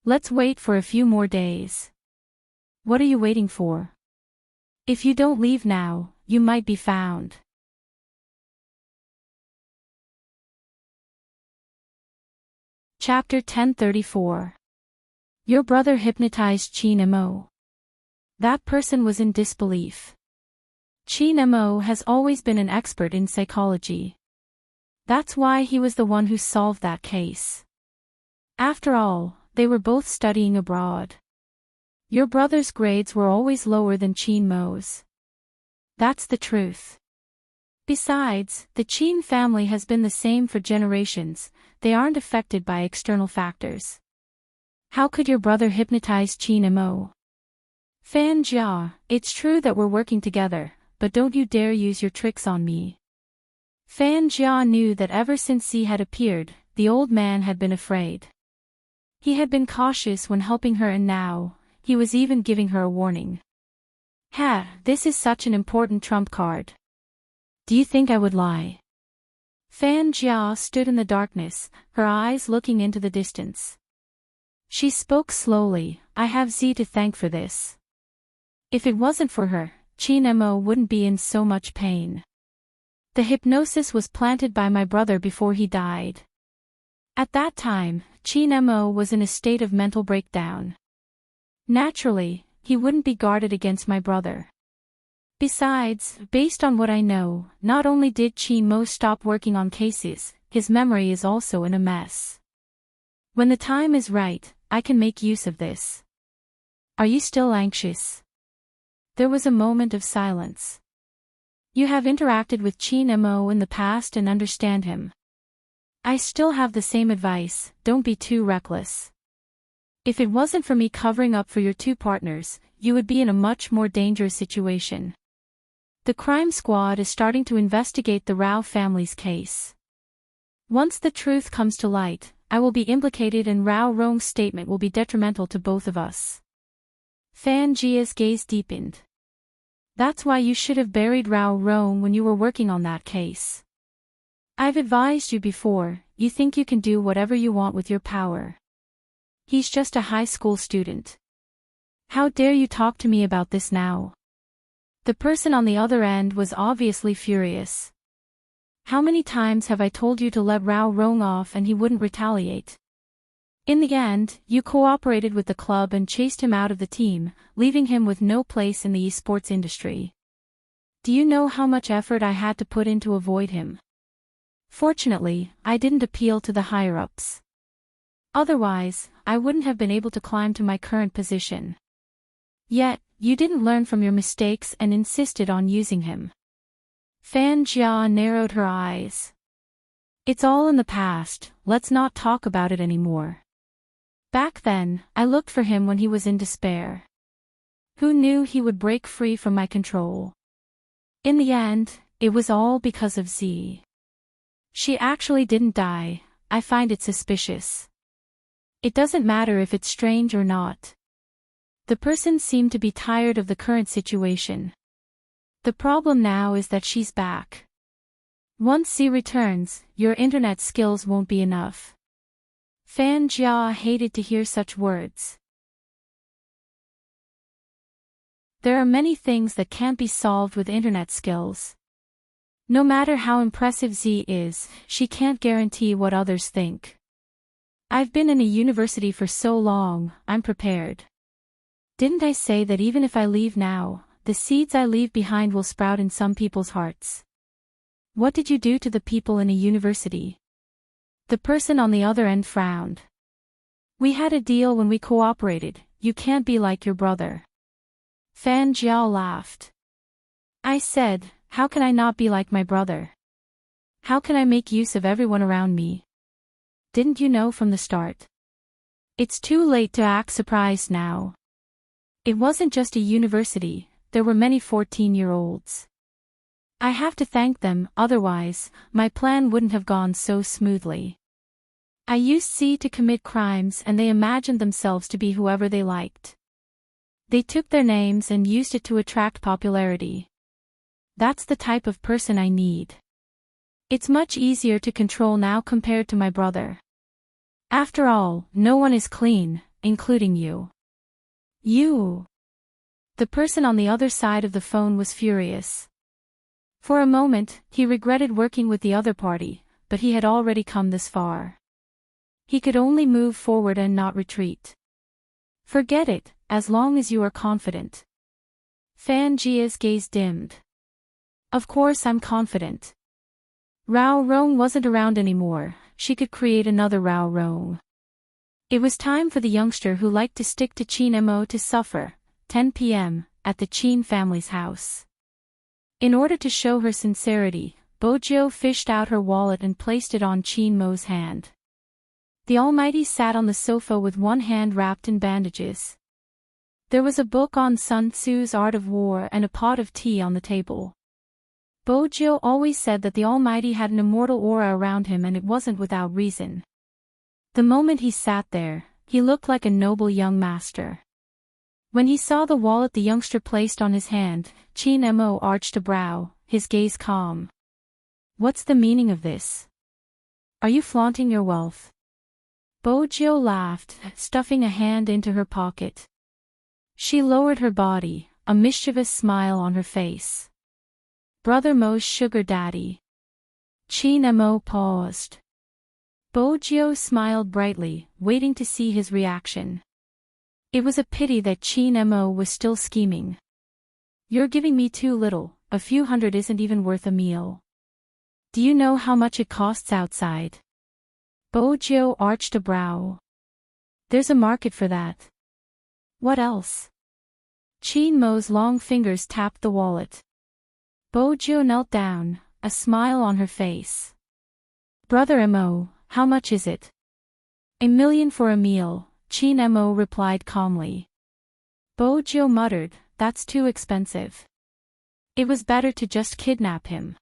Let's wait for a few more days. What are you waiting for? If you don't leave now, you might be found. Chapter 1034. Your brother hypnotized Qin Mo. That person was in disbelief. Qin Mo has always been an expert in psychology. That's why he was the one who solved that case. After all, they were both studying abroad. Your brother's grades were always lower than Qin Mo's. That's the truth. Besides, the Qin family has been the same for generations, they aren't affected by external factors. How could your brother hypnotize Qin Mo? Fan Jia, it's true that we're working together, but don't you dare use your tricks on me. Fan Jia knew that ever since he had appeared, the old man had been afraid. He had been cautious when helping her and now, he was even giving her a warning. This is such an important trump card. Do you think I would lie? Fan Jia stood in the darkness, her eyes looking into the distance. She spoke slowly, I have Z to thank for this. If it wasn't for her, Qin Mo wouldn't be in so much pain. The hypnosis was planted by my brother before he died. At that time, Qin Mo was in a state of mental breakdown. Naturally, he wouldn't be guarded against my brother. Besides, based on what I know, not only did Qin Mo stop working on cases, his memory is also in a mess. When the time is right, I can make use of this. Are you still anxious? There was a moment of silence. You have interacted with Qin Mo in the past and understand him. I still have the same advice, don't be too reckless. If it wasn't for me covering up for your 2 partners, you would be in a much more dangerous situation. The crime squad is starting to investigate the Rao family's case. Once the truth comes to light, I will be implicated and Rao Rong's statement will be detrimental to both of us. Fan Jia's gaze deepened. That's why you should have buried Rao Rong when you were working on that case. I've advised you before, you think you can do whatever you want with your power. He's just a high school student. How dare you talk to me about this now? The person on the other end was obviously furious. How many times have I told you to let Rao Rong off and he wouldn't retaliate? In the end, you cooperated with the club and chased him out of the team, leaving him with no place in the esports industry. Do you know how much effort I had to put in to avoid him? Fortunately, I didn't appeal to the higher-ups. Otherwise, I wouldn't have been able to climb to my current position. Yet, you didn't learn from your mistakes and insisted on using him. Fan Jia narrowed her eyes. It's all in the past, let's not talk about it anymore. Back then, I looked for him when he was in despair. Who knew he would break free from my control? In the end, it was all because of Z. She actually didn't die. I find it suspicious. It doesn't matter if it's strange or not. The person seemed to be tired of the current situation. The problem now is that she's back. Once Z returns, your internet skills won't be enough. Fan Jia hated to hear such words. There are many things that can't be solved with internet skills. No matter how impressive Z is, she can't guarantee what others think. I've been in a university for so long, I'm prepared. Didn't I say that even if I leave now, the seeds I leave behind will sprout in some people's hearts? What did you do to the people in a university? The person on the other end frowned. We had a deal when we cooperated, you can't be like your brother. Fan Jiao laughed. I said, how can I not be like my brother? How can I make use of everyone around me? Didn't you know from the start? It's too late to act surprised now. It wasn't just a university, there were many 14-year-olds. I have to thank them, otherwise, my plan wouldn't have gone so smoothly. I used C to commit crimes and they imagined themselves to be whoever they liked. They took their names and used it to attract popularity. That's the type of person I need. It's much easier to control now compared to my brother. After all, no one is clean, including you. You. The person on the other side of the phone was furious. For a moment, he regretted working with the other party, but he had already come this far. He could only move forward and not retreat. Forget it, as long as you are confident. Fan Jia's gaze dimmed. Of course I'm confident. Rao Rong wasn't around anymore, she could create another Rao Rong. It was time for the youngster who liked to stick to Qin Mo to suffer, 10 p.m., at the Qin family's house. In order to show her sincerity, Bojo fished out her wallet and placed it on Qin Mo's hand. The Almighty sat on the sofa with one hand wrapped in bandages. There was a book on Sun Tzu's Art of War and a pot of tea on the table. Bojo always said that the Almighty had an immortal aura around him and it wasn't without reason. The moment he sat there, he looked like a noble young master. When he saw the wallet the youngster placed on his hand, Qin Mo arched a brow, his gaze calm. What's the meaning of this? Are you flaunting your wealth? Bojo laughed, stuffing a hand into her pocket. She lowered her body, a mischievous smile on her face. Brother Mo's sugar daddy. Qin Mo paused. Bojo smiled brightly, waiting to see his reaction. It was a pity that Qin Mo was still scheming. You're giving me too little, a few hundred isn't even worth a meal. Do you know how much it costs outside? Bojo arched a brow. There's a market for that. What else? Qin Mo's long fingers tapped the wallet. Bojo knelt down, a smile on her face. Brother Mo, how much is it? 1 million for a meal, Qin Mo replied calmly. Bojo muttered, that's too expensive. It was better to just kidnap him.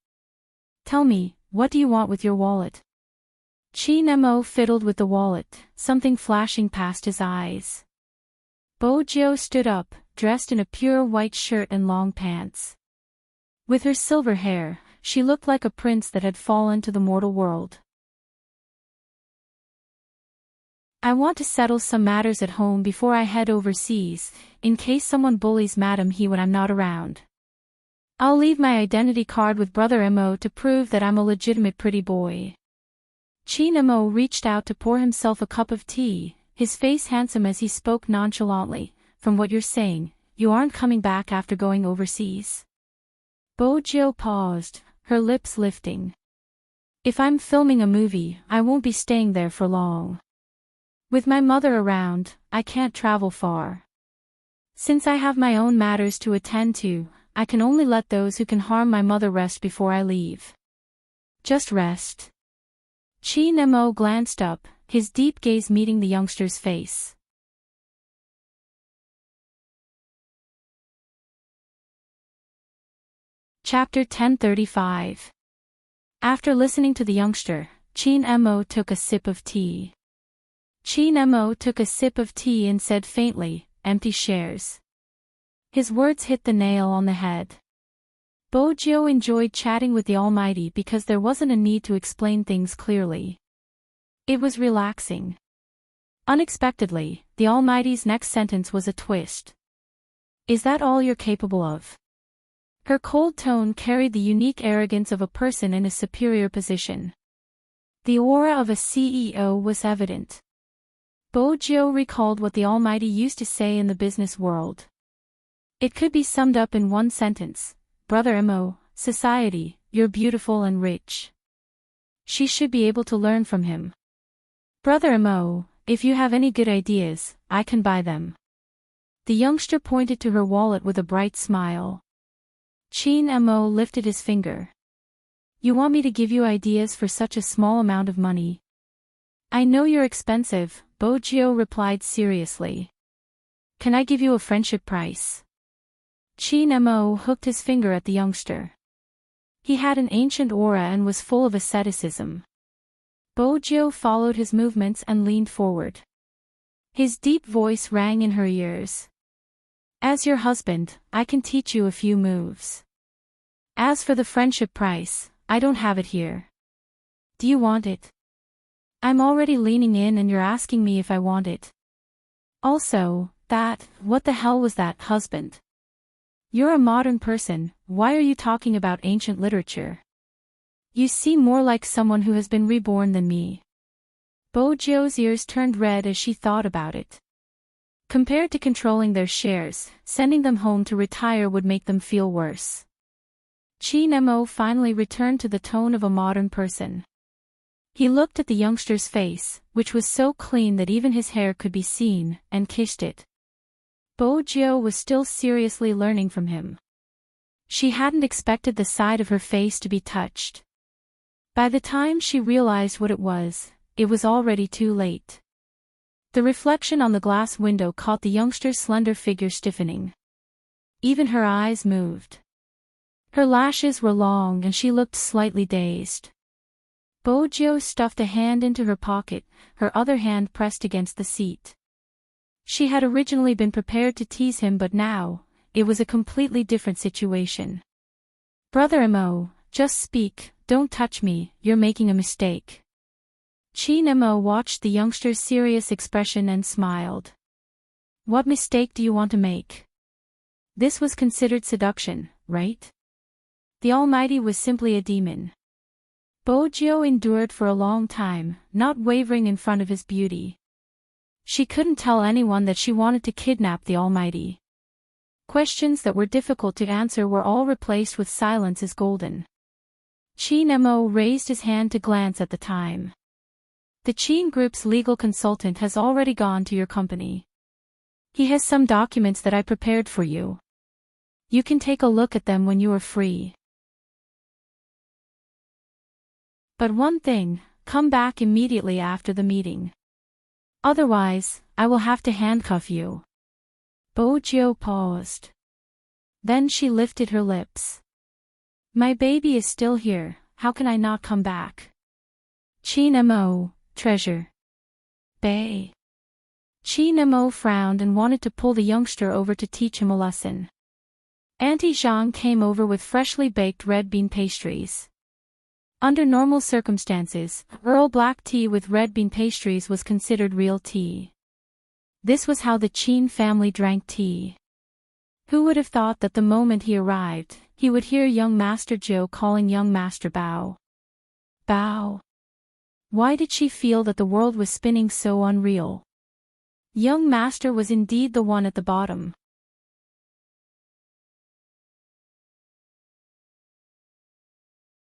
Tell me, what do you want with your wallet? Qin Mo fiddled with the wallet, something flashing past his eyes. Bojo stood up, dressed in a pure white shirt and long pants. With her silver hair, she looked like a prince that had fallen to the mortal world. I want to settle some matters at home before I head overseas, in case someone bullies Madam He when I'm not around. I'll leave my identity card with Brother Mo to prove that I'm a legitimate pretty boy. Chin Mo reached out to pour himself a cup of tea, his face handsome as he spoke nonchalantly. From what you're saying, you aren't coming back after going overseas? Bojo paused, her lips lifting. If I'm filming a movie, I won't be staying there for long. With my mother around, I can't travel far. Since I have my own matters to attend to, I can only let those who can harm my mother rest before I leave. Just rest. Chin Mo glanced up, his deep gaze meeting the youngster's face. Chapter 1035. After listening to the youngster, Chin Mo took a sip of tea. Chin Mo took a sip of tea and said faintly, "Empty shares." His words hit the nail on the head. Bojo enjoyed chatting with the Almighty because there wasn't a need to explain things clearly. It was relaxing. Unexpectedly, the Almighty's next sentence was a twist. "Is that all you're capable of?" Her cold tone carried the unique arrogance of a person in a superior position. The aura of a CEO was evident. Bojo recalled what the Almighty used to say in the business world. It could be summed up in one sentence: Brother Mo, society, you're beautiful and rich. She should be able to learn from him. Brother Mo, if you have any good ideas, I can buy them. The youngster pointed to her wallet with a bright smile. Chin Mo lifted his finger. You want me to give you ideas for such a small amount of money? I know you're expensive, Bojo replied seriously. Can I give you a friendship price? Chin Mo hooked his finger at the youngster. He had an ancient aura and was full of asceticism. Bojo followed his movements and leaned forward. His deep voice rang in her ears. As your husband, I can teach you a few moves. As for the friendship price, I don't have it here. Do you want it? I'm already leaning in and you're asking me if I want it. Also, what the hell was that, husband? You're a modern person, why are you talking about ancient literature? You seem more like someone who has been reborn than me. Bojo's ears turned red as she thought about it. Compared to controlling their shares, sending them home to retire would make them feel worse. Chin Mo finally returned to the tone of a modern person. He looked at the youngster's face, which was so clean that even his hair could be seen, and kissed it. Bojo was still seriously learning from him. She hadn't expected the side of her face to be touched. By the time she realized what it was already too late. The reflection on the glass window caught the youngster's slender figure stiffening. Even her eyes moved. Her lashes were long and she looked slightly dazed. Bojo stuffed a hand into her pocket, her other hand pressed against the seat. She had originally been prepared to tease him, but now, it was a completely different situation. Brother Mo, just speak, don't touch me, you're making a mistake. Chin Mo watched the youngster's serious expression and smiled. What mistake do you want to make? This was considered seduction, right? The Almighty was simply a demon. Bojo endured for a long time, not wavering in front of his beauty. She couldn't tell anyone that she wanted to kidnap the Almighty. Questions that were difficult to answer were all replaced with silence as golden. Chin Mo raised his hand to glance at the time. The Chin Group's legal consultant has already gone to your company. He has some documents that I prepared for you. You can take a look at them when you are free. But one thing, come back immediately after the meeting. Otherwise, I will have to handcuff you. Bojo paused. Then she lifted her lips. My baby is still here, how can I not come back? Chin Mo, treasure. Bae. Qin Mo frowned and wanted to pull the youngster over to teach him a lesson. Auntie Zhang came over with freshly baked red bean pastries. Under normal circumstances, Earl Black tea with red bean pastries was considered real tea. This was how the Qin family drank tea. Who would have thought that the moment he arrived, he would hear young Master Zhou calling young Master Bao. Bao. Why did she feel that the world was spinning so unreal? Young Master was indeed the one at the bottom.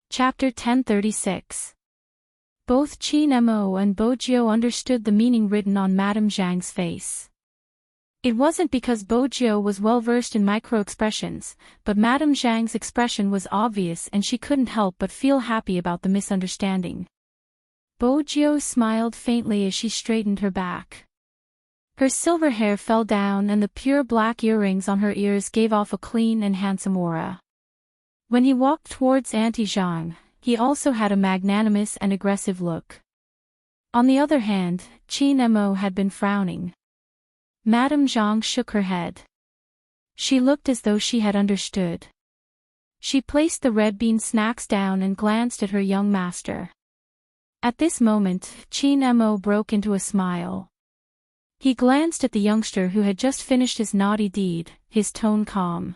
Chapter 1036. Both Qin Mo and Bo Jiu understood the meaning written on Madame Zhang's face. It wasn't because Bo Jiu was well versed in micro-expressions, but Madame Zhang's expression was obvious and she couldn't help but feel happy about the misunderstanding. Bo Jiu smiled faintly as she straightened her back. Her silver hair fell down and the pure black earrings on her ears gave off a clean and handsome aura. When he walked towards Auntie Zhang, he also had a magnanimous and aggressive look. On the other hand, Qin Mo had been frowning. Madame Zhang shook her head. She looked as though she had understood. She placed the red bean snacks down and glanced at her young master. At this moment, Qin Mo broke into a smile. He glanced at the youngster who had just finished his naughty deed, his tone calm.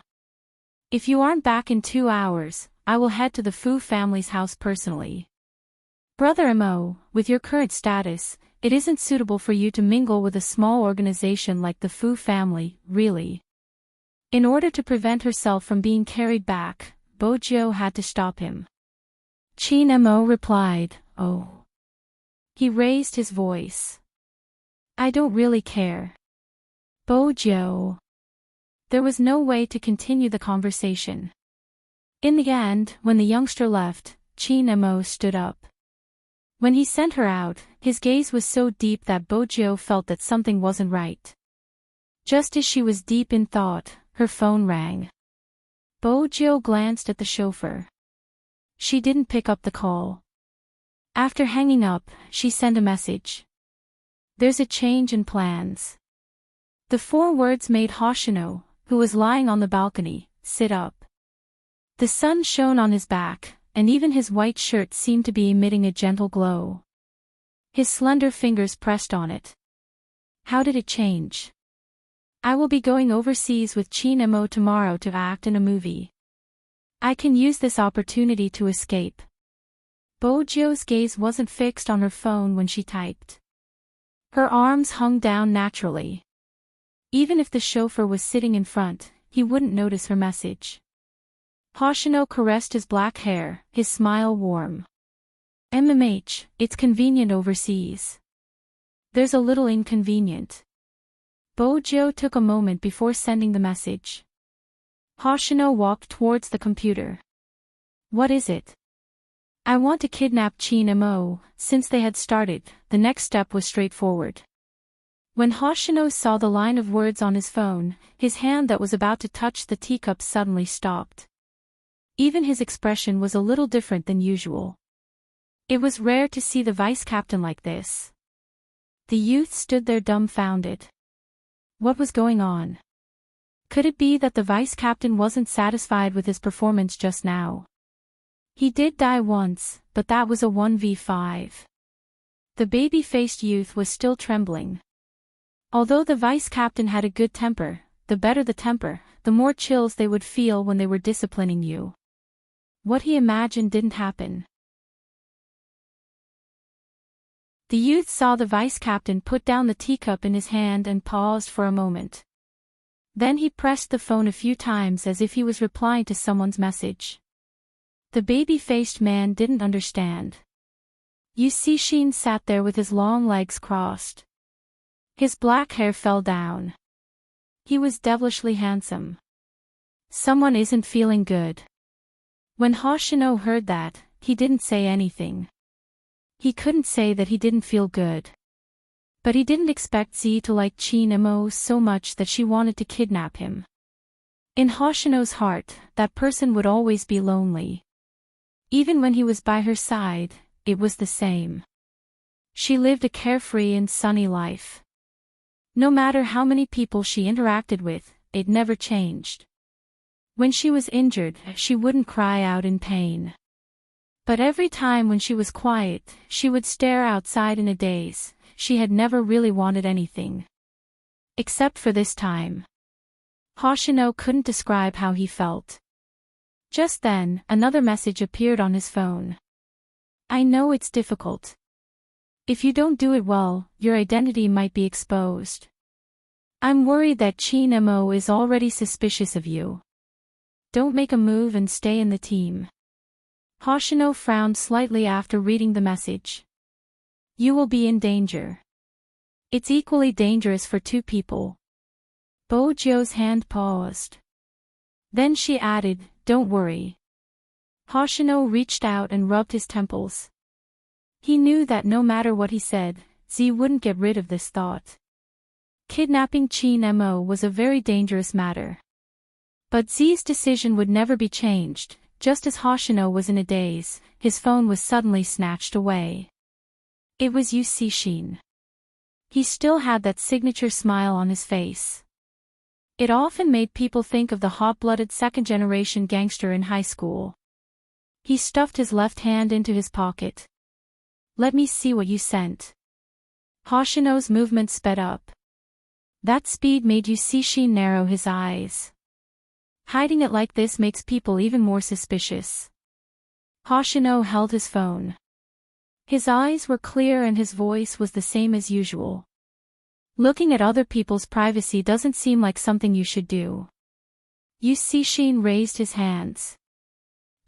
If you aren't back in 2 hours, I will head to the Fu family's house personally. Brother Mo, with your current status, it isn't suitable for you to mingle with a small organization like the Fu family, really. In order to prevent herself from being carried back, Bo Jiu had to stop him. Qin Mo replied, "Oh." He raised his voice. "I don't really care." Bo Jiu. There was no way to continue the conversation. In the end, when the youngster left, Qin Mo stood up. When he sent her out, his gaze was so deep that Bo Jiu felt that something wasn't right. Just as she was deep in thought, her phone rang. Bo Jiu glanced at the chauffeur. She didn't pick up the call. After hanging up, she sent a message. "There's a change in plans." The 4 words made Hoshino, who was lying on the balcony, sit up. The sun shone on his back, and even his white shirt seemed to be emitting a gentle glow. His slender fingers pressed on it. How did it change? "I will be going overseas with Qin Mo tomorrow to act in a movie. I can use this opportunity to escape." Bo Jiu's gaze wasn't fixed on her phone when she typed. Her arms hung down naturally. Even if the chauffeur was sitting in front, he wouldn't notice her message. Hoshino caressed his black hair, his smile warm. "MMH, it's convenient overseas." "There's a little inconvenient." Bo Jiu took a moment before sending the message. Hoshino walked towards the computer. "What is it?" "I want to kidnap Qin Mo." Since they had started, the next step was straightforward. When Hoshino saw the line of words on his phone, his hand that was about to touch the teacup suddenly stopped. Even his expression was a little different than usual. It was rare to see the vice-captain like this. The youth stood there dumbfounded. What was going on? Could it be that the vice-captain wasn't satisfied with his performance just now? He did die once, but that was a 1v5. The baby-faced youth was still trembling. Although the vice-captain had a good temper, the better the temper, the more chills they would feel when they were disciplining you. What he imagined didn't happen. The youth saw the vice-captain put down the teacup in his hand and paused for a moment. Then he pressed the phone a few times as if he was replying to someone's message. The baby-faced man didn't understand. Yu Cixin sat there with his long legs crossed. His black hair fell down. He was devilishly handsome. Someone isn't feeling good. When Hoshino heard that, he didn't say anything. He couldn't say that he didn't feel good. But he didn't expect Z to like Qin Mo so much that she wanted to kidnap him. In Hoshino's heart, that person would always be lonely. Even when he was by her side, it was the same. She lived a carefree and sunny life. No matter how many people she interacted with, it never changed. When she was injured, she wouldn't cry out in pain. But every time when she was quiet, she would stare outside in a daze. She had never really wanted anything. Except for this time. Hoshino couldn't describe how he felt. Just then, another message appeared on his phone. I know it's difficult. If you don't do it well, your identity might be exposed. I'm worried that Chin Mo is already suspicious of you. Don't make a move and stay in the team. Hoshino frowned slightly after reading the message. You will be in danger. It's equally dangerous for two people. Bojo's hand paused. Then she added, don't worry. Hoshino reached out and rubbed his temples. He knew that no matter what he said, Z wouldn't get rid of this thought. Kidnapping Chin Mo was a very dangerous matter. But Z's decision would never be changed. Just as Hoshino was in a daze, his phone was suddenly snatched away. It was Yu Cixin. He still had that signature smile on his face. It often made people think of the hot-blooded second-generation gangster in high school. He stuffed his left hand into his pocket. Let me see what you sent. Hoshino's movement sped up. That speed made Yu Cixin narrow his eyes. Hiding it like this makes people even more suspicious. Hoshino held his phone. His eyes were clear and his voice was the same as usual. Looking at other people's privacy doesn't seem like something you should do. Yu Cixin raised his hands.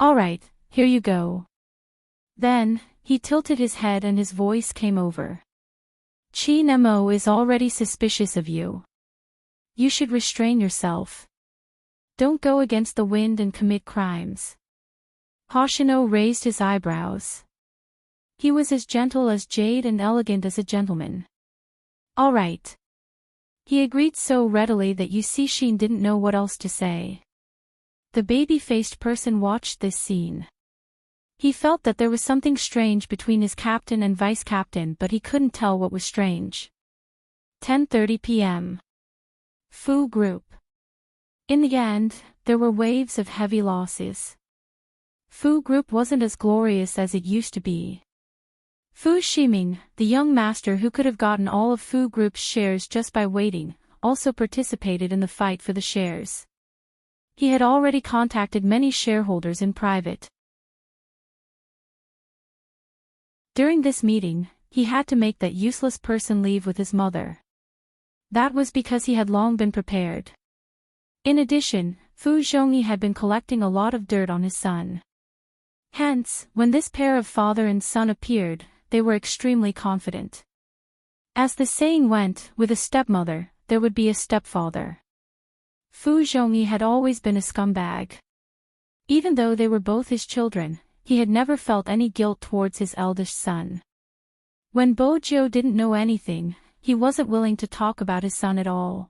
Alright, here you go. Then, he tilted his head and his voice came over. Chin Mo is already suspicious of you. You should restrain yourself. Don't go against the wind and commit crimes. Hoshino raised his eyebrows. He was as gentle as jade and elegant as a gentleman. All right. He agreed so readily that Yu Cixin didn't know what else to say. The baby-faced person watched this scene. He felt that there was something strange between his captain and vice-captain, but he couldn't tell what was strange. 10:30 p.m. Fu Group. In the end, there were waves of heavy losses. Fu Group wasn't as glorious as it used to be. Fu Ximing, the young master who could have gotten all of Fu Group's shares just by waiting, also participated in the fight for the shares. He had already contacted many shareholders in private. During this meeting, he had to make that useless person leave with his mother. That was because he had long been prepared. In addition, Fu Zhongyi had been collecting a lot of dirt on his son. Hence, when this pair of father and son appeared, they were extremely confident. As the saying went, with a stepmother, there would be a stepfather. Fu Zhongyi had always been a scumbag. Even though they were both his children, he had never felt any guilt towards his eldest son. When Bojo didn't know anything, he wasn't willing to talk about his son at all.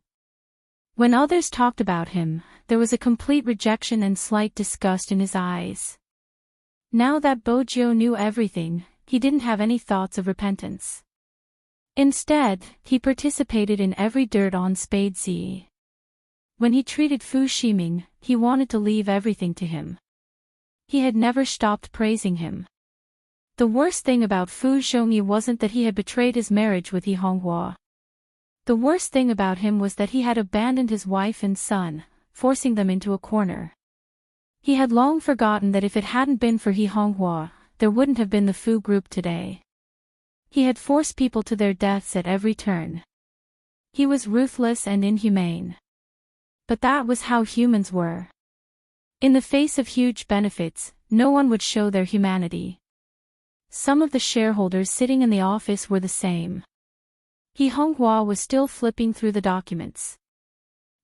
When others talked about him, there was a complete rejection and slight disgust in his eyes. Now that Bojo knew everything, he didn't have any thoughts of repentance. Instead, he participated in every dirt on Spade Z. When he treated Fu Ximing, he wanted to leave everything to him. He had never stopped praising him. The worst thing about Fu Zhongyi wasn't that he had betrayed his marriage with Yi Honghua. The worst thing about him was that he had abandoned his wife and son, forcing them into a corner. He had long forgotten that if it hadn't been for Yi Honghua, there wouldn't have been the Fu Group today. He had forced people to their deaths at every turn. He was ruthless and inhumane. But that was how humans were. In the face of huge benefits, no one would show their humanity. Some of the shareholders sitting in the office were the same. Yi Honghua was still flipping through the documents.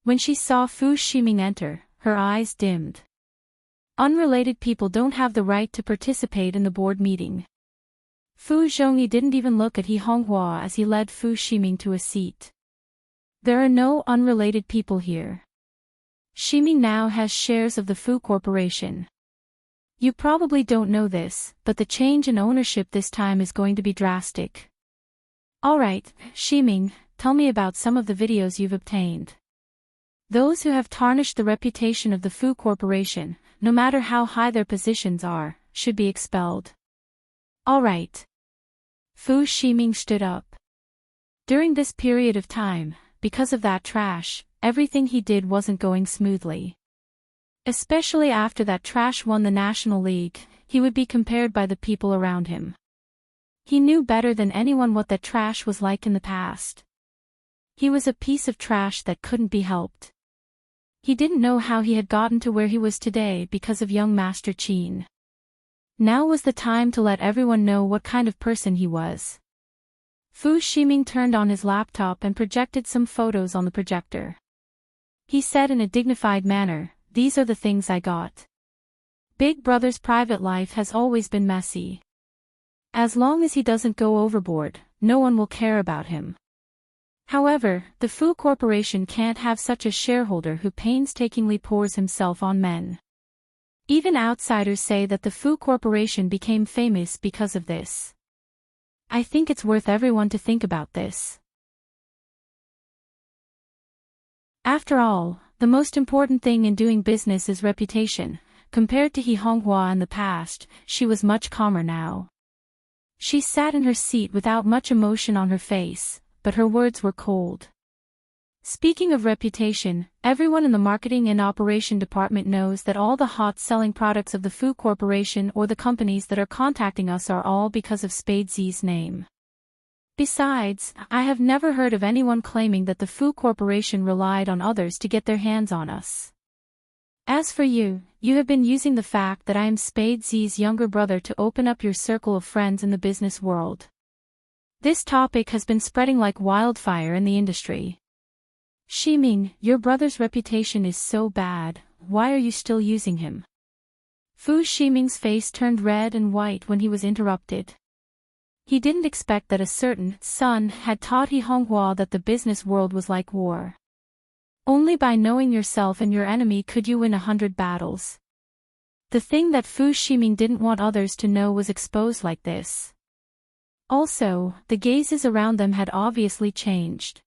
When she saw Fu Ximing enter, her eyes dimmed. Unrelated people don't have the right to participate in the board meeting. Fu Zhongyi didn't even look at Yi Honghua as he led Fu Ximing to a seat. There are no unrelated people here. Ximing now has shares of the Fu Corporation. You probably don't know this, but the change in ownership this time is going to be drastic. Alright, Shiming, tell me about some of the videos you've obtained. Those who have tarnished the reputation of the Fu Corporation, no matter how high their positions are, should be expelled. Alright. Fu Shiming stood up. During this period of time, because of that trash, everything he did wasn't going smoothly. Especially after that trash won the National League, he would be compared by the people around him. He knew better than anyone what that trash was like in the past. He was a piece of trash that couldn't be helped. He didn't know how he had gotten to where he was today because of young Master Qin. Now was the time to let everyone know what kind of person he was. Fu Shiming turned on his laptop and projected some photos on the projector. He said in a dignified manner, "These are the things I got. Big Brother's private life has always been messy. As long as he doesn't go overboard, no one will care about him. However, the Fu Corporation can't have such a shareholder who painstakingly pours himself on men. Even outsiders say that the Fu Corporation became famous because of this. I think it's worth everyone to think about this. After all, the most important thing in doing business is reputation." Compared to He Honghua in the past, she was much calmer now. She sat in her seat without much emotion on her face, but her words were cold. Speaking of reputation, everyone in the marketing and operation department knows that all the hot-selling products of the Fu Corporation or the companies that are contacting us are all because of Spade Z's name. Besides, I have never heard of anyone claiming that the Fu Corporation relied on others to get their hands on us. As for you, you have been using the fact that I am Spade Z's younger brother to open up your circle of friends in the business world. This topic has been spreading like wildfire in the industry. Shiming, your brother's reputation is so bad, why are you still using him? Fu Shiming's face turned red and white when he was interrupted. He didn't expect that a certain son had taught He Honghua that the business world was like war. Only by knowing yourself and your enemy could you win 100 battles. The thing that Fu Shiming didn't want others to know was exposed like this. Also, the gazes around them had obviously changed.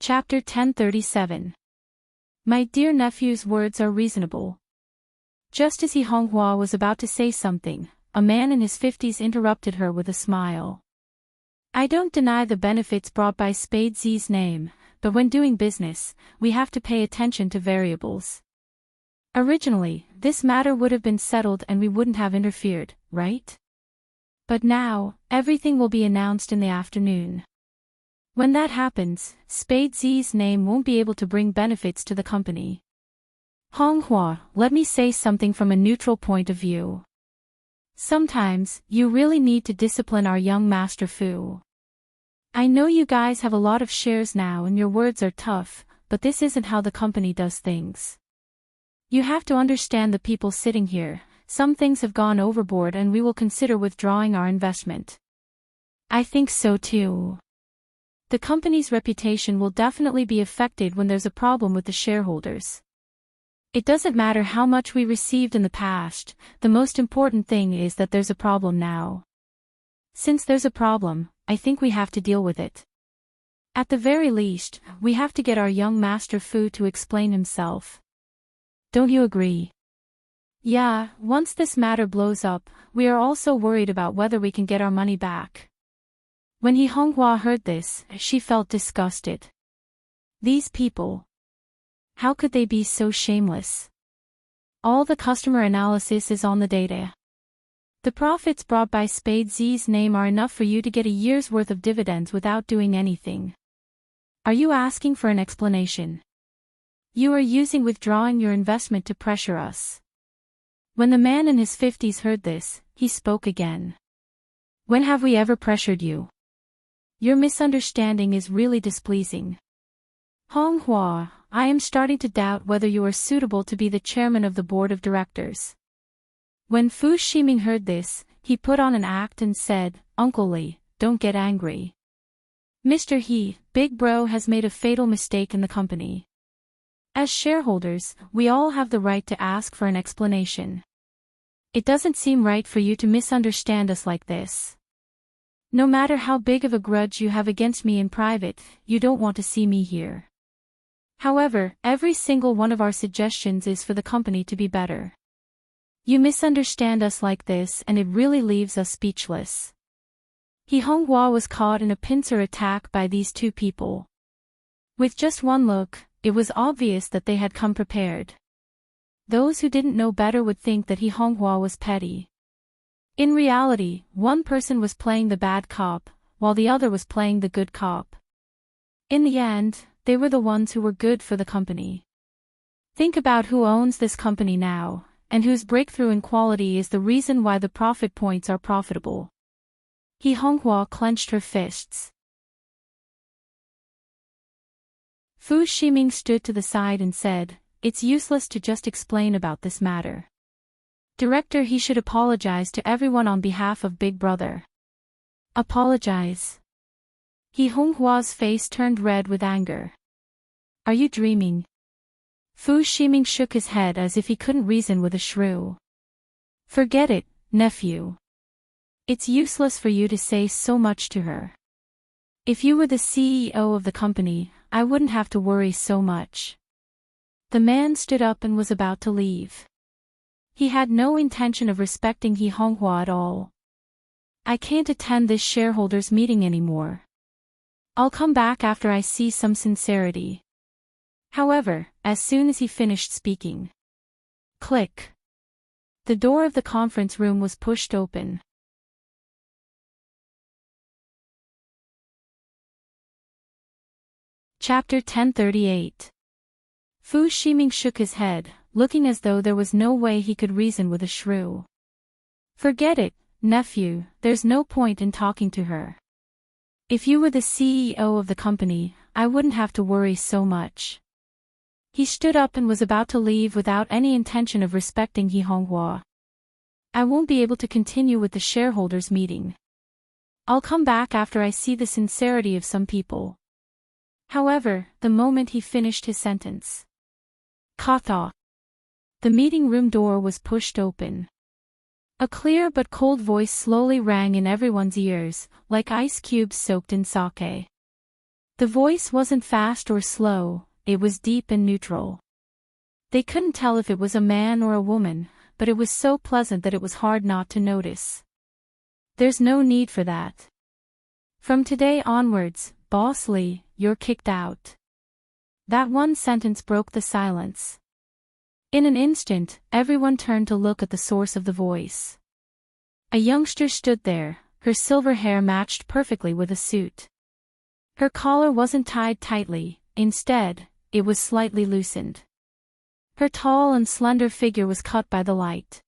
Chapter 1037. My dear nephew's words are reasonable. Just as He Honghua was about to say something, a man in his 50s interrupted her with a smile. I don't deny the benefits brought by Spade Z's name, but when doing business, we have to pay attention to variables. Originally, this matter would have been settled and we wouldn't have interfered, right? But now, everything will be announced in the afternoon. When that happens, Spade Z's name won't be able to bring benefits to the company. Honghua, let me say something from a neutral point of view. Sometimes, you really need to discipline our young Master Fu. I know you guys have a lot of shares now and your words are tough, but this isn't how the company does things. You have to understand the people sitting here, some things have gone overboard and we will consider withdrawing our investment. I think so too. The company's reputation will definitely be affected when there's a problem with the shareholders. It doesn't matter how much we received in the past, the most important thing is that there's a problem now. Since there's a problem, I think we have to deal with it. At the very least, we have to get our young Master Fu to explain himself. Don't you agree? Yeah, once this matter blows up, we are also worried about whether we can get our money back. When He Honghua heard this, she felt disgusted. These people. How could they be so shameless? All the customer analysis is on the data. The profits brought by Spade Z's name are enough for you to get a year's worth of dividends without doing anything. Are you asking for an explanation? You are using withdrawing your investment to pressure us. When the man in his 50s heard this, he spoke again. When have we ever pressured you? Your misunderstanding is really displeasing. Honghua, I am starting to doubt whether you are suitable to be the chairman of the board of directors. When Fu Shiming heard this, he put on an act and said, Uncle Li, don't get angry. Mr. He, Big Bro has made a fatal mistake in the company. As shareholders, we all have the right to ask for an explanation. It doesn't seem right for you to misunderstand us like this. No matter how big of a grudge you have against me in private, you don't want to see me here. However, every single one of our suggestions is for the company to be better. You misunderstand us like this and it really leaves us speechless. He Honghua was caught in a pincer attack by these two people. With just one look, it was obvious that they had come prepared. Those who didn't know better would think that He Honghua was petty. In reality, one person was playing the bad cop, while the other was playing the good cop. In the end, they were the ones who were good for the company. Think about who owns this company now, and whose breakthrough in quality is the reason why the profit points are profitable. He Honghua clenched her fists. Fu Shiming stood to the side and said, "It's useless to just explain about this matter. Director, he should apologize to everyone on behalf of Big Brother." Apologize? He Honghua's face turned red with anger. Are you dreaming? Fu Shiming shook his head as if he couldn't reason with a shrew. Forget it, nephew. It's useless for you to say so much to her. If you were the CEO of the company, I wouldn't have to worry so much. The man stood up and was about to leave. He had no intention of respecting He Honghua at all. I can't attend this shareholders' meeting anymore. I'll come back after I see some sincerity. However, as soon as he finished speaking. Click. The door of the conference room was pushed open. Chapter 1038. Fu Shiming shook his head, looking as though there was no way he could reason with a shrew. Forget it, nephew, there's no point in talking to her. If you were the CEO of the company, I wouldn't have to worry so much. He stood up and was about to leave without any intention of respecting He Honghua. I won't be able to continue with the shareholders' meeting. I'll come back after I see the sincerity of some people. However, the moment he finished his sentence. Katha. The meeting room door was pushed open. A clear but cold voice slowly rang in everyone's ears, like ice cubes soaked in sake. The voice wasn't fast or slow, it was deep and neutral. They couldn't tell if it was a man or a woman, but it was so pleasant that it was hard not to notice. There's no need for that. From today onwards, Boss Lee, you're kicked out. That one sentence broke the silence. In an instant, everyone turned to look at the source of the voice. A youngster stood there, her silver hair matched perfectly with a suit. Her collar wasn't tied tightly, instead, it was slightly loosened. Her tall and slender figure was cut by the light.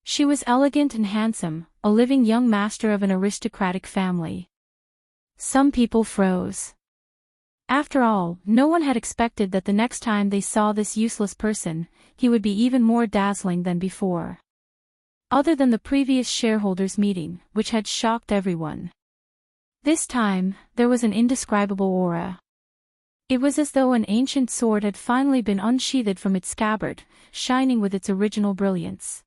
She was elegant and handsome, a living young master of an aristocratic family. Some people froze. After all, no one had expected that the next time they saw this useless person, he would be even more dazzling than before. Other than the previous shareholders' meeting, which had shocked everyone. This time, there was an indescribable aura. It was as though an ancient sword had finally been unsheathed from its scabbard, shining with its original brilliance.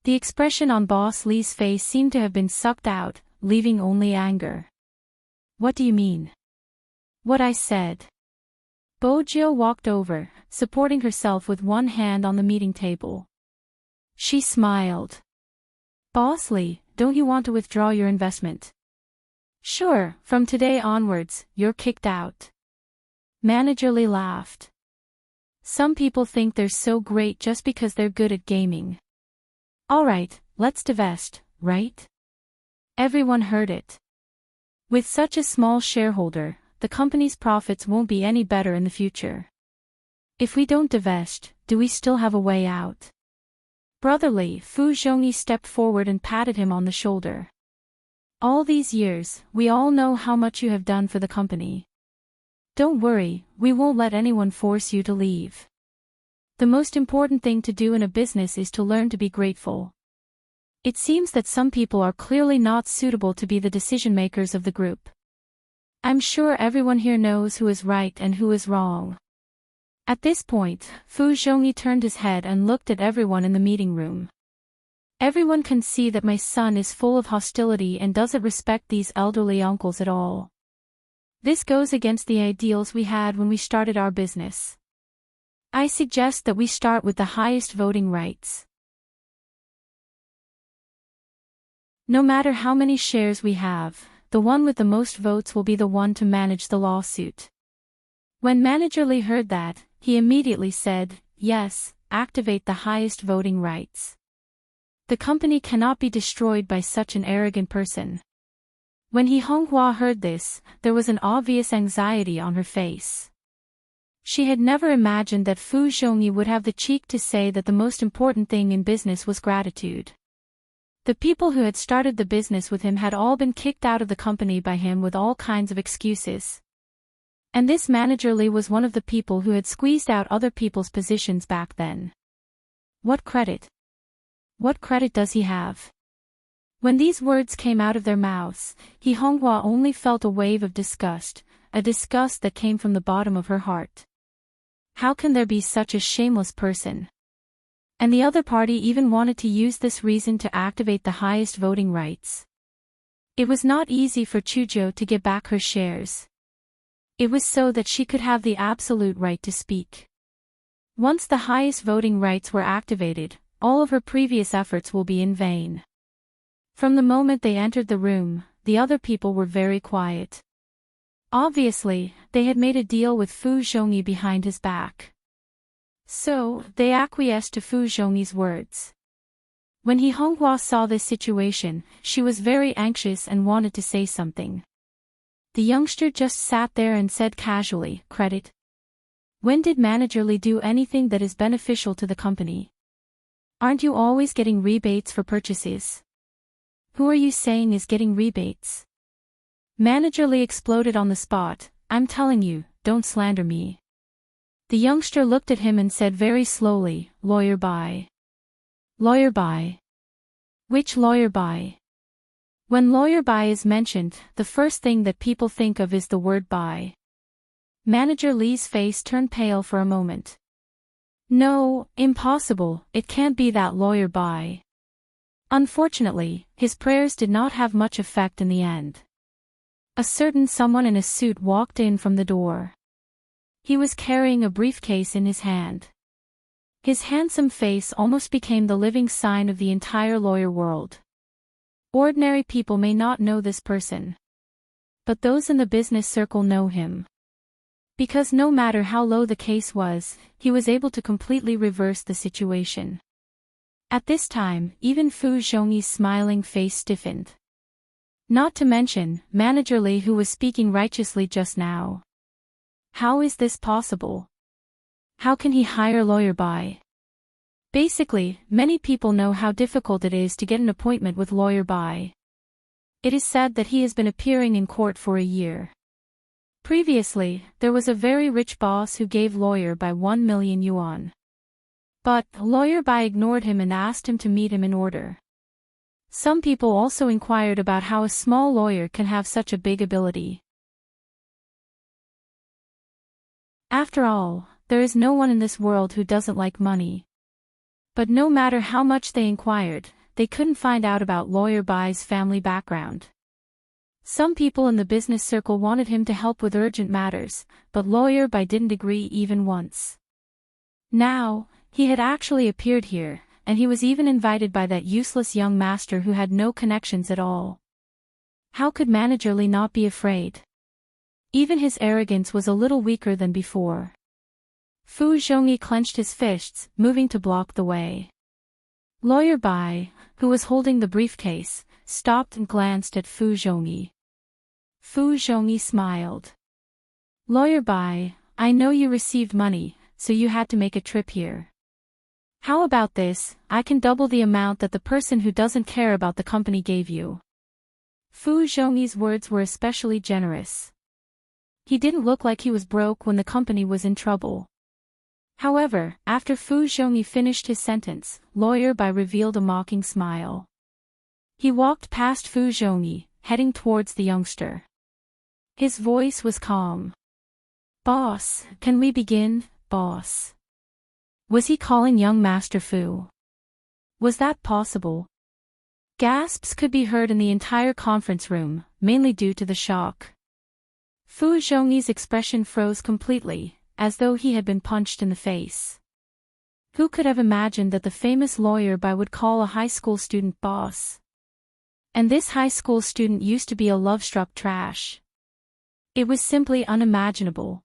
The expression on Boss Lee's face seemed to have been sucked out, leaving only anger. What do you mean? What I said. Bojo walked over, supporting herself with one hand on the meeting table. She smiled. Boss Lee, don't you want to withdraw your investment? Sure, from today onwards, you're kicked out. Manager Lee laughed. Some people think they're so great just because they're good at gaming. Alright, let's divest, right? Everyone heard it. With such a small shareholder, the company's profits won't be any better in the future. If we don't divest, do we still have a way out? Brotherly, Fu Zhongyi stepped forward and patted him on the shoulder. All these years, we all know how much you have done for the company. Don't worry, we won't let anyone force you to leave. The most important thing to do in a business is to learn to be grateful. It seems that some people are clearly not suitable to be the decision makers of the group. I'm sure everyone here knows who is right and who is wrong. At this point, Fu Zhongyi turned his head and looked at everyone in the meeting room. Everyone can see that my son is full of hostility and doesn't respect these elderly uncles at all. This goes against the ideals we had when we started our business. I suggest that we start with the highest voting rights. No matter how many shares we have, the one with the most votes will be the one to manage the lawsuit. When Manager Lee heard that, he immediately said, "Yes, activate the highest voting rights. The company cannot be destroyed by such an arrogant person." When He Honghua heard this, there was an obvious anxiety on her face. She had never imagined that Fu Zhongyi would have the cheek to say that the most important thing in business was gratitude. The people who had started the business with him had all been kicked out of the company by him with all kinds of excuses. And this Manager Lee was one of the people who had squeezed out other people's positions back then. What credit? What credit does he have? When these words came out of their mouths, He Honghua only felt a wave of disgust, a disgust that came from the bottom of her heart. How can there be such a shameless person? And the other party even wanted to use this reason to activate the highest voting rights. It was not easy for Chuzhou to get back her shares. It was so that she could have the absolute right to speak. Once the highest voting rights were activated, all of her previous efforts will be in vain. From the moment they entered the room, the other people were very quiet. Obviously, they had made a deal with Fu Zhongyi behind his back. So, they acquiesced to Fu Zhongyi's words. When He Honghua saw this situation, she was very anxious and wanted to say something. The youngster just sat there and said casually, "Credit? When did Manager Lee do anything that is beneficial to the company? Aren't you always getting rebates for purchases? Who are you saying is getting rebates?" Manager Lee exploded on the spot, "I'm telling you, don't slander me." The youngster looked at him and said very slowly, "Lawyer Bai." "Lawyer Bai? Which Lawyer Bai?" When Lawyer Bai is mentioned, the first thing that people think of is the word Bai. Manager Lee's face turned pale for a moment. "No, impossible, it can't be that Lawyer Bai." Unfortunately, his prayers did not have much effect in the end. A certain someone in a suit walked in from the door. He was carrying a briefcase in his hand. His handsome face almost became the living sign of the entire lawyer world. Ordinary people may not know this person. But those in the business circle know him. Because no matter how low the case was, he was able to completely reverse the situation. At this time, even Fu Zhongyi's smiling face stiffened. Not to mention, Manager Lee who was speaking righteously just now. How is this possible? How can he hire Lawyer Bai? Basically, many people know how difficult it is to get an appointment with Lawyer Bai. It is said that he has been appearing in court for a year. Previously, there was a very rich boss who gave Lawyer Bai 1 million yuan. But, Lawyer Bai ignored him and asked him to meet him in order. Some people also inquired about how a small lawyer can have such a big ability. After all, there is no one in this world who doesn't like money. But no matter how much they inquired, they couldn't find out about Lawyer Bai's family background. Some people in the business circle wanted him to help with urgent matters, but Lawyer Bai didn't agree even once. Now, he had actually appeared here, and he was even invited by that useless young master who had no connections at all. How could Manager Lee not be afraid? Even his arrogance was a little weaker than before. Fu Zhongyi clenched his fists, moving to block the way. Lawyer Bai, who was holding the briefcase, stopped and glanced at Fu Zhongyi. Fu Zhongyi smiled. "Lawyer Bai, I know you received money, so you had to make a trip here. How about this, I can double the amount that the person who doesn't care about the company gave you." Fu Zhongyi's words were especially generous. He didn't look like he was broke when the company was in trouble. However, after Fu Zhongyi finished his sentence, Lawyer Bai revealed a mocking smile. He walked past Fu Zhongyi, heading towards the youngster. His voice was calm. "Boss, can we begin, boss?" Was he calling young Master Fu? Was that possible? Gasps could be heard in the entire conference room, mainly due to the shock. Fu Zhongyi's expression froze completely, as though he had been punched in the face. Who could have imagined that the famous lawyer would call a high school student boss? And this high school student used to be a love-struck trash. It was simply unimaginable.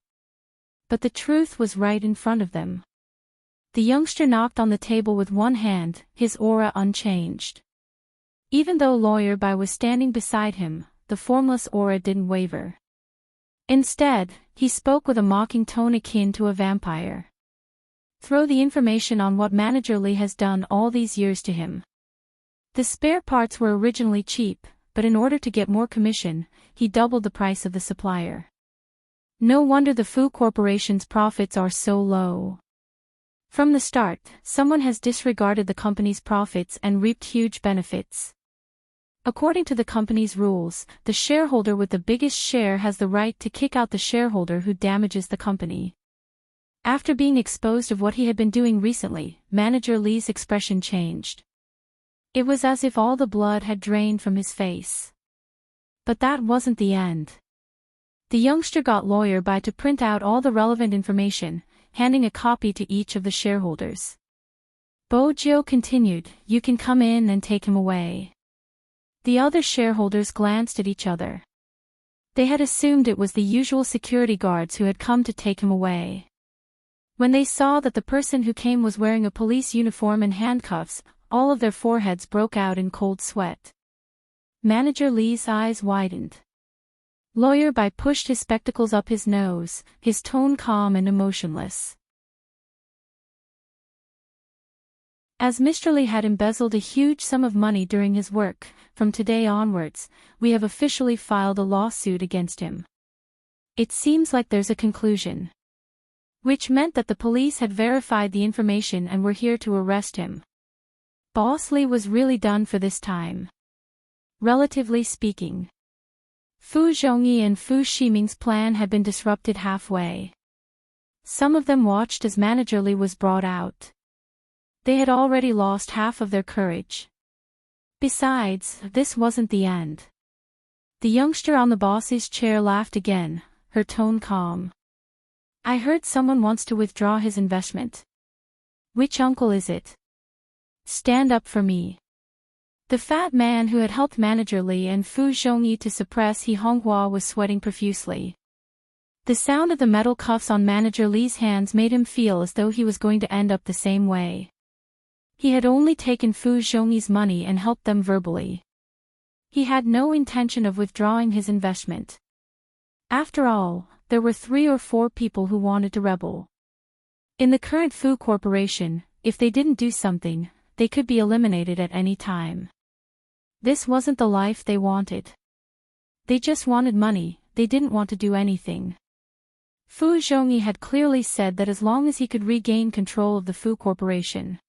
But the truth was right in front of them. The youngster knocked on the table with one hand, his aura unchanged. Even though Lawyer Bai was standing beside him, the formless aura didn't waver. Instead, he spoke with a mocking tone akin to a vampire. Throw the information on what Manager Li has done all these years to him. The spare parts were originally cheap, but in order to get more commission, he doubled the price of the supplier. No wonder the Fu Corporation's profits are so low. From the start, someone has disregarded the company's profits and reaped huge benefits. According to the company's rules, the shareholder with the biggest share has the right to kick out the shareholder who damages the company. After being exposed of what he had been doing recently, Manager Li's expression changed. It was as if all the blood had drained from his face. But that wasn't the end. The youngster got Lawyer Bai to print out all the relevant information, handing a copy to each of the shareholders. Bo Jiu continued, "You can come in and take him away." The other shareholders glanced at each other. They had assumed it was the usual security guards who had come to take him away. When they saw that the person who came was wearing a police uniform and handcuffs, all of their foreheads broke out in cold sweat. Manager Li's eyes widened. Lawyer Bai pushed his spectacles up his nose, his tone calm and emotionless. As Mr. Li had embezzled a huge sum of money during his work, from today onwards, we have officially filed a lawsuit against him. It seems like there's a conclusion. Which meant that the police had verified the information and were here to arrest him. Boss Li was really done for this time. Relatively speaking. Fu Zhongyi and Fu Ximing's plan had been disrupted halfway. Some of them watched as Manager Li was brought out. They had already lost half of their courage. Besides, this wasn't the end. The youngster on the boss's chair laughed again, her tone calm. "I heard someone wants to withdraw his investment. Which uncle is it? Stand up for me." The fat man who had helped Manager Li and Fu Zhongyi to suppress He Honghua was sweating profusely. The sound of the metal cuffs on Manager Li's hands made him feel as though he was going to end up the same way. He had only taken Fu Zhongyi's money and helped them verbally. He had no intention of withdrawing his investment. After all, there were 3 or 4 people who wanted to rebel. In the current Fu Corporation, if they didn't do something, they could be eliminated at any time. This wasn't the life they wanted. They just wanted money, they didn't want to do anything. Fu Zhongyi had clearly said that as long as he could regain control of the Fu Corporation,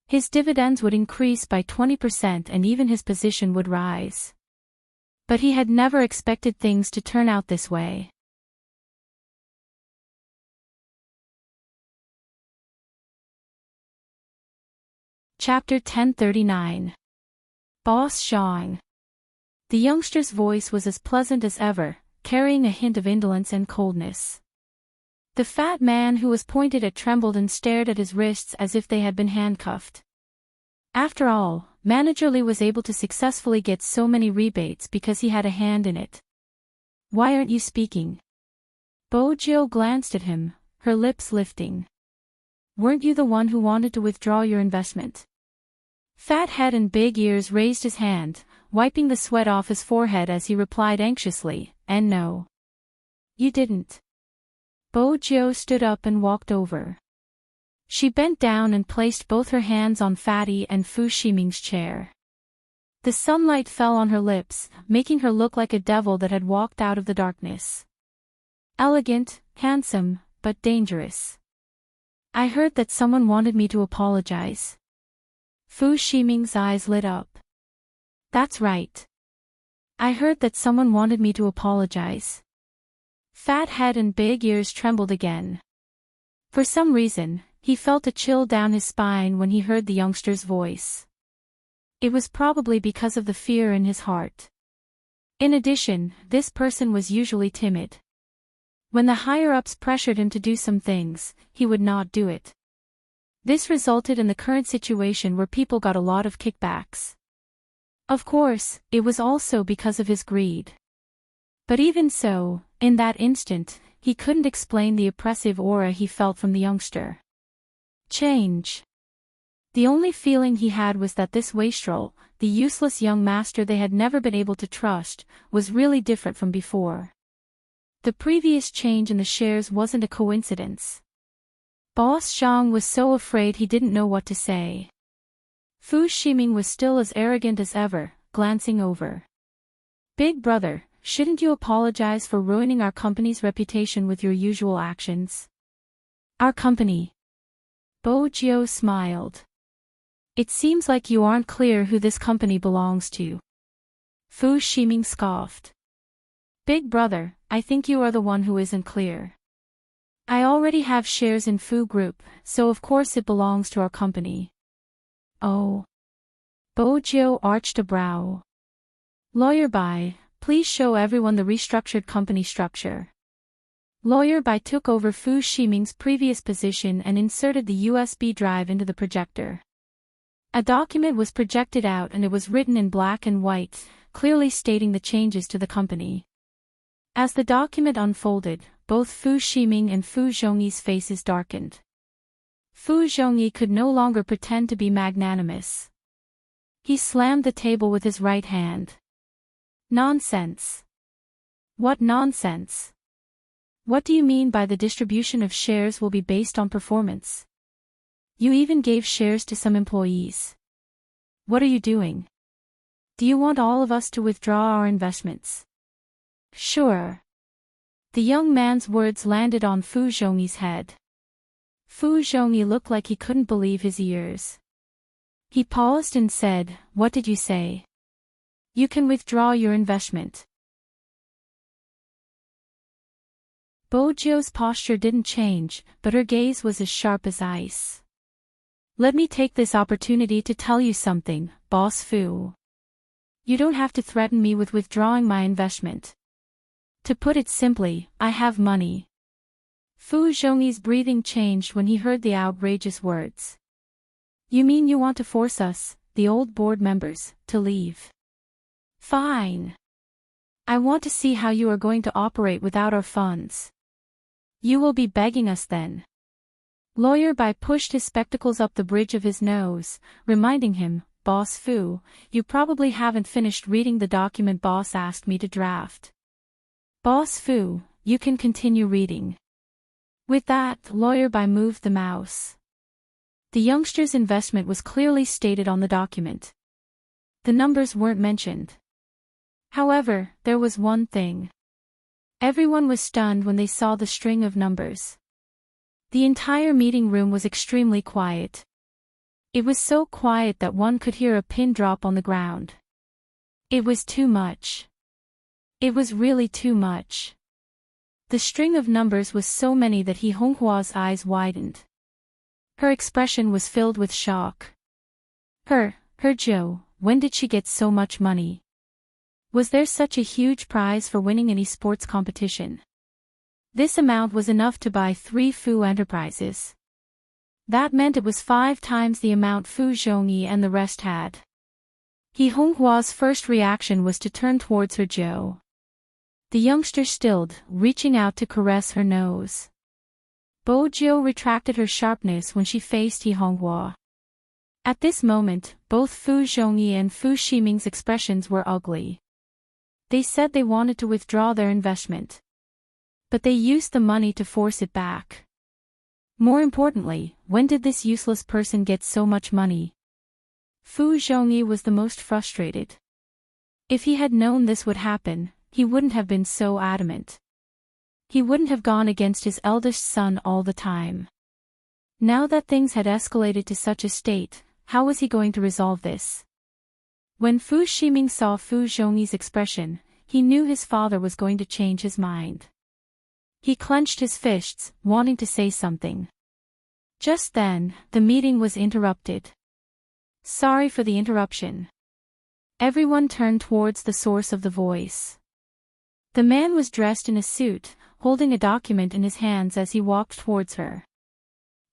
his dividends would increase by 20% and even his position would rise. But he had never expected things to turn out this way. Chapter 1039. Boss Shang. The youngster's voice was as pleasant as ever, carrying a hint of indolence and coldness. The fat man who was pointed at trembled and stared at his wrists as if they had been handcuffed. After all, Manager Li was able to successfully get so many rebates because he had a hand in it. "Why aren't you speaking?" Bo Jiu glanced at him, her lips lifting. "Weren't you the one who wanted to withdraw your investment?" Fat Head and Big Ears raised his hand, wiping the sweat off his forehead as he replied anxiously, "And no. You didn't." Bo Jiu stood up and walked over. She bent down and placed both her hands on Fatty and Fu Ximing's chair. The sunlight fell on her lips, making her look like a devil that had walked out of the darkness. Elegant, handsome, but dangerous. "I heard that someone wanted me to apologize." Fu Ximing's eyes lit up. "That's right. I heard that someone wanted me to apologize." Fat Head and Big Ears trembled again. For some reason, he felt a chill down his spine when he heard the youngster's voice. It was probably because of the fear in his heart. In addition, this person was usually timid. When the higher-ups pressured him to do some things, he would not do it. This resulted in the current situation where people got a lot of kickbacks. Of course, it was also because of his greed. But even so, in that instant, he couldn't explain the oppressive aura he felt from the youngster. Change. The only feeling he had was that this wastrel, the useless young master they had never been able to trust, was really different from before. The previous change in the shares wasn't a coincidence. Boss Zhang was so afraid he didn't know what to say. Fu Ximing was still as arrogant as ever, glancing over. Big brother, shouldn't you apologize for ruining our company's reputation with your usual actions? Our company. Bo Jiu smiled. It seems like you aren't clear who this company belongs to. Fu Ximing scoffed. Big brother, I think you are the one who isn't clear. I already have shares in Fu Group, so of course it belongs to our company. Oh. Bo Jiu arched a brow. Lawyer Bai, please show everyone the restructured company structure. Lawyer Bai took over Fu Ximing's previous position and inserted the USB drive into the projector. A document was projected out and it was written in black and white, clearly stating the changes to the company. As the document unfolded, both Fu Ximing and Fu Zhongyi's faces darkened. Fu Zhongyi could no longer pretend to be magnanimous. He slammed the table with his right hand. Nonsense. What nonsense? What do you mean by the distribution of shares will be based on performance? You even gave shares to some employees. What are you doing? Do you want all of us to withdraw our investments? Sure. The young man's words landed on Fu Zhongyi's head. Fu Zhongyi looked like he couldn't believe his ears. He paused and said, "What did you say?" You can withdraw your investment. Bo Jiu's posture didn't change, but her gaze was as sharp as ice. Let me take this opportunity to tell you something, Boss Fu. You don't have to threaten me with withdrawing my investment. To put it simply, I have money. Fu Zhongyi's breathing changed when he heard the outrageous words. You mean you want to force us, the old board members, to leave? Fine. I want to see how you are going to operate without our funds. You will be begging us then. Lawyer Bai pushed his spectacles up the bridge of his nose, reminding him, Boss Fu, you probably haven't finished reading the document boss asked me to draft. Boss Fu, you can continue reading. With that, Lawyer Bai moved the mouse. The youngster's investment was clearly stated on the document. The numbers weren't mentioned. However, there was one thing. Everyone was stunned when they saw the string of numbers. The entire meeting room was extremely quiet. It was so quiet that one could hear a pin drop on the ground. It was too much. It was really too much. The string of numbers was so many that Honghua's eyes widened. Her expression was filled with shock. Her Joe, when did she get so much money? Was there such a huge prize for winning any sports competition? This amount was enough to buy 3 Fu enterprises. That meant it was 5 times the amount Fu Zhongyi and the rest had. Honghua's first reaction was to turn towards her Joe. The youngster stilled, reaching out to caress her nose. Bo Jiu retracted her sharpness when she faced Honghua. At this moment, both Fu Zhongyi and Fu Ximing's expressions were ugly. They said they wanted to withdraw their investment. But they used the money to force it back. More importantly, when did this useless person get so much money? Fu Zhongyi was the most frustrated. If he had known this would happen, he wouldn't have been so adamant. He wouldn't have gone against his eldest son all the time. Now that things had escalated to such a state, how was he going to resolve this? When Fu Ximing saw Fu Zhongyi's expression, he knew his father was going to change his mind. He clenched his fists, wanting to say something. Just then, the meeting was interrupted. Sorry for the interruption. Everyone turned towards the source of the voice. The man was dressed in a suit, holding a document in his hands as he walked towards her.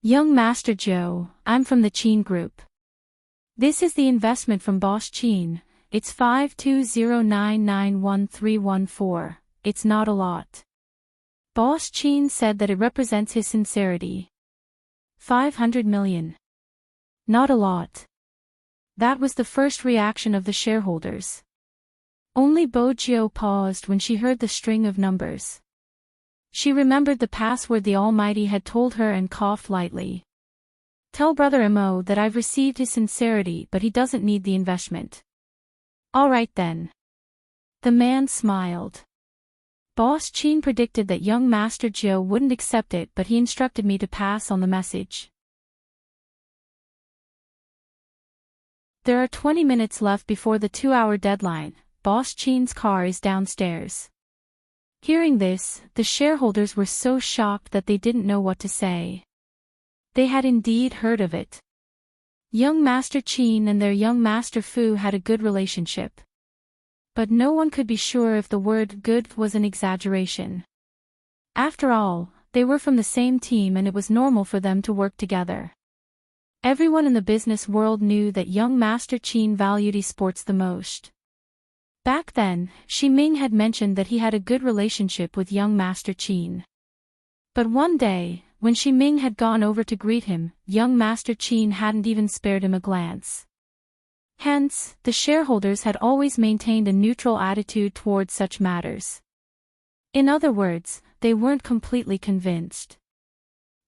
"Young Master Joe, I'm from the Chin Group. This is the investment from Boss Chin. It's 520991314. It's not a lot." Boss Chin said that it represents his sincerity. 500 million. Not a lot. That was the first reaction of the shareholders. Only Bojo paused when she heard the string of numbers. She remembered the password the Almighty had told her and coughed lightly. "Tell Brother Mo that I've received his sincerity, but he doesn't need the investment." "All right then." The man smiled. "Boss Chin predicted that young Master Joe wouldn't accept it, but he instructed me to pass on the message." There are 20 minutes left before the 2-hour deadline. Boss Chin's car is downstairs. Hearing this, the shareholders were so shocked that they didn't know what to say. They had indeed heard of it. Young Master Chin and their young Master Fu had a good relationship. But no one could be sure if the word good was an exaggeration. After all, they were from the same team and it was normal for them to work together. Everyone in the business world knew that young Master Chin valued esports the most. Back then, Shi Ming had mentioned that he had a good relationship with young Master Chin. But one day, when Shi Ming had gone over to greet him, young Master Chin hadn't even spared him a glance. Hence, the shareholders had always maintained a neutral attitude towards such matters. In other words, they weren't completely convinced.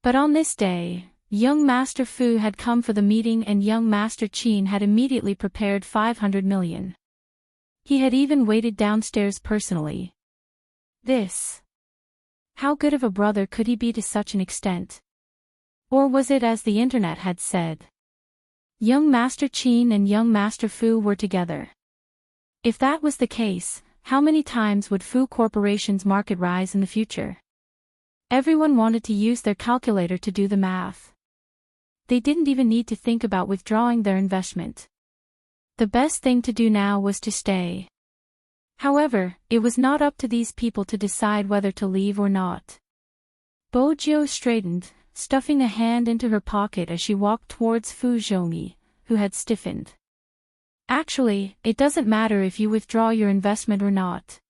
But on this day, young Master Fu had come for the meeting and young Master Chin had immediately prepared 500 million. He had even waited downstairs personally. How good of a brother could he be to such an extent? Or was it as the internet had said? Young Master Chin and young Master Fu were together. If that was the case, how many times would Fu Corporation's market rise in the future? Everyone wanted to use their calculator to do the math. They didn't even need to think about withdrawing their investment. The best thing to do now was to stay. However, it was not up to these people to decide whether to leave or not. Bojo straightened, stuffing a hand into her pocket as she walked towards Fu Zhongyi, who had stiffened. "Actually, it doesn't matter if you withdraw your investment or not.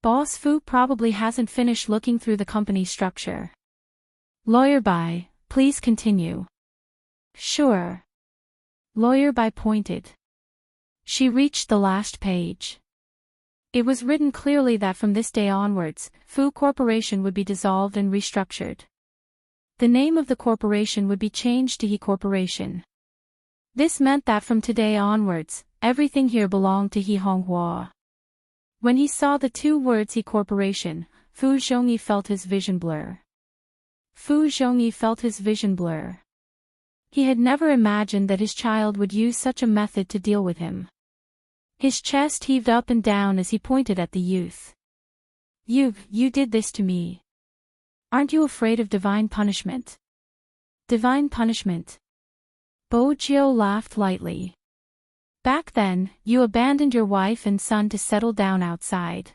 Boss Fu probably hasn't finished looking through the company structure." "Lawyer Bai, please continue." "Sure." Lawyer Bai pointed. She reached the last page. It was written clearly that from this day onwards, Fu Corporation would be dissolved and restructured. The name of the corporation would be changed to He Corporation. This meant that from today onwards, everything here belonged to He Honghua. When he saw the two words He Corporation, Fu Zhongyi felt his vision blur. Fu Zhongyi felt his vision blur. He had never imagined that his child would use such a method to deal with him. His chest heaved up and down as he pointed at the youth. You did this to me. Aren't you afraid of divine punishment?" "Divine punishment?" Bojo laughed lightly. "Back then, you abandoned your wife and son to settle down outside.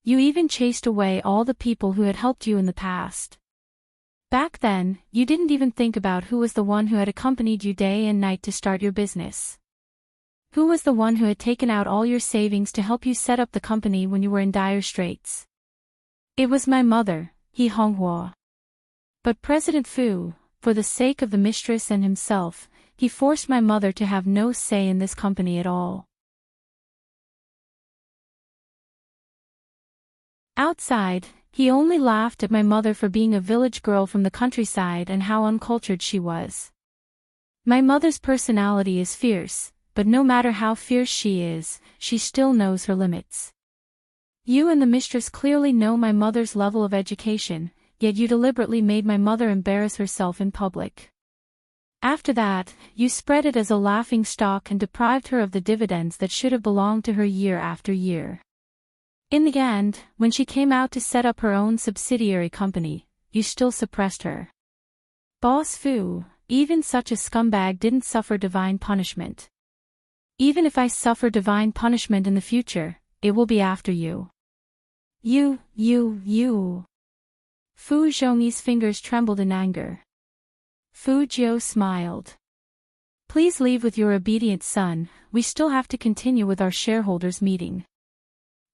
You even chased away all the people who had helped you in the past. Back then, you didn't even think about who was the one who had accompanied you day and night to start your business. Who was the one who had taken out all your savings to help you set up the company when you were in dire straits? It was my mother, He Honghua. But President Fu, for the sake of the mistress and himself, he forced my mother to have no say in this company at all." Outside, he only laughed at my mother for being a village girl from the countryside and how uncultured she was. My mother's personality is fierce, but no matter how fierce she is, she still knows her limits. You and the mistress clearly know my mother's level of education, yet you deliberately made my mother embarrass herself in public. After that, you spread it as a laughing stock and deprived her of the dividends that should have belonged to her year after year. In the end, when she came out to set up her own subsidiary company, you still suppressed her. Boss Fu, even such a scumbag didn't suffer divine punishment. Even if I suffer divine punishment in the future, it will be after you. You. Fu Zhongyi's fingers trembled in anger. Fu Jiu smiled. Please leave with your obedient son, we still have to continue with our shareholders meeting.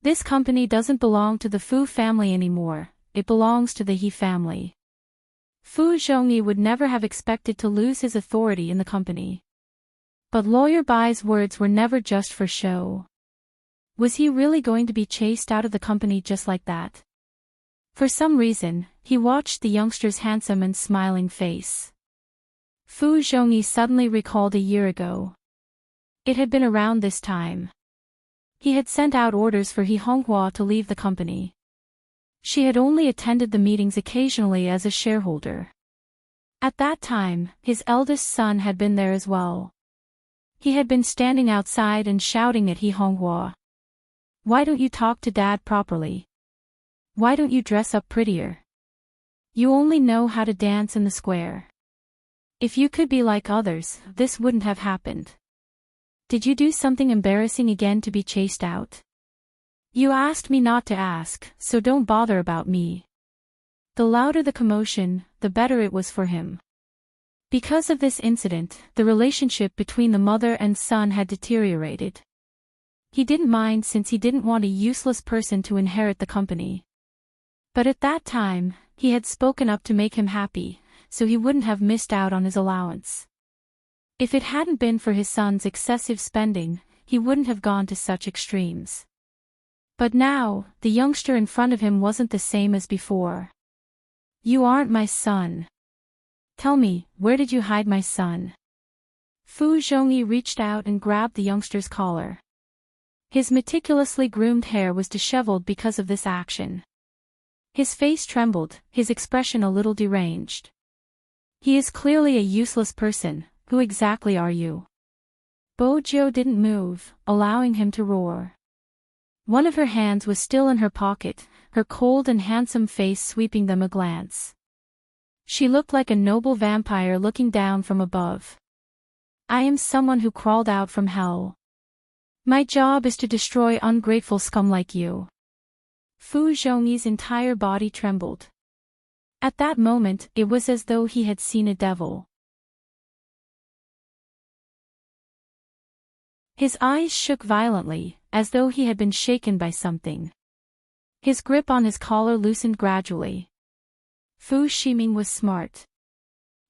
This company doesn't belong to the Fu family anymore, it belongs to the He family. Fu Zhongyi would never have expected to lose his authority in the company. But Lawyer Bai's words were never just for show. Was he really going to be chased out of the company just like that? For some reason, he watched the youngster's handsome and smiling face. Fu Zhongyi suddenly recalled a year ago. It had been around this time. He had sent out orders for He Honghua to leave the company. She had only attended the meetings occasionally as a shareholder. At that time, his eldest son had been there as well. He had been standing outside and shouting at He Honghua. Why don't you talk to Dad properly? Why don't you dress up prettier? You only know how to dance in the square. If you could be like others, this wouldn't have happened. Did you do something embarrassing again to be chased out? You asked me not to ask, so don't bother about me. The louder the commotion, the better it was for him. Because of this incident, the relationship between the mother and son had deteriorated. He didn't mind since he didn't want a useless person to inherit the company. But at that time, he had spoken up to make him happy, so he wouldn't have missed out on his allowance. If it hadn't been for his son's excessive spending, he wouldn't have gone to such extremes. But now, the youngster in front of him wasn't the same as before. You aren't my son. Tell me, where did you hide my son? Fu Zhongyi reached out and grabbed the youngster's collar. His meticulously groomed hair was disheveled because of this action. His face trembled, his expression a little deranged. He is clearly a useless person, who exactly are you? Bo Jiu didn't move, allowing him to roar. One of her hands was still in her pocket, her cold and handsome face sweeping them a glance. She looked like a noble vampire looking down from above. I am someone who crawled out from hell. My job is to destroy ungrateful scum like you. Fu Zhongyi's entire body trembled. At that moment, it was as though he had seen a devil. His eyes shook violently, as though he had been shaken by something. His grip on his collar loosened gradually. Fu Ximing was smart.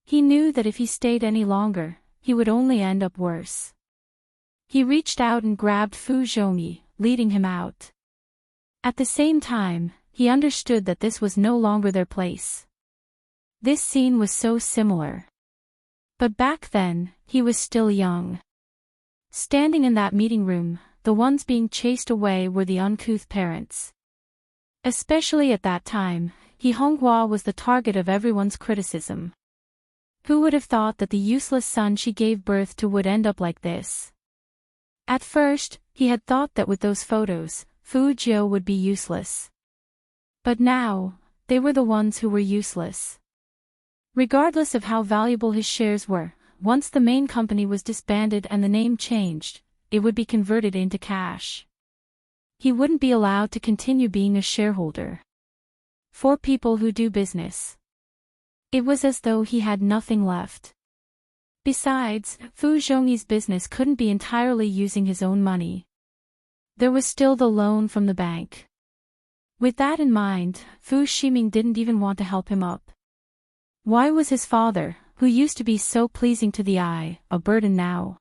He knew that if he stayed any longer, he would only end up worse. He reached out and grabbed Fu Zhongyi, leading him out. At the same time, he understood that this was no longer their place. This scene was so similar. But back then, he was still young. Standing in that meeting room, the ones being chased away were the uncouth parents. Especially at that time, He Honghua was the target of everyone's criticism. Who would have thought that the useless son she gave birth to would end up like this? At first, he had thought that with those photos, Fu Jiu would be useless. But now, they were the ones who were useless. Regardless of how valuable his shares were, once the main company was disbanded and the name changed, it would be converted into cash. He wouldn't be allowed to continue being a shareholder. For people who do business. It was as though he had nothing left. Besides, Fu Zhongyi's business couldn't be entirely using his own money. There was still the loan from the bank. With that in mind, Fu Ximing didn't even want to help him up. Why was his father, who used to be so pleasing to the eye, a burden now?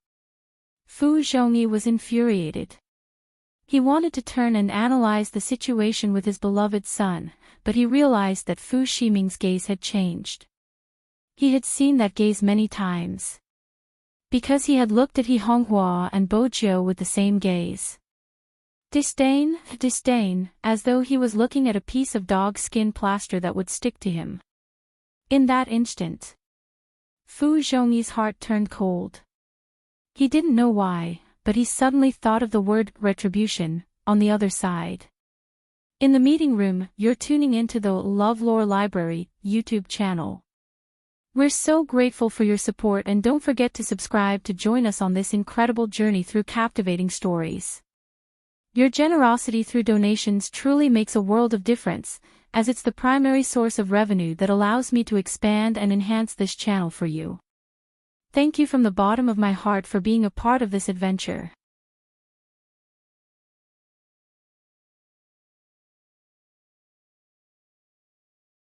Fu Zhongyi was infuriated. He wanted to turn and analyze the situation with his beloved son, but he realized that Fu Ximing's gaze had changed. He had seen that gaze many times. Because he had looked at He Honghua and Bo Jiu with the same gaze. Disdain, as though he was looking at a piece of dog skin plaster that would stick to him. In that instant, Fu Zhongyi's heart turned cold. He didn't know why, but he suddenly thought of the word retribution on the other side. In the meeting room, you're tuning into the LoveLore Library YouTube channel. We're so grateful for your support, and don't forget to subscribe to join us on this incredible journey through captivating stories. Your generosity through donations truly makes a world of difference, as it's the primary source of revenue that allows me to expand and enhance this channel for you. Thank you from the bottom of my heart for being a part of this adventure.